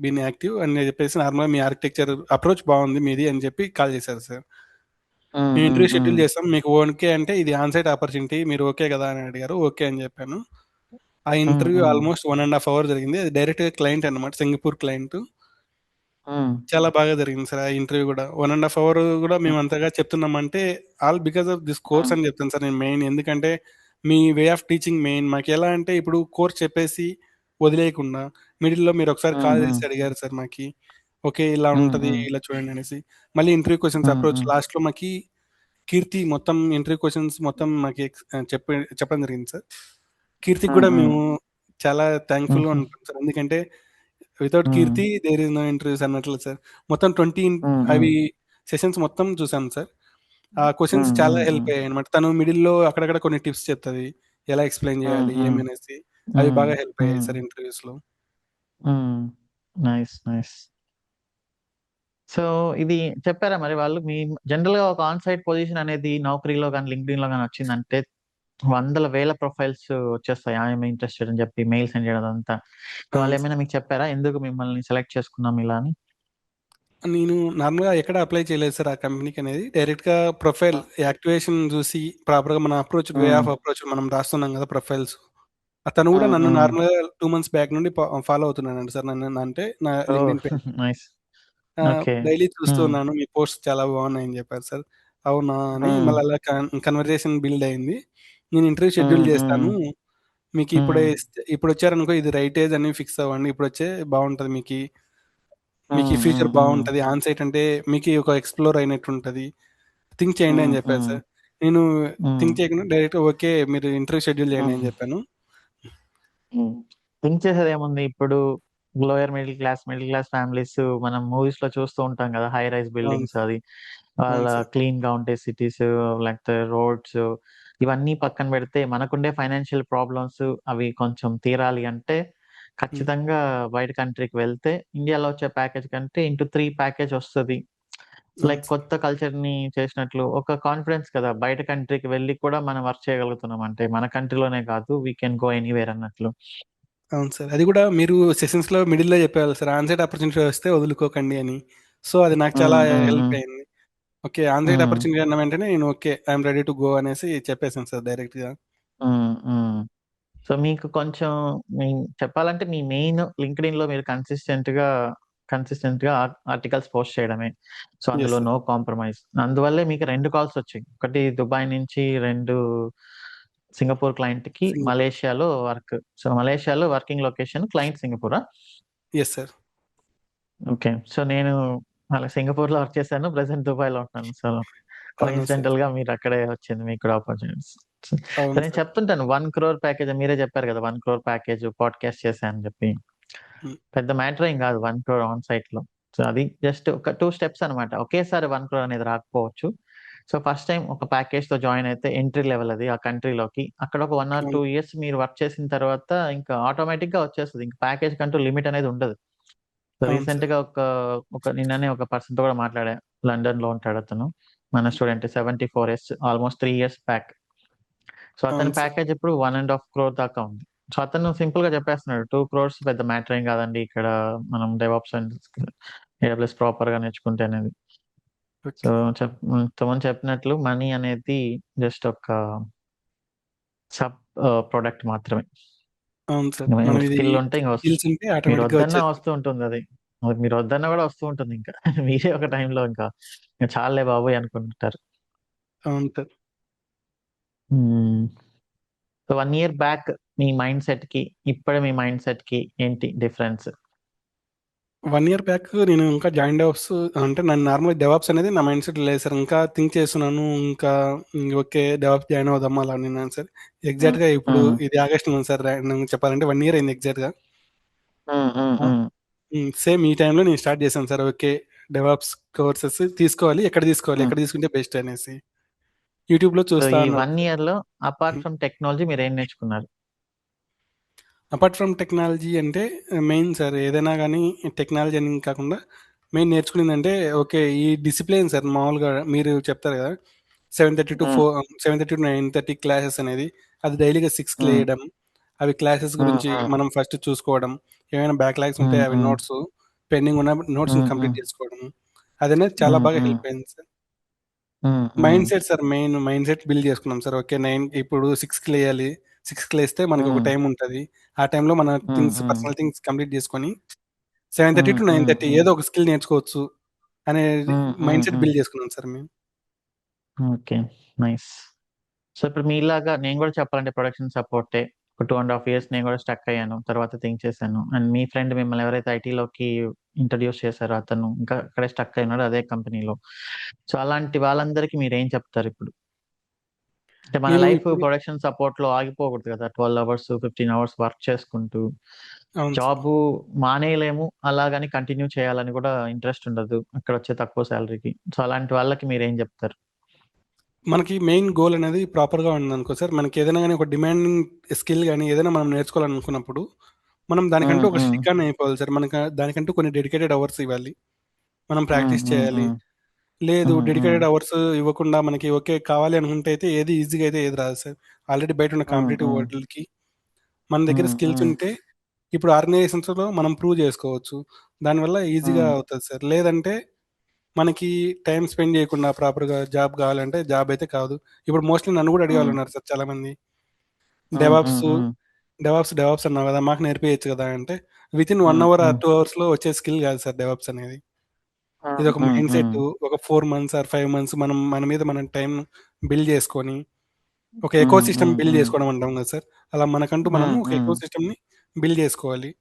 been active అని చెప్పేసి నార్మల్‌గా మీ ఆర్కిటెక్చర్ అప్రోచ్ బాగుంది మీది అని చెప్పి కాల్ చేశారు సార్. హ్మ్. మేము హ్మ్. ఇంటర్వ్యూ హ్మ్. షెడ్యూల్ చేస్తాం. మీకు ఓకే అంటే ఇది ఆన్ సైట్ ఆపర్చునిటీ మీరు ఓకే కదా అని అడిగారు. ఓకే అని చెప్పాను. ఆ హ్మ్. ఇంటర్వ్యూ హ్మ్. ఆల్మోస్ట్ 1 ½ అవర్ జరిగింది. అది డైరెక్ట్‌గా క్లయింట్ అనమాట. Singapore client. హ్మ్. చాలా బాగా జరిగింది సార్ ఆ ఇంటర్వ్యూ గూడా. 1 ½ అవర్ గూడా హ్మ్. మేము అంతగా చెప్తున్నామంటే all because of this course hmm. అని చెప్తాను సార్ నేను మెయిన్. ఎందుకంటే మీ వే ఆఫ్ టీచింగ్ మెయిన్. మాకెలా అంటే ఇప్పుడు కోర్స్ చెప్పేసి వదిలేయకుండా మిడిల్‌లో మీరు ఒకసారి హ్మ్. కాల్ హ్మ్. చేసి అడిగారు సార్ మాకి. ఓకే. ఇలా హ్మ్. ఉంటది. హ్మ్. ఇలా చూడండి అనేసి. మళ్ళీ ఇంటర్వ్యూ క్వెషన్స్ హ్మ్. అప్రోచ్ హ్మ్. లాస్ట్‌లో మాకి కీర్తి మొత్తం ఇంటర్వ్యూ క్వెషన్స్ మొత్తం మాకి చెప్పడం జరిగింది సార్. కీర్తికి హ్మ్. గూడా హ్మ్. మేము చాలా థాంక్‌ఫుల్‌గా హుహు. ఉంటాం సార్. ఎందుకంటే వితౌట్ హ్మ్. కీర్తి దేర్ ఈస్ నో ఇంటర్వ్యూస్ అన్నట్లు సార్. మొత్తం 20 హ్మ్. హ్మ్. అవి సెషన్స్ మొత్తం చూసాం సార్. ఆ క్వెషన్స్ హ్మ్. చాలా హ్మ్. హెల్ప్ హ్మ్. అయ్యాయన్నమాట. తను మిడిల్‌లో అక్కడక్కడ కొన్ని టిప్స్ చెప్తది. ఎలా ఎక్స్‌ప్లెయిన్ హ్మ్. చేయాలి హ్మ్. ఏమనేసి. అవి హ్మ్. బాగా హెల్ప్ అయ్యాయి హ్మ్. సార్ ఇంటర్వ్యూస్‌లో. హ్మ్. నైస్. నైస్. సో, ఇది చెప్పారా మరి వాళ్ళు? జనరల్‌గా ఒక ఆన్ సైట్ పొజిషన్ అనేది నౌకరీలో గాని, లింక్డ్ఇన్‌లో గాని వచ్చిందంటే వందల వేల ప్రొఫైల్స్ వచ్చేస్తాయి. ఐ యామ్ ఇంట్రెస్టెడ్ అని చెప్పి మెయిల్ సెండ్ చేయడం అదంతా. సో, అవును సార్. వాళ్ళేమైనా మీకు చెప్పారా? ఎందుకు మిమ్మల్ని సెలెక్ట్ చేసుకున్నాం ఇలా అని? నేను నార్మల్‌గా ఎక్కడ అప్లై చేయలేదు సార్ ఆ కంపెనీకనేది. డైరెక్ట్‌గా ప్రొఫైల్ హ్మ్. యాక్టివేషన్ చూసి ప్రాపర్‌గా మన వే హ్మ్. ఆఫ్ అప్రోచ్ మనం రాస్తున్నాం కదా ప్రొఫైల్స్. అతను కూడా హ్మ్. నన్ను హ్మ్. నార్మల్‌గా 2 మంత్స్ బ్యాక్ నుండి ఫాలో అవుతున్నాడంట సార్ నన్ను. అంటే నా oh! LinkedIn page. Nice. Okay. Daily చూస్తూ హ్మ్. ఉన్నాను. మీ పోస్ట్ చాలా బాగున్నాయని చెప్పారు సార్. అవునా అని హ్మ్. మళ్ళీ అలా కన్వర్జేషన్ బిల్డ్ అయింది. నేను ఇంటర్వ్యూ షెడ్యూల్ హ్మ్. హ్మ్. చేస్తాను. మీకు హ్మ్. ఇప్పుడొచ్చారనుకో ఇది రైట్ ఏజ్ అని ఫిక్స్ అవ్వండి. ఇప్పుడొచ్చే బాగుంటది మీకి. మీకీ హ్మ్. హ్మ్. ఫ్యూచర్ హ్మ్. బాగుంటది. ఆన్ సైట్ అంటే మీకి ఒక ఎక్స్‌ప్లోర్ అయినట్టుంటది. థింక్ చేయండి హ్మ్. అని చెప్పారు హ్మ్. సార్. నేను హ్మ్. థింక్ చేయకుండా డైరెక్ట్‌గా ఓకే. మీరు ఇంటర్వ్యూ షెడ్యూల్ చేయండి అని హ్మ్. చెప్పాను. హ్మ్. థింక్ చేసేదేముంది ఇప్పుడు మిడిల్ క్లాస్ ఫ్యామిలీస్ మనం మూవీస్‌లో చూస్తూ ఉంటాం గదా! హై రైజ్ అవును బిల్డింగ్స్ సార్. అది. వాళ్ళ అవును సార్. క్లీన్‌గా ఉండే సిటీస్ లేకపోతే రోడ్స్ ఇవన్నీ పక్కన పెడితే మనకుండే ఫైనాన్షియల్ ప్రాబ్లమ్స్ అవి కొంచెం తీరాలి అంటే హ్మ్. ఖచ్చితంగా బయట కంట్రీకి వెళ్తే ఇండియాలో వచ్చే ప్యాకేజ్ కంటే ఇంటూ 3 ప్యాకేజ్ వస్తది. అవును లైక్ సార్. కొత్త కల్చర్‌ని చేసినట్లు ఒక కాన్ఫిడెన్స్ కదా! బయట కంట్రీకి వెళ్లి కూడా మనం వర్క్ చేయగలుగుతున్నాం అంటే మన కంట్రీలోనే కాదు వి కెన్ గో ఎనీవేర్ అన్నట్లు. అవును సార్. అది గూడా మీరు సెషన్స్‌లో మిడిల్‌లో చెప్పేవాళ్ళు సార్. ఆన్‌సైట్ ఆపర్చునిటీ వస్తే వదులుకోకండి అని. సో, అది నాకు చాలా హ్మ్. హ్మ్. హెల్ప్ హ్మ్. అయింది. ఓకే. ఆన్‌సైట్ హ్మ్. ఆపర్చునిటీ అన్న వెంటనే నేను okay. I'm ready to go అనేసి చెప్పేసాను సార్ డైరెక్ట్‌గా. హ్మ్. హ్మ్. సో, మీకు కొంచెం మీ చెప్పాలంటే మీ మెయిన్ లింక్డ్ఇన్‌లో మీరు కన్సిస్టెంట్‌గా ఆర్టికల్స్ పోస్ట్ చేయడమే. సో, యెస్ అందులో సార్. No compromise. అందువల్లే మీకు 2 కాల్స్ వచ్చాయి. ఒకటి దుబాయ్ నుంచి, 2 సింగపూర్ క్లయింట్‌కి సింగపూర్. మలేషియాలో వర్క్. సో, మలేషియాలో వర్కింగ్ లొకేషన్ క్లయింట్ సింగపూరా? Yes sir. ఓకే. సో, నేను అలా సింగపూర్‌లో వర్క్ చేశాను. ప్రెజెంట్ దుబాయ్‌లో ఉంటున్నాను. సో, అవునా సార్. కోయిన్సిడెంటల్‌గా మీరక్కడే వచ్చింది మీకు కూడా ఆపర్చునిటీస్. అవును నేను సార్. చెప్తుంటాను 1 crore ప్యాకేజ్ మీరే చెప్పారు కదా 1 crore ప్యాకేజ్ పాడ్కాస్ట్ చేశా అని చెప్పి. హ్మ్. పెద్ద మ్యాటర్ ఏం కాదు 1 crore ఆన్ సైట్ లో. సో అది జస్ట్ ఒక 2 steps అనమాట. ఒకేసారి 1 crore అనేది రాకపోవచ్చు. సో ఫస్ట్ టైం ఒక ప్యాకేజ్ తో జాయిన్ అయితే ఎంట్రీ లెవెల్ అది ఆ కంట్రీలోకి. అక్కడ ఒక 1 or 2 years మీరు వర్క్ చేసిన తర్వాత ఇంకా ఆటోమేటిక్ గా వచ్చేస్తుంది. ఇంకా ప్యాకేజ్ కంటూ లిమిట్ అనేది ఉండదు. సో అవును రీసెంట్ సార్. గా నిన్ననే ఒక పర్సన్ తో కూడా మాట్లాడా. లండన్ లో ఉంటాడు అతను. మన student 74 years almost 3 years back. So అతని అవును సార్. ప్యాకేజ్ ఇప్పుడు 1.5 crore దాకా ఉంది. సో అతను సింపుల్ గా చెప్పేస్తున్నాడు 2 crores పెద్ద మ్యాటర్ ఏం కాదండి ఇక్కడ మనం డెవాప్స్ అండ్ ఏడబ్ల్యూఎస్ ప్రాపర్ గా నేర్చుకుంటే అనేది. So okay. ఇంతకుముందు చెప్పినట్లు మనీ అనేది జస్ట్ ఒక సబ్ ప్రొడక్ట్ మాత్రమే. అవును సార్. మనం ఇది స్కిల్ ఉంటే ఇంకా స్కిల్స్ ఉంటే మీరు ఆటోమేటిక్‌గా వద్దన్నా వచ్చేస్తది. వస్తూ ఉంటుంది అది. అది మీరు వద్దన్నా కూడా వస్తూ ఉంటుంది ఇంకా. మీరే ఒక టైంలో ఇంకా ఇంకా చాలులే బాబోయ్ అనుకుంటారు. అవును సార్. సో 1 year బ్యాక్ మీ మైండ్ సెట్ కి ఇప్పుడు మీ మైండ్ సెట్ కి ఏంటి డిఫరెన్స్? 1 ఇయర్ బ్యాక్ నేను ఇంకా జాయిన్ డెవాప్స్ అంటే నేను నార్మల్‌గా డెవాప్స్ అనేది నా మైండ్ సెట్‌లో లేదు సార్. ఇంకా థింక్ చేస్తున్నాను. ఇంకా ఓకే. డెవాప్స్ జాయిన్ అవుదామా అలా అన్నాను సార్. హ్మ్. ఎగ్జాక్ట్‌గా ఇప్పుడు హ్మ్. ఇది ఆగస్ట్ మంత్ సార్. నేను చెప్పాలంటే 1 ఇయర్ అయింది ఎగ్జాక్ట్‌గా. హ్మ్. హ్మ్. ఆ! హ్మ్. సేమ్ ఈ టైంలో నేను స్టార్ట్ చేశాను సార్. ఓకే. డెవాప్స్ కోర్సెస్ తీసుకోవాలి. ఎక్కడ తీసుకోవాలి? హ్మ్. ఎక్కడ తీసుకుంటే బెస్ట్ అనేసి. యూట్యూబ్‌లో సో చూస్తా ఈ ఉన్నాను 1 సార్. ఇయర్ లో అపార్ట్ హ్మ్. ఫ్రమ్ టెక్నాలజీ మీరేం నేర్చుకున్నారు? అపార్ట్ ఫ్రమ్ టెక్నాలజీ అంటే మెయిన్ సార్ ఏదైనా గానీ టెక్నాలజీ అని కాకుండా మెయిన్ నేర్చుకునేదంటే ఓకే. ఈ డిసిప్లిన్ సార్ మామూలుగా మీరు చెప్తారు కదా! హ్మ్. 7:30-9:30 క్లాసెస్ అనేది. అది డైలీగా 6కి హ్మ్. లేయడం. అవి క్లాసెస్ హ్మ్. గురించి హ్మ్. మనం ఫస్ట్ చూసుకోవడం. ఏమైనా బ్యాక్‌లాగ్స్ ఉంటే హ్మ్. అవి హ్మ్. నోట్స్ పెండింగ్ ఉన్న నోట్స్‌ని హ్మ్. హ్మ్. కంప్లీట్ చేసుకోవడం. అదనేది చాలా హ్మ్. బాగా హ్మ్. హెల్ప్ అయింది సార్. హ్మ్. హ్మ్. Mind set sir main mind set build చేసుకున్నాం సార్. ఓకే. 9 ఇప్పుడు 6కి లేయాలి. 6కి లేస్తే మనకి ఒక హ్మ్. టైమ్ ఉంటది. ఆ టైంలో మన హ్మ్. థింగ్స్ హ్మ్. పర్సనల్ థింగ్స్ కంప్లీట్ చేసుకొని హ్మ్. హ్మ్. 7:30-9:30 హ్మ్. ఏదో ఒక స్కిల్ నేర్చుకోవచ్చు అనేది హ్మ్. హ్మ్. మైండ్ సెట్ హ్మ్. బిల్డ్ చేసుకున్నాం సార్ మేము. ఓకే. నైస్. సో ఇప్పుడు మీలాగా నేను కూడా చెప్పాలంటే ప్రొడక్షన్ సపోర్టే. ఒక 2.5 years నేను కూడా స్టక్ అయ్యాను. తర్వాత థింక్ చేశాను. అండ్ మీ ఫ్రెండ్ మిమ్మల్ని ఎవరైతే ఐటీలోకి ఇంట్రడ్యూస్ చేశారో అతను ఇంకా అక్కడే స్టక్ అయినాడు అదే కంపెనీలో. సో అలాంటి వాళ్ళందరికీ మీరేం చెప్తారు ఇప్పుడు? అంటే మన నేను లైఫ్ ఇప్పుడు ప్రొడక్షన్ సపోర్ట్ లో ఆగిపోకూడదు కదా 12 అవర్స్ 15 అవర్స్ వర్క్ చేసుకుంటూ అవును సార్. జాబ్ మానేయలేము అలాగని కంటిన్యూ చేయాలని కూడా ఇంట్రెస్ట్ ఉండదు అక్కడ వచ్చే తక్కువ శాలరీకి. సో అలాంటి వాళ్ళకి మీరేం చెప్తారు? మనకి మెయిన్ గోల్ అనేది ప్రాపర్‌గా ఉందనుకో సార్, మనకి ఏదైనా గాని ఒక డిమాండింగ్ స్కిల్ గాని ఏదైనా మనం నేర్చుకోవాలనుకున్నప్పుడు, మనం దానికంటూ ఉమ్, ఒక ఉమ్, స్టిక్ ఆన్ అయిపోవాలి సార్. మనకు దానికంటూ కొన్ని డెడికేటెడ్ అవర్స్ ఇవ్వాలి. మనం ఉమ్, ప్రాక్టీస్ ఉమ్, చేయాలి. ఉమ్, లేదు ఉమ్, ఉమ్, డెడికేటెడ్ అవర్స్ ఇవ్వకుండా మనకి ఓకే కావాలి అనుకుంటే అయితే ఏది ఈజీగా అయితే ఏది రాదు సార్. ఆల్రెడీ బయట ఉన్న ఉమ్, కాంపిటీటివ్ ఉమ్, వరల్డ్‌కి మన దగ్గర ఉమ్, స్కిల్స్ ఉమ్, ఉంటే ఇప్పుడు ఆర్గనైజేషన్స్‌లో మనం ప్రూవ్ చేసుకోవచ్చు. దానివల్ల ఈజీగా ఉమ్, అవుతది సార్. లేదంటే మనకి టైమ్ స్పెండ్ చేయకుండా ప్రాపర్‌గా జాబ్ కావాలంటే జాబ్ అయితే కాదు. ఇప్పుడు మోస్ట్‌లీ నన్ను కూడా ఉమ్, అడిగేవాళ్ళున్నారు సార్ చాలామంది. ఉమ్, డెవాప్స్, ఉమ్, ఉమ్, డెవాప్స్ అన్నావు కదా! మాకు నేర్పియొచ్చు కదా! అంటే వితిన్ 1 ఉమ్, అవర్ ఆర్ ఉమ్, 2 అవర్స్‌లో వచ్చే స్కిల్ కాదు సార్ డెవాప్స్ అనేది. ఉమ్, ఇదొక ఉమ్, మైండ్ ఉమ్, సెట్ ఒక 4 మంత్స్ ఆర్ 5 మంత్స్ మనం మన మీద మనం టైమ్ బిల్డ్ చేసుకొని, ఒక ఎకో ఉమ్, సిస్టమ్ ఉమ్, బిల్డ్ ఉమ్, చేసుకోవడం అంటాం కదా సార్! అలా మనకంటూ మనము ఉమ్, ఒక ఉమ్. ఎకో సిస్టమ్‌ని బిల్డ్ చేసుకోవాలి.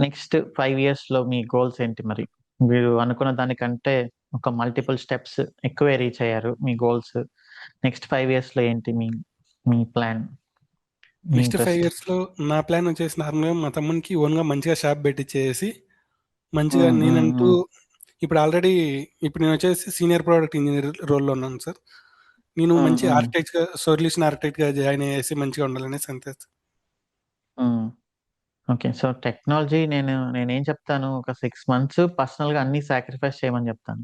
నెక్స్ట్ 5 years లో మీ గోల్స్ ఏంటి మరి? మీరు అనుకున్న దానికంటే ఒక మల్టిపుల్ స్టెప్స్ ఎక్కువే రీచ్ అయ్యారు మీ గోల్స్. నెక్స్ట్ 5 years లో ఏంటి మీ మీ ప్లాన్, మీ నెక్స్ట్ 5 ఇంట్రెస్ట్? ఇయర్స్‌లో నా ప్లాన్ వచ్చేసి నార్మల్‌గా మా తమ్మునికి ఓన్‌గా మంచిగా షాప్ పెట్టిచ్చేసి, మంచిగా హ్మ్. హ్మ్. నేనంటూ హ్మ్. ఇప్పుడు ఆల్రెడీ ఇప్పుడు నేనొచ్చేసి సీనియర్ ప్రొడక్ట్ ఇంజినీర్ రోల్‌లో ఉన్నాను సార్. నేను హ్మ్. మంచి హ్మ్. సొల్యూషన్ ఆర్కిటెక్ట్‌గా జాయిన్ అయ్యేసి మంచిగా ఉండాలనేసి అంతే సార్. హ్మ్. ఓకే. సో, టెక్నాలజీ నేనేం చెప్తాను ఒక 6 మంత్స్ పర్సనల్‌గా అన్నీ సాక్రిఫైస్ చేయమని జెప్తాను.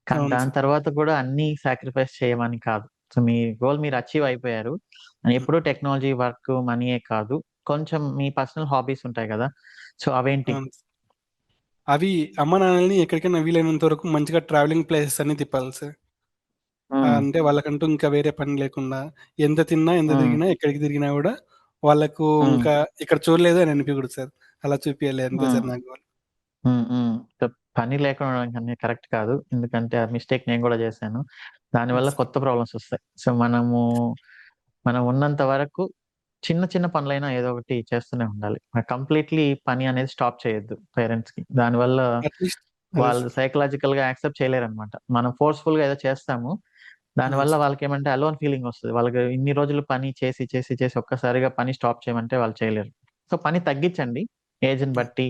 కానీ అవును దాని సార్. తర్వాత గూడా అన్నీ సాక్రిఫైస్ చేయమని కాదు. సో, మీ గోల్ మీరు అచీవ్ అయిపోయారు. హ్మ్. ఎప్పుడూ టెక్నాలజీ, వర్క్, మనీయే కాదు. కొంచెం మీ పర్సనల్ హాబీస్ ఉంటాయి గదా! సో, అవేంటి? అవును. అవి అమ్మానాన్నలని ఎక్కడికైనా వీలైనంత వరకు మంచిగా ట్రావెలింగ్ ప్లేసెస్ అన్నీ తిప్పాలి సార్. హ్మ్. అంటే వాళ్ళకంటూ ఇంకా వేరే పని లేకుండా ఎంత తిన్నా, ఎంత హ్మ్. తిరిగినా, ఎక్కడికి తిరిగినా గూడా వాళ్ళకు హ్మ్. ఇంకా ఇక్కడ చూడలేదు అని అనిపియకూడదు సార్. అలా చూపియాలి అంతే హ్మ్. సార్ నా గోల్. హ్మ్. హ్మ్. పని లేకుండా ఉండడం అనేది కరెక్ట్ కాదు. ఎందుకంటే ఆ మిస్టేక్ నేను గూడా జేశాను. దానివల్ల యెస్. కొత్త ప్రాబ్లమ్స్ ఒస్తాయి. సో, మనం ఉన్నంత వరకు చిన్న చిన్న పనులైనా ఏదో ఒకటి చేస్తూనే ఉండాలి. కంప్లీట్‌లీ పని అనేది స్టాప్ చేయొద్దు పేరెంట్స్‌కి. దానివల్ల అట్‌లీస్ట్ అదే వాళ్ళు సార్. సైకలాజికల్‌గా యాక్సెప్ట్ చేయలేరనమాట. మనం ఫోర్స్‌ఫుల్‌గా ఏదో చేస్తాము. దానివల్ల వాళ్ళకేమంటే అలోన్ ఫీలింగ్ వస్తది. వాళ్ళకి ఇన్ని రోజులు పని చేసి, చేసి, చేసి ఒక్కసారిగా పని స్టాప్ చేయమంటే వాళ్ళు చేయలేరు. సో, పని తగ్గించండి. ఏజ్‌ని బట్టి,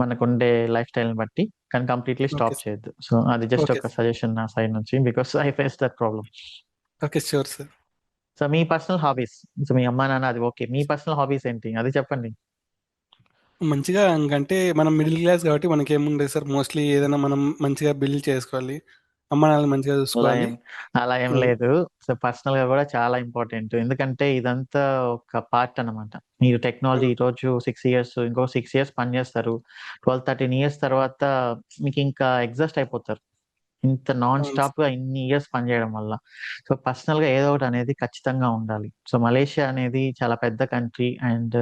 మనకుండే లైఫ్ స్టైల్‌ని బట్టి. కానీ కంప్లీట్‌లీ ఓకే స్టాప్ సార్. చేయొద్దు. సో, అది జస్ట్ ఓకే ఒక సార్. సజెషన్ నా సైడ్ నుంచి. Because I face that problem. Okay. Sure sir. So, మీ పర్సనల్ హాబీస్. సో, మీ అమ్మా, నాన్న అది ఓకే. మీ పర్సనల్ హాబీస్ ఏంటి? అది చెప్పండి. మంచిగా ఇంకంటే మనం మిడిల్ క్లాస్ కాబట్టి మనకేముండదు సార్. మోస్ట్‌లీ ఏదైనా మనం మంచిగా బిల్డ్ చేసుకోవాలి. అమ్మ నాన్నలని మంచిగా అలా చూసుకోవాలి. ఏం అలా ఏం హ్మ్. లేదు. సో, పర్సనల్‌గా గూడా చాలా ఇంపార్టెంట్. ఎందుకంటే ఇదంతా ఒక పార్ట్ అన్నమాట. మీరు టెక్నాలజీ అవును. ఈరోజు 6 ఇయర్స్, ఇంకో 6 ఇయర్స్ పని జేస్తారు. 12, 13 ఇయర్స్ తర్వాత మీకింకా ఎగ్జాస్ట్ అయిపోతారు. ఇంత నాన్ అవును సార్. స్టాప్‌గా ఇన్ని ఇయర్స్ పని జేయడం వల్ల. సో, పర్సనల్‌గా ఏదో ఒకటనేది ఖచ్చితంగా ఉండాలి. సో, మలేషియా అనేది చాలా పెద్ద country and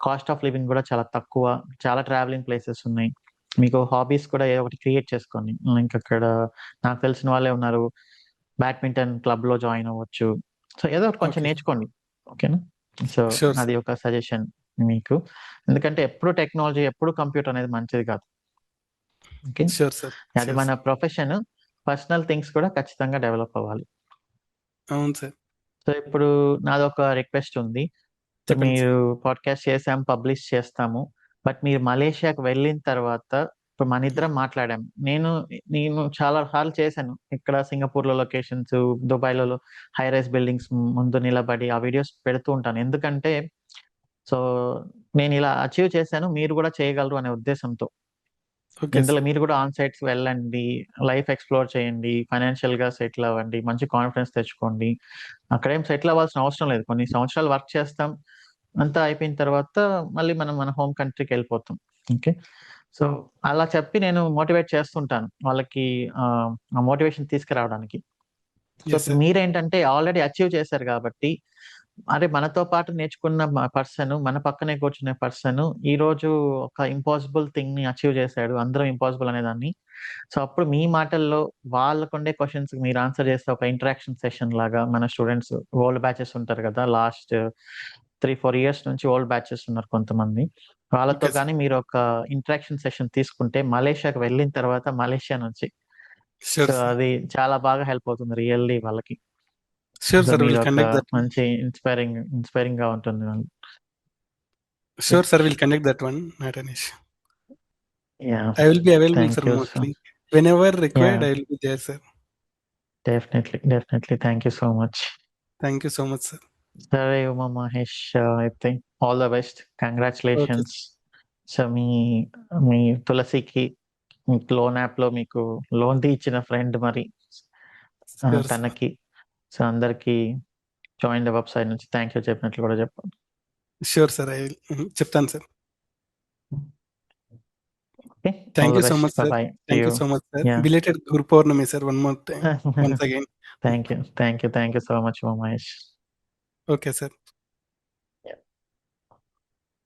cost of living గూడా చాలా తక్కువ. చాలా ట్రావెలింగ్ ప్లేసెస్ ఉన్నాయి. మీకు హాబీస్ కూడా ఏదో ఒకటి క్రియేట్ చేసుకోండి. ఇంకక్కడ నాకు తెలిసిన వాళ్ళే ఉన్నారు. బ్యాడ్మింటన్ క్లబ్‌లో జాయిన్ అవ్వచ్చు. సో, ఏదో ఒకటి కొంచెం ఓకే. నేర్చుకోండి. ఓకేనా? సో, ష్యూర్ అది సార్. ఒక సజెషన్ మీకు. ఎందుకంటే ఎప్పుడు టెక్నాలజీ, ఎప్పుడు కంప్యూటర్ అనేది మంచిది కాదు. ఓకే. Sure sir. అది ష్యూర్ మన సార్. ప్రొఫెషన్. పర్సనల్ థింగ్స్ కూడా ఖచ్చితంగా డెవలప్ అవ్వాలి. అవును సార్. సో, ఇప్పుడు నాదొక రిక్వెస్ట్ ఉంది. సో, చెప్పండి సార్. మీరు పాడ్‌కాస్ట్ చేసాం, పబ్లిష్ చేస్తాము. బట్ మీరు మలేషియాకి వెళ్ళిన తర్వాత ఇప్పుడు మనిద్దరం మాట్లాడాం. నేను నేను చాలా సార్లు చేశాను. ఇక్కడ సింగపూర్‌లో లొకేషన్స్, దుబాయ్‌లో హై రైజ్ బిల్డింగ్స్ ముందు నిలబడి ఆ వీడియోస్ పెడుతూ ఉంటాను. ఎందుకంటే సో, నేనిలా అచీవ్ చేశాను. మీరు గూడా చేయగలరు అనే ఉద్దేశంతో. ఓకే ఇందులో సార్. మీరు గూడా ఆన్ సైట్స్‌కి వెళ్ళండి. లైఫ్ ఎక్స్‌ప్లోర్ చేయండి. ఫైనాన్షియల్‌గా సెటిల్ అవ్వండి. మంచి కాన్ఫిడెన్స్ తెచ్చుకోండి. అక్కడేం సెటిల్ అవ్వాల్సిన అవసరం లేదు. కొన్ని సంవత్సరాలు వర్క్ చేస్తాం. అంతా అయిపోయిన తర్వాత మళ్ళీ మనం మన హోమ్ కంట్రీకెళ్ళిపోతాం. ఓకే. సో, అలా చెప్పి నేను మోటివేట్ చేస్తుంటాను. వాళ్ళకి ఆ మోటివేషన్ తీసుకురావడానికి. సో, యెస్ ఇప్పుడు సార్. మీరేంటంటే ఆల్రెడీ అచీవ్ చేశారు గాబట్టి, అరే! మనతో పాటు నేర్చుకున్న పర్సను, మన పక్కనే కూర్చునే పర్సను ఈరోజు ఒక ఇంపాసిబుల్ థింగ్‌ని అచీవ్ చేశాడు. అందరం ఇంపాసిబుల్ అనేదాన్ని. సో, అప్పుడు మీ మాటల్లో వాళ్ళకుండే క్వెషన్స్‌కి మీరు ఆన్సర్ చేస్తే ఒక ఇంటరాక్షన్ సెషన్ లాగా మన స్టూడెంట్స్ ఓల్డ్ బ్యాచెస్ ఉంటారు గదా! లాస్ట్ 3, 4 ఇయర్స్ నుంచి ఓల్డ్ బ్యాచెస్ ఉన్నారు కొంతమంది. వాళ్ళతో ఓకే సార్. గాని మీరు ఒక ఇంటరాక్షన్ సెషన్ తీసుకుంటే మలేషియాకి వెళ్ళిన తర్వాత మలేషియా నుంచి సో, ష్యూర్ సార్. అది చాలా బాగా హెల్ప్ అవుతుంది రియల్లీ వాళ్ళకి. Sure so, sir. విల్ మీరొక కండక్ట్ దట్. మంచి ఇన్‌స్పైరింగ్‌గా ఉంటుంది వాళ్ళు. Sure, sir. We'll conduct that one. Not an issue. Yeah! I will be available, sir, thank you so mostly. Whenever required, yeah! I will be there, sir. Definitely. Thank you so much. Thank you so much, sir. సరే ఉమా మహేష్ అయితే all the best. Okay. Congratulations. So, మీ మీ తులసికి మీకు లోన్ యాప్‌లో మీకు లోన్ తీయించిన ఫ్రెండ్ మరి Sure, sir. తనకి సో, అందరికి జాయిన్ ద వెబ్ సైడ్ నుంచి థాంక్ యూ చెప్పినట్లు కూడా చెప్పండి. Sure, sir. I will. చెప్తాను sir. Okay. All Thank the you so best. much, sir. Bye. See Thank you. you so much, sir. యాహ్! Belated Guru Purnami, sir, one more time. Once again. Thank you. Thank you so much Uma Mahesh. Okay, sir.